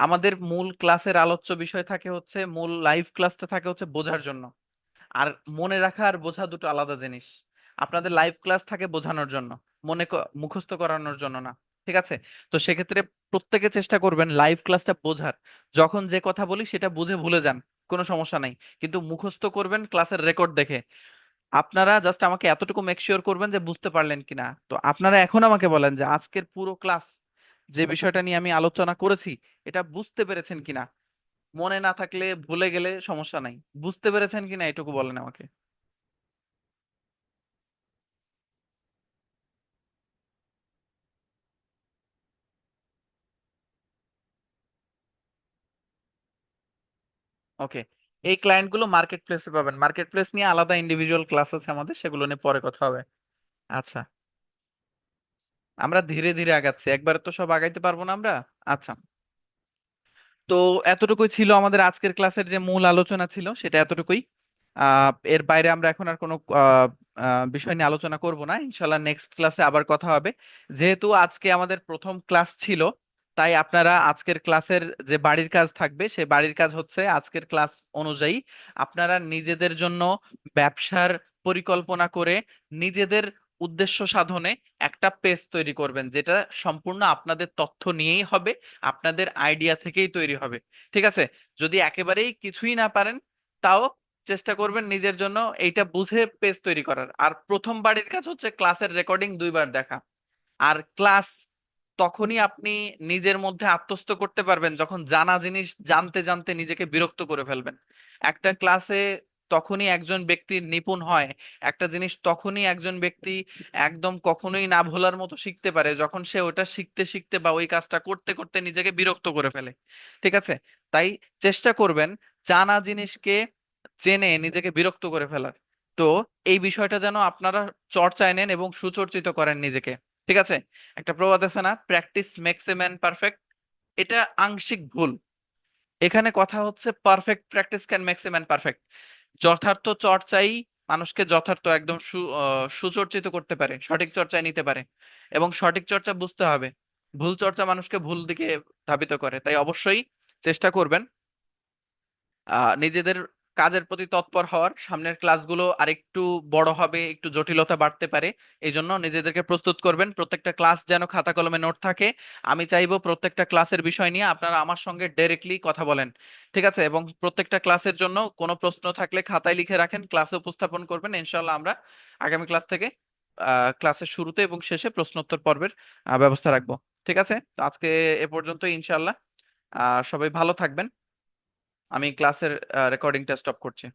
আমাদের মূল ক্লাসের আলোচ্য বিষয় থাকে হচ্ছে, মূল লাইভ ক্লাসটা থাকে হচ্ছে বোঝার জন্য। আর মনে রাখা আর বোঝা দুটো আলাদা জিনিস। আপনাদের লাইভ ক্লাস থাকে বোঝানোর জন্য, মুখস্থ করানোর জন্য না। ঠিক আছে, তো সেক্ষেত্রে প্রত্যেকে চেষ্টা করবেন লাইভ ক্লাসটা বোঝার। যখন যে কথা বলি সেটা বুঝে ভুলে যান, কোনো সমস্যা নাই, কিন্তু মুখস্থ করবেন ক্লাসের রেকর্ড দেখে। আপনারা জাস্ট আমাকে এতটুকু মেক শিওর করবেন যে বুঝতে পারলেন কিনা। তো আপনারা এখন আমাকে বলেন যে আজকের পুরো ক্লাস যে বিষয়টা নিয়ে আমি আলোচনা করেছি এটা বুঝতে পেরেছেন কিনা? মনে না থাকলে ভুলে গেলে সমস্যা নাই, বুঝতে পেরেছেন কিনা এটুকু বলেন আমাকে। ওকে, এই ক্লায়েন্ট গুলো মার্কেট প্লেসে পাবেন, মার্কেট প্লেস নিয়ে আলাদা ইন্ডিভিজুয়াল ক্লাস আছে আমাদের, সেগুলো নিয়ে পরে কথা হবে। আচ্ছা, আমরা ধীরে ধীরে আগাচ্ছি, একবারে তো সব আগাইতে পারবো না আমরা। আচ্ছা, তো এতটুকুই ছিল আমাদের আজকের ক্লাসের যে মূল আলোচনা ছিল, সেটা এতটুকুই। এর বাইরে আমরা এখন আর কোনো বিষয় নিয়ে আলোচনা করব না, ইনশাল্লাহ নেক্সট ক্লাসে আবার কথা হবে। যেহেতু আজকে আমাদের প্রথম ক্লাস ছিল, তাই আপনারা আজকের ক্লাসের যে বাড়ির কাজ থাকবে, সেই বাড়ির কাজ হচ্ছে আজকের ক্লাস অনুযায়ী আপনারা নিজেদের জন্য ব্যবসার পরিকল্পনা করে নিজেদের উদ্দেশ্য সাধনে একটা পেজ তৈরি করবেন, যেটা সম্পূর্ণ আপনাদের তথ্য নিয়েই হবে, আপনাদের আইডিয়া থেকেই তৈরি হবে। ঠিক আছে? যদি একেবারেই কিছুই না পারেন, তাও চেষ্টা করবেন নিজের জন্য এইটা বুঝে পেজ তৈরি করার। আর প্রথম বাড়ির কাজ হচ্ছে ক্লাসের রেকর্ডিং 2বার দেখা। আর ক্লাস তখনই আপনি নিজের মধ্যে আত্মস্থ করতে পারবেন যখন জানা জিনিস জানতে জানতে নিজেকে বিরক্ত করে ফেলবেন। একটা ক্লাসে তখনই একজন ব্যক্তি নিপুণ হয়, একটা জিনিস তখনই একজন ব্যক্তি একদম কখনোই না ভোলার মতো শিখতে পারে যখন সে ওটা শিখতে শিখতে বা ওই কাজটা করতে করতে নিজেকে বিরক্ত করে ফেলে। ঠিক আছে? তাই চেষ্টা করবেন জানা জিনিসকে জেনে নিজেকে বিরক্ত করে ফেলার। তো এই বিষয়টা যেন আপনারা চর্চায় নেন এবং সুচর্চিত করেন নিজেকে। ঠিক আছে? একটা প্রবাদ আছে না, practice makes a man perfect? এটা আংশিক ভুল। এখানে কথা হচ্ছে perfect practice can makes a man perfect. যথার্থ চর্চাই মানুষকে যথার্থ একদম সুচর্চিত করতে পারে, সঠিক চর্চায় নিতে পারে। এবং সঠিক চর্চা বুঝতে হবে, ভুল চর্চা মানুষকে ভুল দিকে ধাবিত করে। তাই অবশ্যই চেষ্টা করবেন নিজেদের কাজের প্রতি তৎপর হওয়ার। সামনের ক্লাসগুলো আরেকটু বড় হবে, একটু জটিলতা বাড়তে পারে, এই জন্য নিজেদেরকে প্রস্তুত করবেন। প্রত্যেকটা ক্লাস যেন খাতা কলমে নোট থাকে। আমি চাইবো প্রত্যেকটা ক্লাসের বিষয় নিয়ে আপনারা আমার সঙ্গে ডাইরেক্টলি কথা বলেন। ঠিক আছে? এবং প্রত্যেকটা ক্লাসের জন্য কোনো প্রশ্ন থাকলে খাতায় লিখে রাখেন, ক্লাসে উপস্থাপন করবেন। ইনশাল্লাহ আমরা আগামী ক্লাস থেকে ক্লাসের শুরুতে এবং শেষে প্রশ্নোত্তর পর্বের ব্যবস্থা রাখবো। ঠিক আছে? তো আজকে এ পর্যন্ত ইনশাল্লাহ। সবাই ভালো থাকবেন। আমি ক্লাসের রেকর্ডিংটা স্টপ করছি।